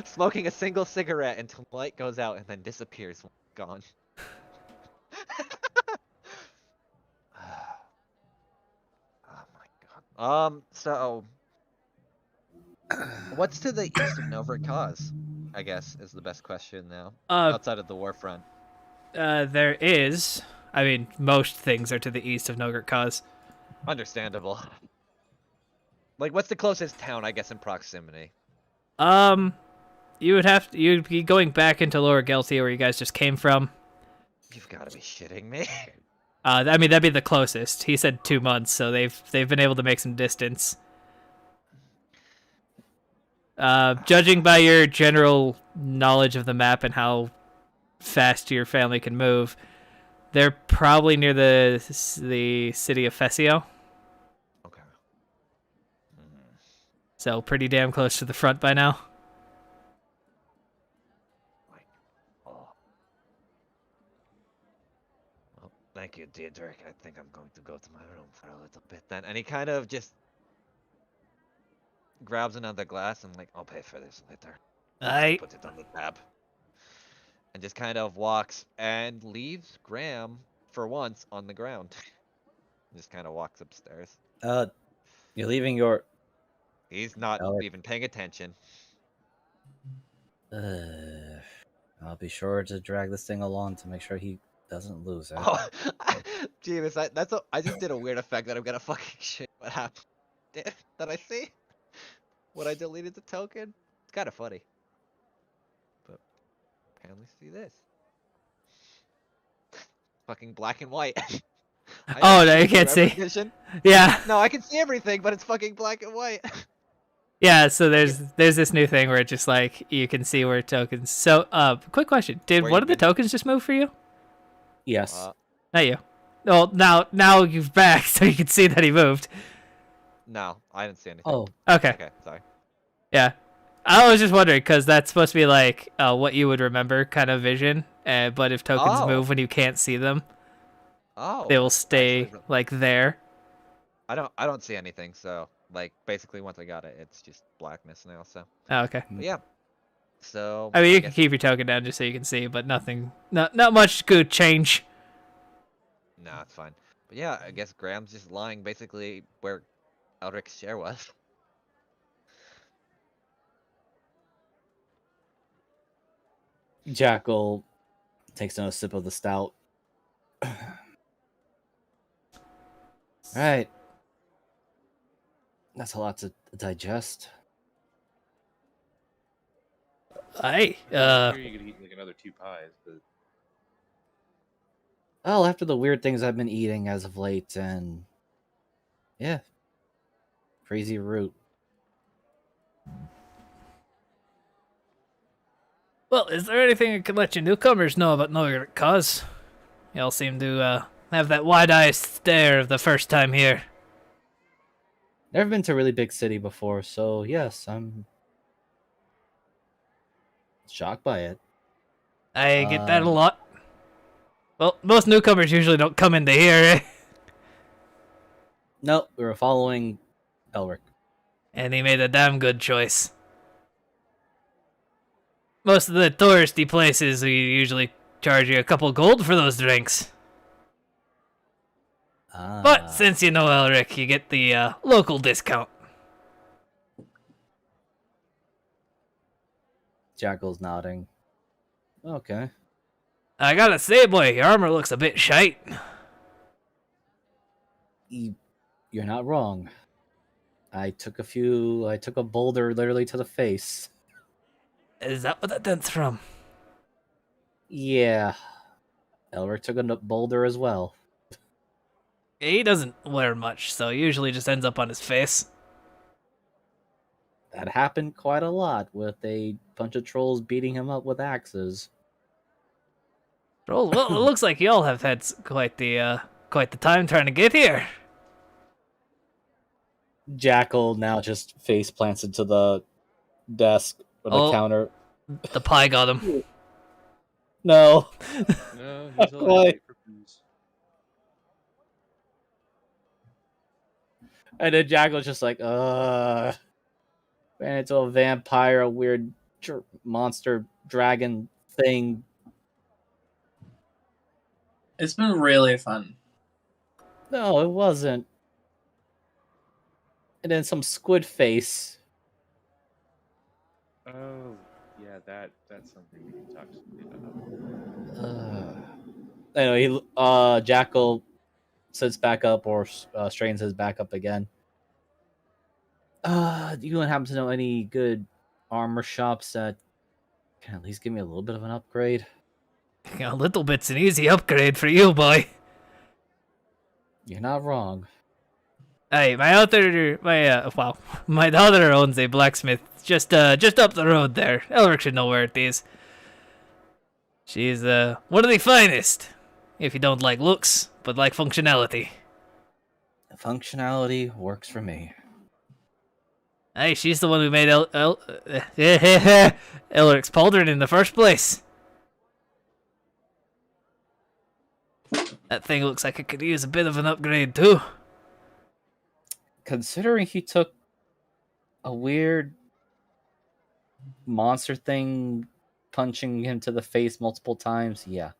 S1: Smoking a single cigarette until the light goes out and then disappears when it's gone. Oh my god. So what's to the east of Novrikaz? I guess is the best question now. Outside of the warfront.
S2: There is. I mean, most things are to the east of Novrikaz.
S1: Understandable. Like, what's the closest town, I guess, in proximity?
S2: You'd be going back into Lower Geltia where you guys just came from.
S1: You've got to be shitting me.
S2: I mean, that'd be the closest. He said 2 months, so they've been able to make some distance. Judging by your general knowledge of the map and how fast your family can move, they're probably near the city of Fessio.
S1: Okay.
S2: So pretty damn close to the front by now.
S1: Oh. Well, thank you, Diedrich. I think I'm going to go to my room for a little bit then. And he kind of just grabs another glass and like, I'll pay for this later.
S2: Aye.
S1: Puts it on the tab. And just kind of walks and leaves Graham, for once, on the ground. Just kind of walks upstairs.
S7: You're leaving your.
S1: He's not
S7: Alec.
S1: even paying attention.
S7: I'll be sure to drag this thing along to make sure he doesn't lose it.
S1: Oh, Jeebus, I just did a weird effect that I'm gonna fucking shit what happened. Did I see? When I deleted the token? It's kind of funny. But apparently see this. Fucking black and white.
S2: Oh, no, you can't see.
S1: Vision.
S2: Yeah.
S1: No, I can see everything, but it's fucking black and white.
S2: Yeah, so there's this new thing where it just like you can see where tokens. So, quick question: did
S1: Where
S2: one
S1: you
S2: of the
S1: been?
S2: tokens just move for you?
S7: Yes.
S2: Not you. Well, now you've back, so you can see that he moved.
S1: No, I didn't see anything.
S7: Oh,
S2: Okay.
S1: Okay, sorry.
S2: Yeah, I was just wondering because that's supposed to be like what you would remember kind of vision. But if tokens
S1: Oh.
S2: move when you can't see them,
S1: Oh.
S2: they will
S1: that's
S2: stay
S1: actually
S2: like there.
S1: I don't see anything, so like basically once I got it, it's just blackness now. So
S2: Oh, okay.
S1: but yeah. So
S2: I mean, you can
S1: guess-
S2: keep your token down just so you can see, but not much good change.
S1: No, it's fine. But yeah, I guess Graham's just lying basically where Elric's share was.
S7: Jackal takes another sip of the stout. Right. That's a lot to digest.
S2: Aye.
S3: Here you could eat like another 2 pies, but
S7: Well, after the weird things I've been eating as of late, and yeah, crazy root.
S2: Well, is there anything I could let you newcomers know about Novrikaz? Y'all seem to have that wide-eyed stare of the first time here.
S7: Never been to a really big city before, so yes, I'm shocked by it.
S2: I get that a lot. Well, most newcomers usually don't come into here, eh?
S7: Nope, we were following Elric.
S2: And he made a damn good choice. Most of the touristy places, we usually charge you a couple gold for those drinks. But since you know Elric, you get the local discount.
S7: Jackal's nodding. Okay.
S2: I gotta say, boy, your armor looks a bit shite.
S7: You're not wrong. I took a boulder literally to the face.
S2: Is that what that dent's from?
S7: Yeah. Elric took a boulder as well.
S2: He doesn't wear much, so usually just ends up on his face.
S7: That happened quite a lot with a bunch of trolls beating him up with axes.
S2: Well, it looks like y'all have had quite the time trying to get here.
S7: Jackal now just face plants into the desk or the
S2: Oh.
S7: counter.
S2: The pie got him.
S7: No.
S3: No, he's
S7: Why?
S3: alive.
S7: And then Jackal's just like, ran into a vampire, a weird monster dragon thing.
S6: It's been really fun.
S7: No, it wasn't. And then some squid face.
S3: Oh, yeah, that's something we can talk about.
S7: Anyway, Jackal sits back up, or strains his back up again. Do you happen to know any good armor shops that can at least give me a little bit of an upgrade?
S2: A little bit's an easy upgrade for you, boy.
S7: You're not wrong.
S2: Hey, my daughter owns a blacksmith just up the road there. Elric should know where it is. She's one of the finest, if you don't like looks, but like functionality.
S7: Functionality works for me.
S2: Hey, she's the one who made Elric's pauldron in the first place. That thing looks like it could use a bit of an upgrade too.
S7: Considering he took a weird monster thing punching him to the face multiple times, yeah.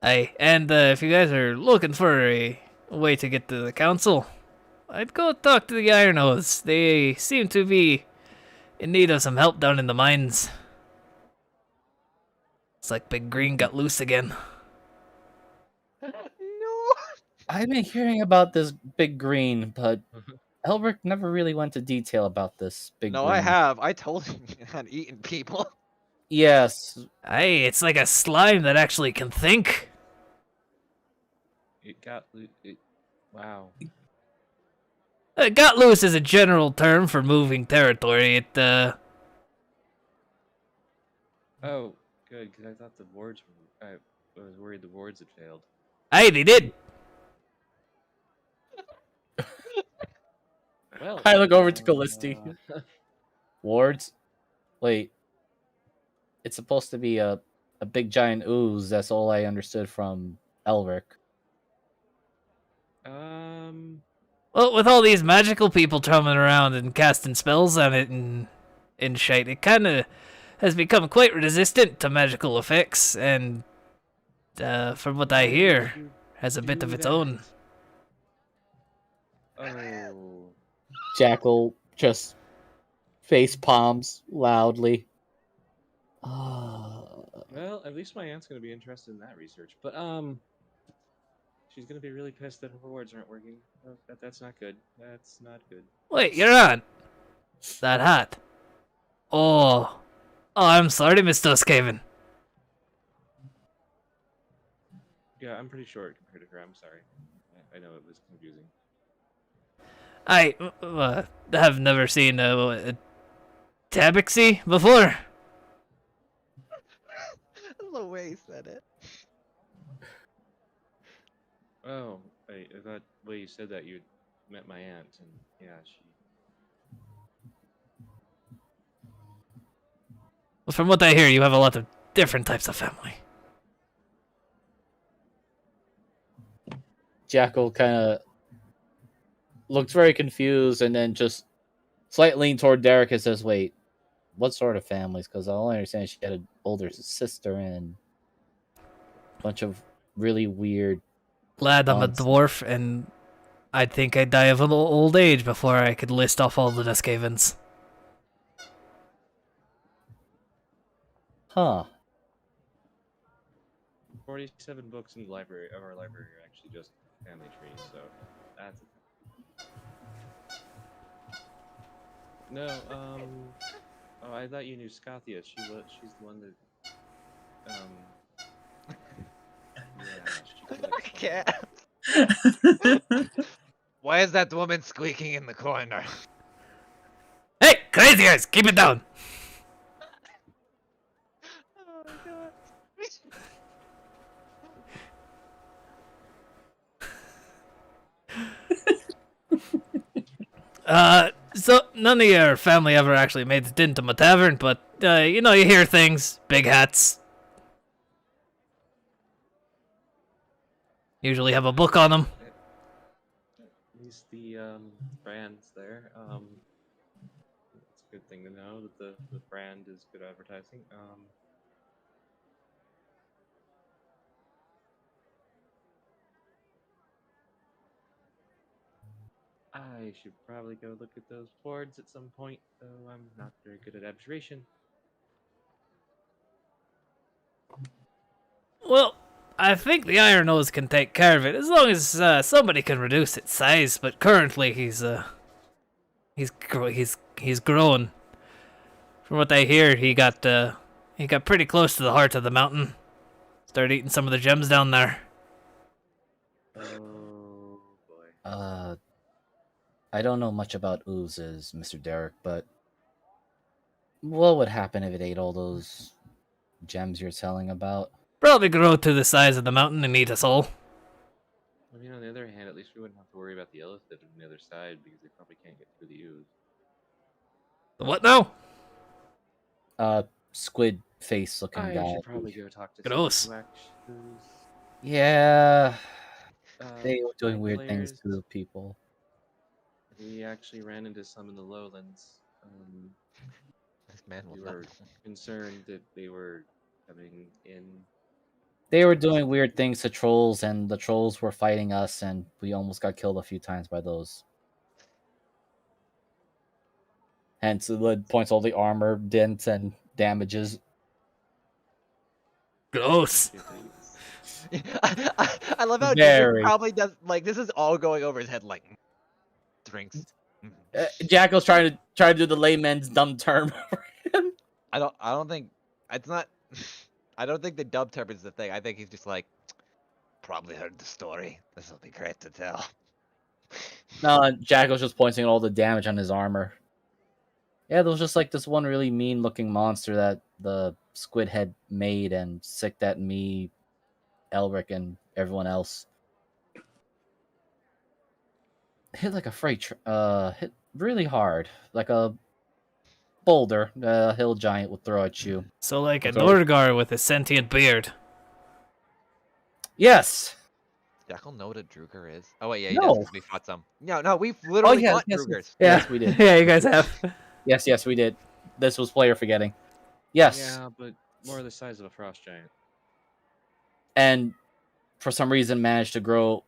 S2: Hey, and if you guys are looking for a way to get to the council, I'd go talk to the Iron Oaths. They seem to be in need of some help down in the mines. It's like Big Green got loose again.
S1: No.
S7: I've been hearing about this Big Green, but Elric never really went into detail about this Big
S1: No,
S7: Green.
S1: I have. I told him he had eaten people.
S7: Yes.
S2: Hey, it's like a slime that actually can think.
S3: It got it. Wow.
S2: Got loose is a general term for moving territory.
S3: Oh, good, because I thought the wards were. I was worried the wards had failed.
S2: Hey, they did.
S3: Well,
S4: I look over to Callisti.
S7: Wards? Wait. It's supposed to be a big giant ooze. That's all I understood from Elric.
S2: Well, with all these magical people tromming around and casting spells on it and shite, it kind of has become quite resistant to magical effects, and from what I hear, has a bit of its own.
S3: Oh.
S7: Jackal just face palms loudly.
S3: Well, at least my aunt's gonna be interested in that research. But she's gonna be really pissed that her wards aren't working. Oh, that's not good. That's not good.
S2: Wait, you're on. That hot. Oh, I'm sorry, Miss Duskhaven.
S3: Yeah, I'm pretty short compared to her. I'm sorry. I know it was confusing.
S2: I have never seen a tabaxi before.
S1: The way he said it.
S3: Oh, I thought the way you said that you'd met my aunt, and yeah, she.
S2: Well, from what I hear, you have a lot of different types of family.
S7: Jackal kind of looks very confused and then just slightly lean toward Derek and says, wait, what sort of families? Because I only understand she had an older sister and a bunch of really weird...
S2: Glad I'm a
S7: nonsense.
S2: dwarf, and I think I'd die of an old age before I could list off all the Duskhavens.
S7: Huh.
S3: 47 books in the library of our library are actually just family trees, so that's. No, Oh, I thought you knew Scathia. She's the one that. Yeah, she collects
S1: I can't. Why is that woman squeaking in the corner?
S2: Hey, crazy eyes, keep it down.
S1: Oh my god.
S2: So none of your family ever actually made it into my tavern, but you know, you hear things, big hats. Usually have a book on them.
S3: At least the brand's there. It's a good thing to know that the brand is good advertising. I should probably go look at those boards at some point, though I'm not very good at abjuration.
S2: Well, I think the Iron Nose can take care of it as long as somebody can reduce its size. But currently, he's grown. From what I hear, he got pretty close to the heart of the mountain. Started eating some of the gems down there.
S3: Oh boy.
S7: I don't know much about oozes, Mr. Derek, but what would happen if it ate all those gems you're telling about?
S2: Probably grow to the size of the mountain and eat us all.
S3: I mean, on the other hand, at least we wouldn't have to worry about the elephant on the other side because they probably can't get through the ooze.
S2: The what now?
S7: Squid face looking
S3: I
S7: guy.
S3: should probably go talk to
S2: Gross.
S3: someone who
S7: Yeah,
S3: actually,
S7: they were doing
S3: my
S7: weird things
S3: players.
S7: to people.
S3: We actually ran into some in the lowlands.
S1: This man will
S3: We
S1: not.
S3: were concerned that they were coming in.
S7: They were doing weird things to trolls, and the trolls were fighting us, and we almost got killed a few times by those. Hence, it points all the armor dents and damages.
S2: Gross.
S1: I love how
S7: Very.
S1: Jigger probably does like this is all going over his head like drinks.
S7: Jackal's trying to do the layman's dumb term for him.
S1: I don't think it's not. I don't think the dub term is the thing. I think he's just like probably heard the story. This will be great to tell.
S7: No, Jackal's just pointing at all the damage on his armor. Yeah, there was just like this one really mean looking monster that the squid had made and sicked at me, Elric, and everyone else. Hit like a freight hit really hard. Like a boulder a hill giant would throw at you.
S2: So like a
S7: Okay.
S2: Norgar with a sentient beard.
S7: Yes!
S1: Jackal know what a Druger is? Oh wait, yeah, he
S7: No.
S1: does. 'Cause we fought some. No, we've literally
S7: yes,
S1: fought
S7: yes,
S1: Drugers.
S7: Yes, we did.
S2: Yeah, you guys have.
S7: Yes, we did. This was player forgetting. Yes.
S3: Yeah, but more the size of a frost giant.
S7: And for some reason managed to grow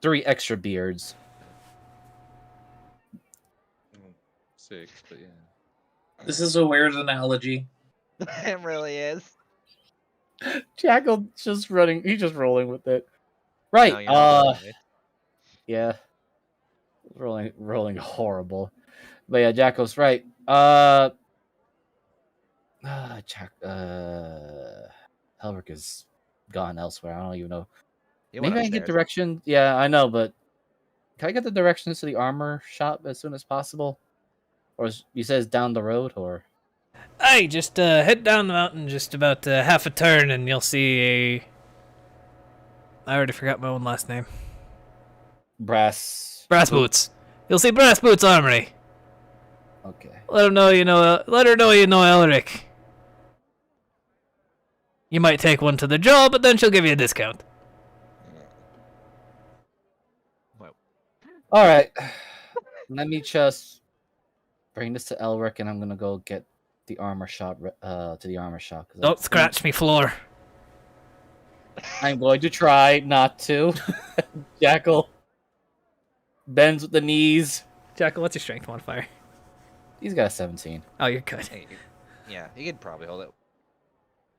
S7: 3 extra beards.
S3: 6, but yeah.
S6: This is a weird analogy.
S1: It really is.
S7: Jackal just running. He's just rolling with it. Right.
S1: No, you're not rolling it.
S7: Yeah. Rolling horrible. But yeah, Jackal's right. Helric is gone elsewhere. I don't even know.
S1: He went
S7: Maybe I can get
S1: upstairs.
S7: direction. Yeah, I know, but can I get the directions to the armor shop as soon as possible? Or you said it's down the road, or
S2: Hey, just head down the mountain just about half a turn and you'll see a... I already forgot my own last name.
S7: brass?
S2: Brass Boots. You'll see Brass Boots Armory.
S7: Okay.
S2: Let her know you know Elric. You might take one to the jaw, but then she'll give you a discount.
S1: Well,
S7: All right. Let me just bring this to Elric, and I'm gonna go get the armor shop. To the armor shop. 'Cause
S2: Don't scratch me floor.
S7: I'm going to try not to. Jackal bends with the knees.
S2: Jackal, what's your strength modifier?
S7: He's got a 17.
S2: Oh, you're good.
S1: hey, yeah, he could probably hold it.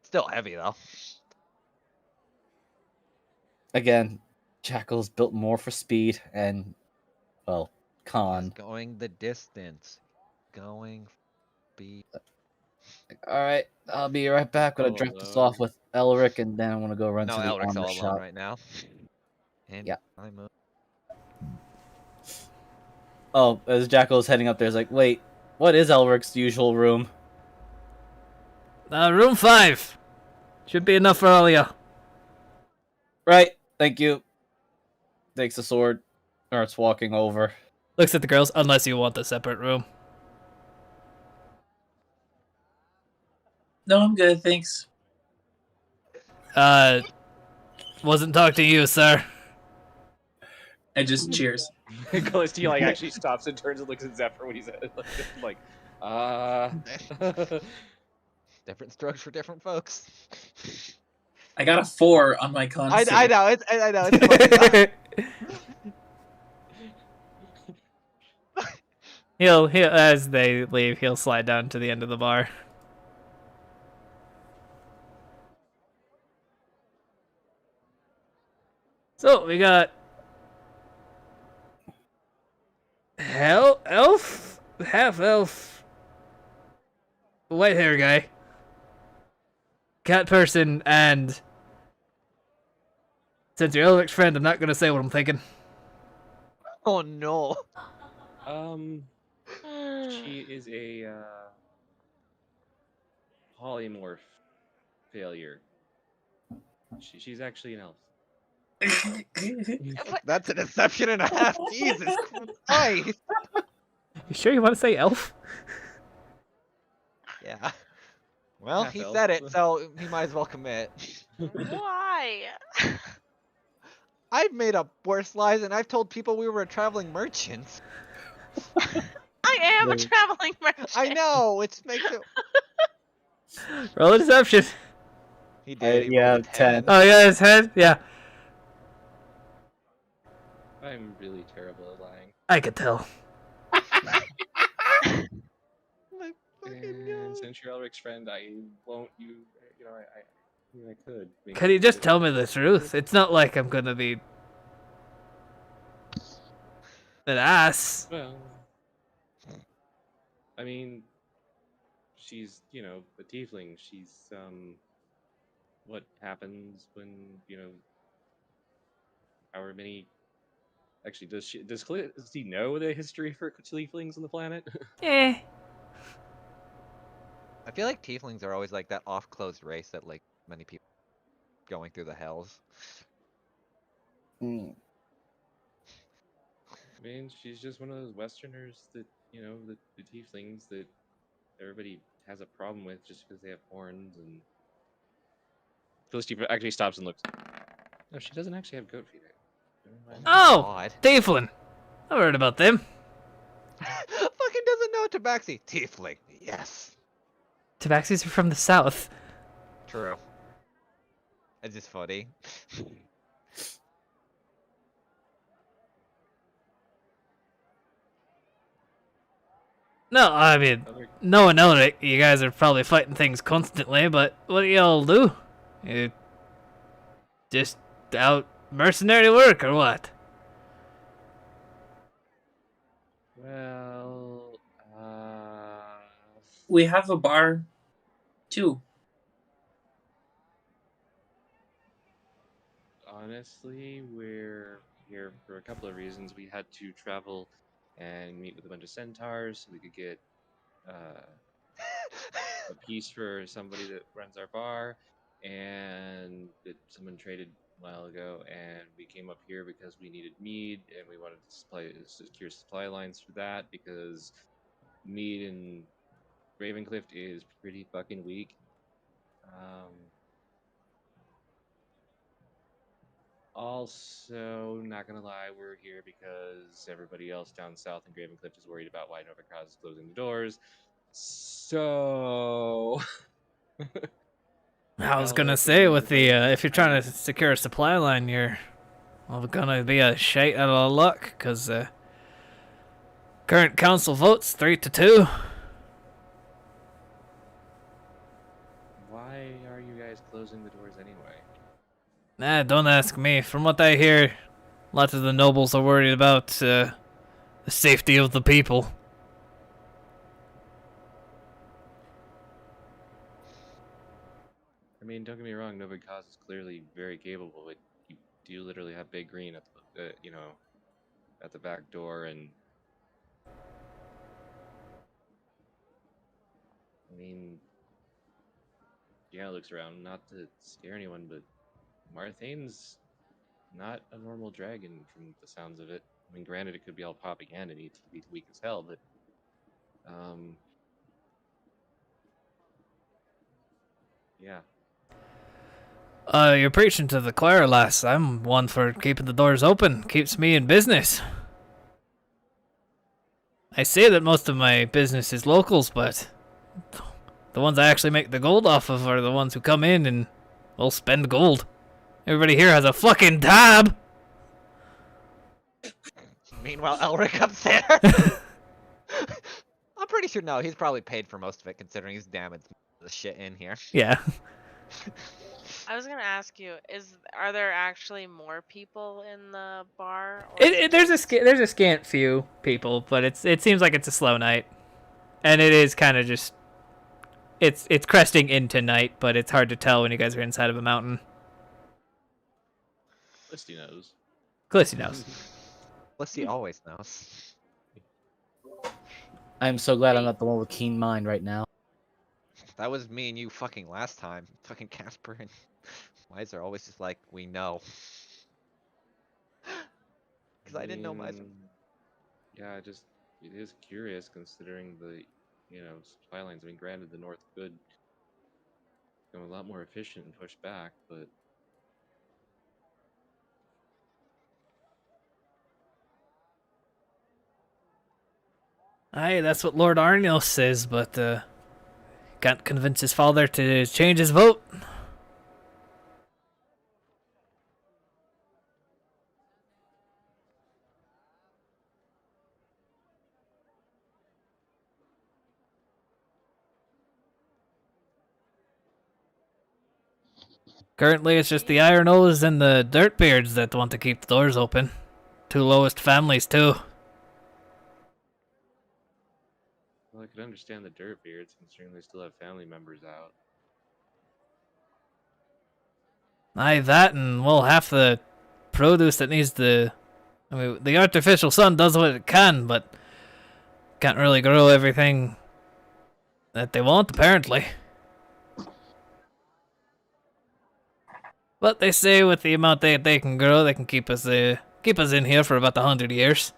S1: Still heavy though.
S7: Again, Jackal's built more for speed and, well,
S1: He's
S7: con.
S1: going the distance. Going be.
S7: All right, I'll be right back. Gonna drop this off with Elric, and then I'm gonna go run
S1: No,
S7: to the
S1: Elric's
S7: armor
S1: all alone
S7: shop.
S1: right now. And
S7: Yeah.
S1: I'm
S7: Oh, as Jackal is heading up there, he's like, wait, what is Elric's usual room?
S2: Room 5. Should be enough for all of you.
S7: Right, thank you. Takes the sword, starts walking over.
S2: Looks at the girls, unless you want the separate room.
S6: No, I'm good, thanks.
S2: Wasn't talking to you, sir.
S6: I just cheers.
S3: Callisti like actually stops and turns and looks at Zephyr when he's like,
S1: different strokes for different folks.
S6: I got a 4 on my con.
S1: I
S6: save.
S1: know. I know. It's funny.
S2: he'll as they leave, he'll slide down to the end of the bar. So we got elf, half elf, white hair guy, cat person, and since you're Elric's friend, I'm not gonna say what I'm thinking.
S1: Oh no.
S3: She is a polymorph failure. She's actually an elf.
S1: That's a deception and a half. Jesus Christ.
S2: You sure you want to say elf?
S1: Yeah. Well,
S3: Half
S1: he
S3: elf.
S1: said it, so he might as well commit.
S5: Why?
S1: I've made up worse lies, and I've told people we were traveling merchants.
S5: I am a traveling merchant.
S1: I know, which makes it.
S2: Roll a deception.
S1: He did. He
S7: yeah,
S1: rolled a
S7: 10.
S2: Oh yeah, his head. Yeah,
S3: I'm really terrible at lying.
S2: I could tell.
S1: My fucking
S3: And
S1: God.
S3: since you're Elric's friend, I won't. I mean, I could. Maybe
S2: Can you just tell me the truth? It's not like I'm gonna be an ass.
S3: Well, I mean, she's a tiefling. She's what happens when however many. Actually, does he know the history for tieflings on the planet?
S2: Eh.
S1: I feel like tieflings are always like that off-closed race that like many people going through the hells.
S7: Mm.
S3: I mean, she's just one of those Westerners that the tieflings that everybody has a problem with just because they have horns and. Felicity actually stops and looks. No, she doesn't actually have goat feet. Never mind.
S2: Oh,
S1: God.
S2: Tieflin. I've heard about them.
S1: Fucking doesn't know Tabaxi. Tiefling. Yes.
S2: Tabaxis are from the south.
S1: True. It's just funny.
S2: No, I mean, knowing Elric, you guys are probably fighting things constantly, but what do y'all do? You just out mercenary work or what?
S3: Well,
S6: We have a bar, too.
S3: honestly, we're here for a couple of reasons. We had to travel and meet with a bunch of centaurs so we could get a piece for somebody that runs our bar, and that someone traded a while ago, and we came up here because we needed mead, and we wanted to secure supply lines for that because mead in Ravencliff is pretty fucking weak. Also, not gonna lie, we're here because everybody else down south in Ravencliff is worried about why Novigrad is closing the doors. So,
S2: I was gonna say, with the if you're trying to secure a supply line, you're gonna be a shite out of luck, cause current council votes 3-2.
S3: why are you guys closing the doors anyway?
S2: Nah, don't ask me. From what I hear, lots of the nobles are worried about the safety of the people.
S3: I mean, don't get me wrong. Nobody Cause is clearly very capable, but you do literally have Big Green at the, at the back door, and I mean, yeah, looks around. Not to scare anyone, but Marthane's not a normal dragon from the sounds of it. I mean, granted, it could be all propaganda and he'd be weak as hell, but yeah.
S2: You're preaching to the choir, lass. I'm one for keeping the doors open. Keeps me in business. I say that most of my business is locals, but the ones I actually make the gold off of are the ones who come in and will spend gold. Everybody here has a fucking tab.
S1: Meanwhile, Elric up there. I'm pretty sure no, he's probably paid for most of it considering he's damaged the shit in here.
S2: Yeah.
S5: I was gonna ask you, are there actually more people in the bar? Or is it
S2: There's
S5: just-
S2: a scant few people, but it seems like it's a slow night, and it is kind of just it's cresting into night, but it's hard to tell when you guys are inside of a mountain.
S3: Listy knows.
S2: Clisty knows.
S1: Listy always knows.
S7: I'm so glad I'm not the one with keen mind right now.
S1: That was me and you fucking last time. Fucking Casper and Weiser are always just like, we know. Because I didn't know Weiser.
S3: Yeah, it is curious considering the, supply lines. I mean, granted, the North could become a lot more efficient and push back, but
S2: Aye, that's what Lord Arniel says, but can't convince his father to change his vote. Currently, it's just the Iron O's and the Dirtbeards that want to keep the doors open. Two lowest families, too.
S3: well, I could understand the Dirtbeards considering they still have family members out.
S2: Aye, that and, well, half the produce that needs the... I mean, the artificial sun does what it can, but can't really grow everything that they want, apparently. But they say with the amount they can grow, they can keep us in here for about 100 years.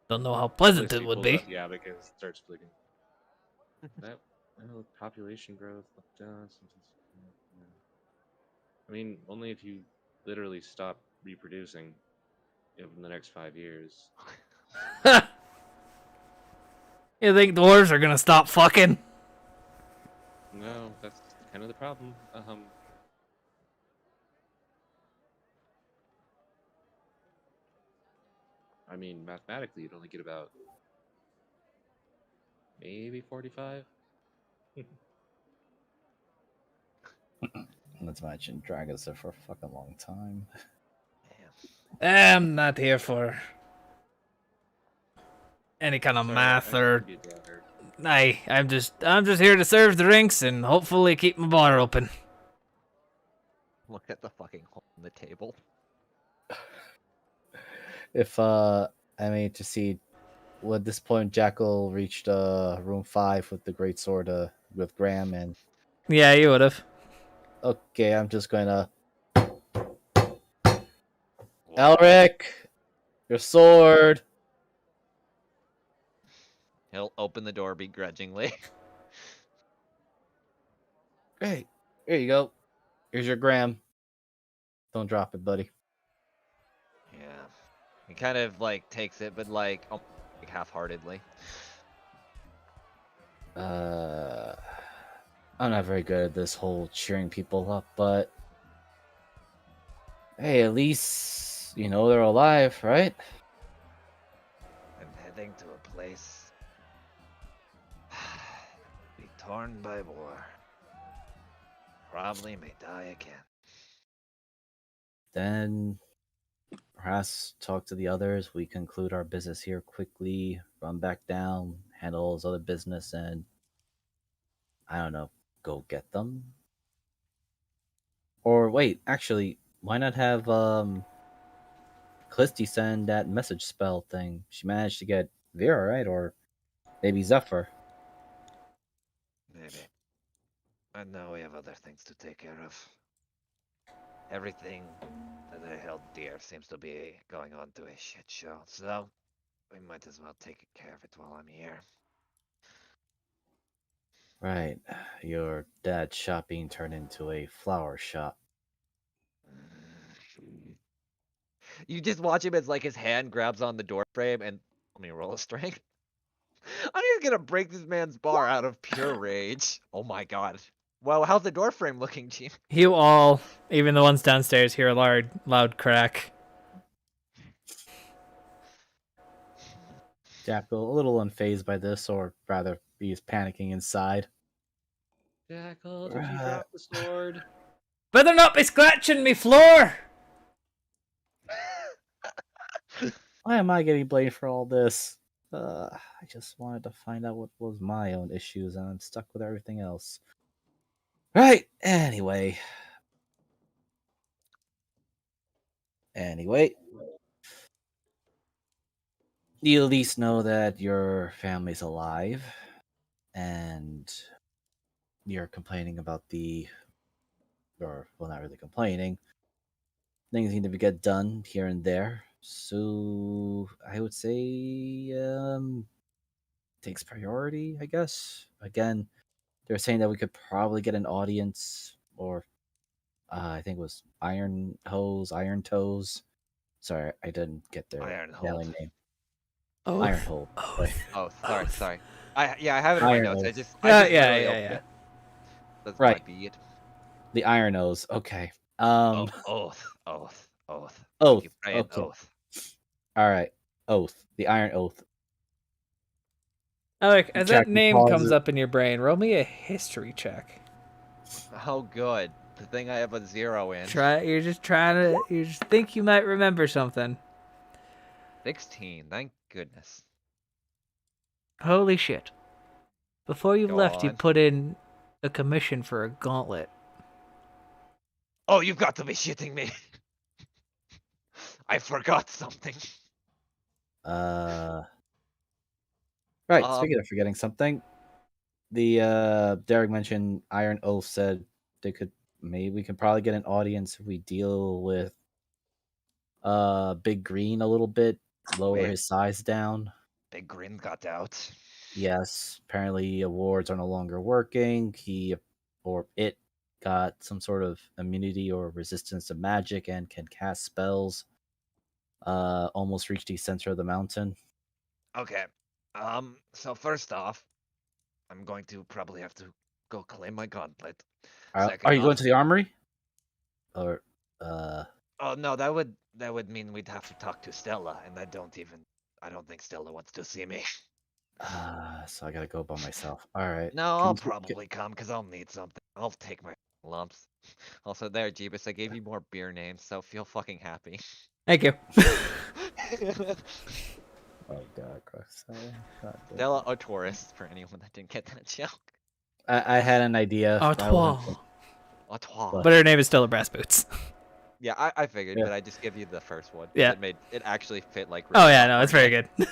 S2: Don't know how pleasant it would be.
S3: Yeah, because it starts flicking. That population growth. I mean, only if you literally stop reproducing in the next 5 years.
S2: You think dwarves are gonna stop fucking?
S3: No, that's kind of the problem. I mean, mathematically, you'd only get about maybe 45.
S7: Let's imagine dragons there for a fucking long time.
S2: I'm not here for any kind of
S3: Sorry,
S2: math
S3: I
S2: or...
S3: could be a dagger.
S2: Aye, I'm just here to serve the drinks and hopefully keep my bar open.
S1: Look at the fucking hole in the table.
S7: If I mean to see, well, at this point Jackal reached room 5 with the great sword with Graham, and
S2: Yeah, you would have.
S7: okay, I'm just gonna Elric, your sword.
S1: He'll open the door begrudgingly.
S7: Great, here you go. Here's your Graham. Don't drop it, buddy.
S1: Yeah. He kind of like takes it, but like half-heartedly.
S7: I'm not very good at this whole cheering people up, but hey, at least you know they're alive, right?
S1: I'm heading to a place be torn by war. Probably may die again.
S7: Then perhaps talk to the others. We conclude our business here quickly, run back down, handle his other business, and I don't know, go get them? Or wait, actually, why not have Clisty send that message spell thing? She managed to get Vera, right? Or maybe Zephyr.
S1: Maybe. And now we have other things to take care of. Everything that I held dear seems to be going on to a shit show, so we might as well take care of it while I'm here.
S7: Right. Your dad's shop being turned into a flower shop.
S1: You just watch him as like his hand grabs on the door frame and let me roll a strength. I'm just gonna break this man's bar out of pure rage. Oh my god. Well, how's the door frame looking, Chief?
S2: You all, even the ones downstairs, hear a loud crack.
S7: Jackal, a little unfazed by this, or rather, he's panicking inside.
S3: Jackal, did you drop the sword?
S2: Better not be scratching me floor!
S7: Why am I getting blamed for all this? I just wanted to find out what was my own issues, and I'm stuck with everything else. Right. Anyway, you at least know that your family's alive, and you're complaining about or well, not really complaining. Things need to get done here and there. So I would say takes priority, I guess. Again, they're saying that we could probably get an audience, or I think it was Iron Toes. Sorry, I didn't get their
S1: Iron
S7: mailing
S1: Hold.
S7: name.
S2: Oh,
S7: Iron Hold. Right.
S1: Oh, sorry,
S2: Oath.
S1: sorry. I have it in my
S7: Iron
S1: notes. I
S7: Oath.
S1: just
S2: Yeah.
S1: opened it. That's
S7: Right.
S1: might be it.
S7: The Iron Nose. Okay.
S1: Oath.
S7: Oath.
S1: Keep praying,
S7: Okay.
S1: oath.
S7: All right. Oath. The Iron Oath.
S2: Alec, as that
S7: Jackal
S2: name
S7: pauses.
S2: comes up in your brain, roll me a history check.
S1: Oh, good. The thing I have a 0 in.
S2: You just think you might remember something.
S1: 16. Thank goodness.
S2: Holy shit. Before you
S1: Go
S2: left, you
S1: on.
S2: put in a commission for a gauntlet.
S1: Oh, you've got to be shitting me. I forgot something.
S7: Right. Speaking of forgetting something, the Derek mentioned Iron Oath said we could probably get an audience if we deal with Big Green a little bit, lower
S1: Wait.
S7: his size down.
S1: Big Grin got out.
S7: Yes, apparently awards are no longer working. It got some sort of immunity or resistance to magic and can cast spells. Almost reached the center of the mountain.
S1: Okay. So first off, I'm going to probably have to go claim my gauntlet.
S7: Are
S1: Second
S7: you going
S1: off-
S7: to the armory? Or
S1: Oh no, that would mean we'd have to talk to Stella, and I don't think Stella wants to see me.
S7: so I gotta go by myself. All right.
S1: No,
S7: Can
S1: I'll
S7: you-
S1: probably come because I'll need something. I'll take my lumps. Also, there, Jeebus, I gave you more beer names, so feel fucking happy.
S2: Thank you.
S7: Oh god, Crux. God damn.
S1: Stella or Taurus, for anyone that didn't get that joke.
S7: I had an idea. I
S2: Artois.
S7: wasn't-
S1: Artois.
S2: But her name is still Brass Boots.
S1: Yeah, I figured,
S7: Yeah.
S1: but I just give you the first one.
S2: Yeah.
S1: It actually fit like.
S2: Oh
S1: really
S2: yeah,
S1: well
S2: no, it's
S1: for me.
S2: very good.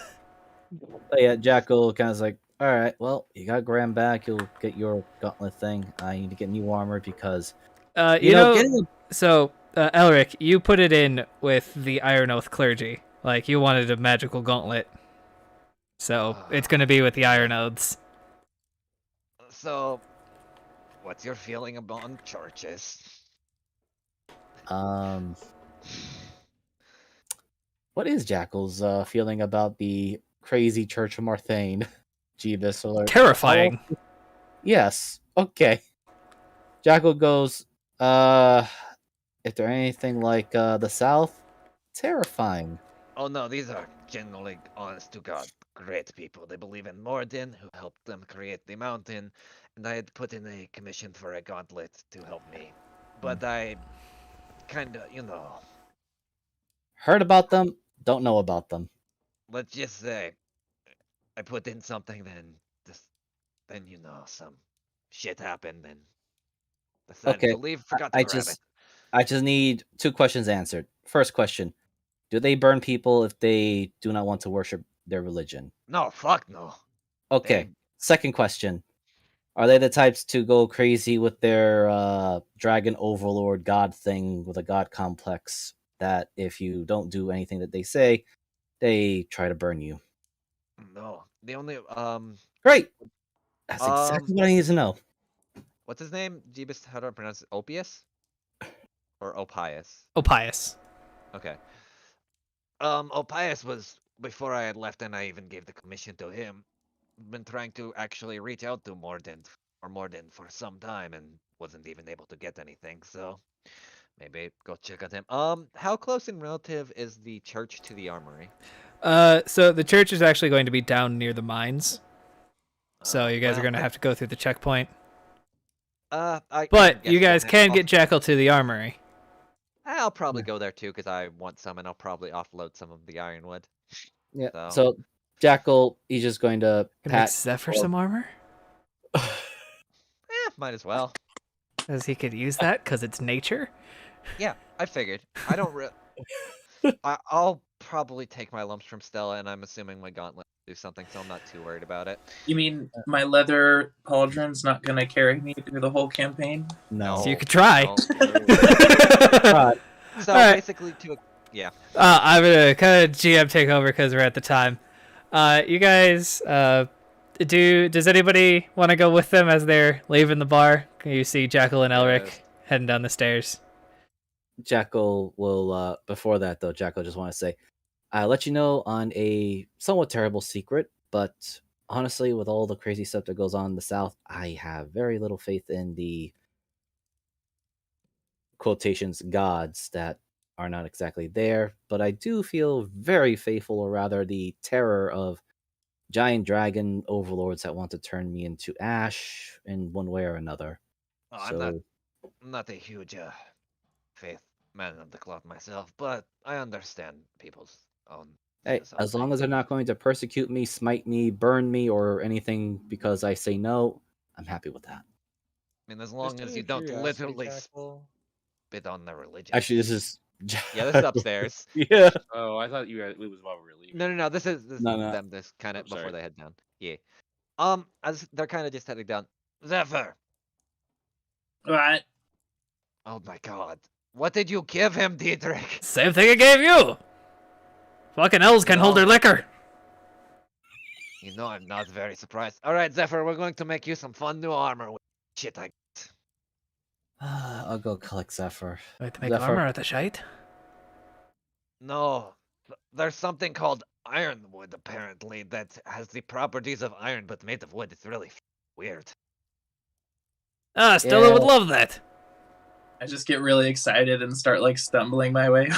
S7: But yeah, Jackal kind of like, all right, well, you got Graham back. You'll get your gauntlet thing. I need to get new armor because
S2: You know,
S7: getting
S2: so Elric, you put it in with the Iron Oath clergy. Like you wanted a magical gauntlet, so it's gonna be with the Iron Oaths.
S1: So, what's your feeling about churches?
S7: What is Jackal's feeling about the crazy Church of Marthane? Jeebus alert.
S2: Terrifying.
S7: Yes. Okay. Jackal goes, if they're anything like the South, terrifying.
S1: Oh no, these are generally, honest to God, great people. They believe in Mordin, who helped them create the mountain, and I had put in a commission for a gauntlet to help me. But I kinda,
S7: Heard about them, don't know about them.
S1: let's just say I put in something, then some shit happened and decided
S7: Okay,
S1: to leave. Forgot
S7: I
S1: to grab it.
S7: just I just need 2 questions answered. First question: do they burn people if they do not want to worship their religion?
S1: No, fuck no.
S7: Okay.
S1: They-
S7: Second question: are they the types to go crazy with their dragon overlord god thing with a god complex that if you don't do anything that they say, they try to burn you?
S1: No. The only
S7: Great. That's exactly what I need to know.
S1: what's his name? Jeebus, how do I pronounce it? Opius? Or Opius?
S2: Opius.
S1: Okay. Opius was before I had left and I even gave the commission to him. Been trying to actually reach out to Mordant for some time and wasn't even able to get anything, so maybe go check on him. How close in relative is the church to the armory?
S2: So the church is actually going to be down near the mines. So you guys are
S1: Well,
S2: going to have to go through the checkpoint.
S1: I
S2: But
S1: can
S2: you
S1: get
S2: guys
S1: to
S2: can
S1: that.
S2: get Jackal to the armory.
S1: I'll probably go there too because I want some, and I'll probably offload some of the ironwood.
S7: Yeah.
S1: So-
S7: So Jackal, he's just going to
S2: Gonna make
S7: pat
S2: Zephyr some armor?
S1: Might as well.
S2: Because he could use that, because it's nature.
S1: Yeah, I figured. I don't. I'll probably take my lumps from Stella, and I'm assuming my gauntlet will do something, so I'm not too worried about it.
S6: You mean my leather pauldron's not gonna carry me through the whole campaign?
S7: No.
S2: So you could try.
S1: No.
S7: God.
S1: So
S2: Alright.
S1: basically, yeah.
S2: I'm gonna kind of GM take over because we're at the time. You guys, does anybody want to go with them as they're leaving the bar? You see Jackal and Elric
S3: Yes.
S2: heading down the stairs.
S7: Jackal will before that though, Jackal just want to say, I'll let you know on a somewhat terrible secret, but honestly, with all the crazy stuff that goes on in the South, I have very little faith in the quotations gods that are not exactly there, but I do feel very faithful, or rather the terror of giant dragon overlords that want to turn me into ash in one way or another.
S1: Oh, I'm not a huge faith man of the cloth myself, but I understand people's own.
S7: Hey, as long as they're not going to persecute me, smite me, burn me, or anything because I say no, I'm happy with that.
S1: I mean, as long
S8: Just
S1: as
S8: out
S1: you
S8: of
S1: don't
S8: curiosity,
S1: literally
S8: Jackal,
S1: spit on their religion.
S7: Actually, this is
S1: Yeah, this is upstairs.
S7: yeah.
S3: Oh, I thought it was while we were leaving.
S1: No. This is
S7: No.
S1: them. This kind of
S3: I'm sorry.
S1: before they head down. Yeah. As they're kind of just heading down. Zephyr.
S6: What?
S1: Oh my God. What did you give him, Diedrich?
S2: Same thing I gave you. Fucking elves can hold their liquor.
S1: You know I'm not very surprised. All right, Zephyr, we're going to make you some fun new armor. With shit,
S7: I'll go collect Zephyr.
S2: Wait, to make
S7: Zephyr.
S2: armor out of shite?
S1: No. There's something called ironwood, apparently, that has the properties of iron, but made of wood. It's really weird.
S2: Ah, Stella would
S7: Yeah.
S2: love that.
S6: I just get really excited and start like stumbling my way.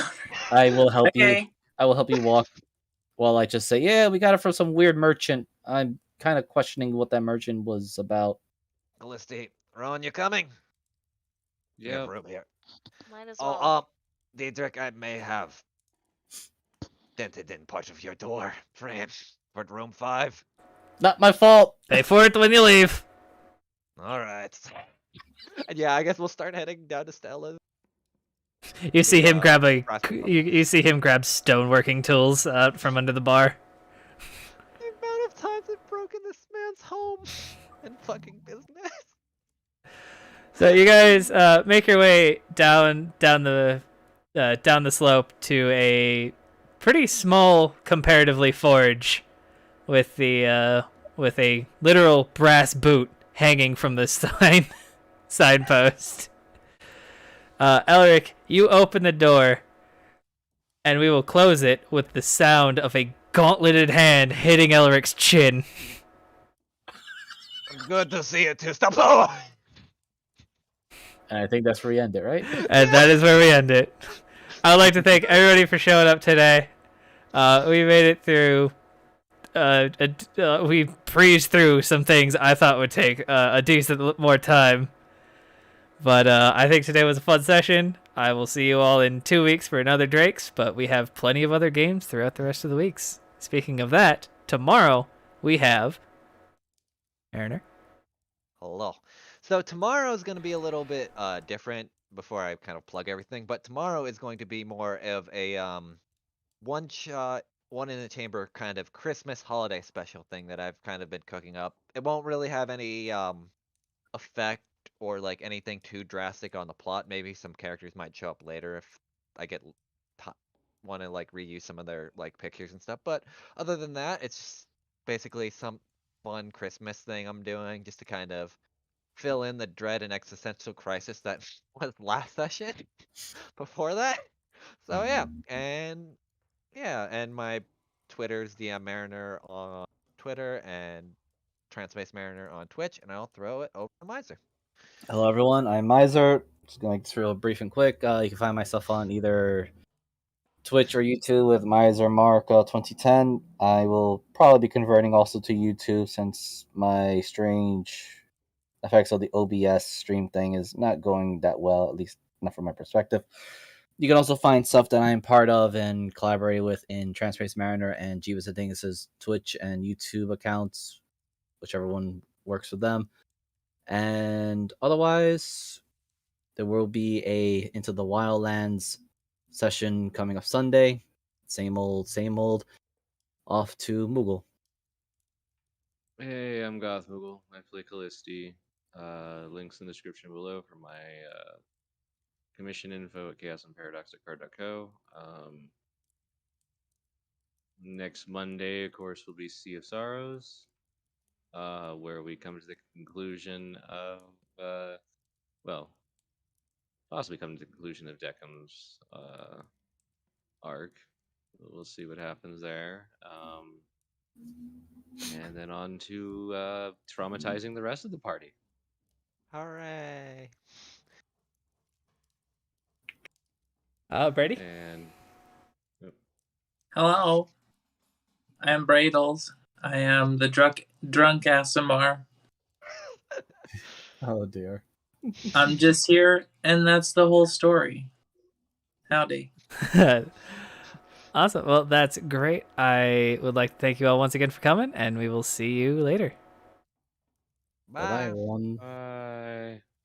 S7: I will help you.
S6: Okay.
S7: I will help you walk while I just say, yeah, we got it from some weird merchant. I'm kind of questioning what that merchant was about.
S1: Callisti, Ron, you coming? We have
S3: Yep.
S1: room here.
S5: Might as
S1: Oh,
S5: well.
S1: Diedrich, I may have dented in part of your door frame for room 5.
S7: Not my fault.
S2: Pay for it when you leave.
S1: All right. And yeah, I guess we'll start heading down to Stella's.
S2: You see him grab
S1: brass
S2: you see him grab stoneworking tools out from under the bar.
S1: The amount of times I've broken this man's home and fucking business.
S2: So you guys make your way down the slope to a pretty small comparatively forge with a literal brass boot hanging from the signpost. Elric, you open the door, and we will close it with the sound of a gauntleted hand hitting Elric's chin.
S1: Good to see you too. Stop. Oh!
S7: And I think that's where we end it, right?
S2: And that is where we end it. I would like to thank everybody for showing up today. We made it through. We breezed through some things I thought would take a decent more time. But I think today was a fun session. I will see you all in 2 weeks for another Drake's, but we have plenty of other games throughout the rest of the weeks. Speaking of that, tomorrow we have Mariner.
S1: Hello. So tomorrow is going to be a little bit different before I kind of plug everything, but tomorrow is going to be more of a one shot, one in the chamber kind of Christmas holiday special thing that I've kind of been cooking up. It won't really have any effect or like anything too drastic on the plot. Maybe some characters might show up later if I get want to like reuse some of their like pictures and stuff. But other than that, it's just basically some fun Christmas thing I'm doing just to kind of fill in the dread and existential crisis that was last session before that. So and my Twitter's DM Mariner on Twitter and Transpace Mariner on Twitch, and I'll throw it over to Miser.
S7: Hello, everyone. I'm Miser. Just gonna make this real brief and quick. You can find myself on either Twitch or YouTube with Miser Mark 2010. I will probably be converting also to YouTube since my strange effects of the OBS stream thing is not going that well, at least not from my perspective. You can also find stuff that I'm part of and collaborate with in Transpace Mariner and Jeebus Dingus' Twitch and YouTube accounts, whichever one works for them. And otherwise, there will be a Into the Wildlands session coming up Sunday. Same old, same old. Off to Moogle.
S3: Hey, I'm Goth Moogle. I play Callisti. Links in the description below for my commission info at chaosandparadox.card.co. Next Monday, of course, will be Sea of Sorrows, where we come to the conclusion of, well, possibly come to the conclusion of Deckham's arc. We'll see what happens there. And then on to traumatizing the rest of the party.
S1: Hooray!
S2: Brady?
S3: And
S6: Hello, I am Bradles. I am the drunk Asimar.
S7: Oh dear.
S6: I'm just here, and that's the whole story. Howdy.
S2: Awesome. Well, that's great. I would like to thank you all once again for coming, and we will see you later.
S7: Bye,
S1: Bye.
S7: everyone.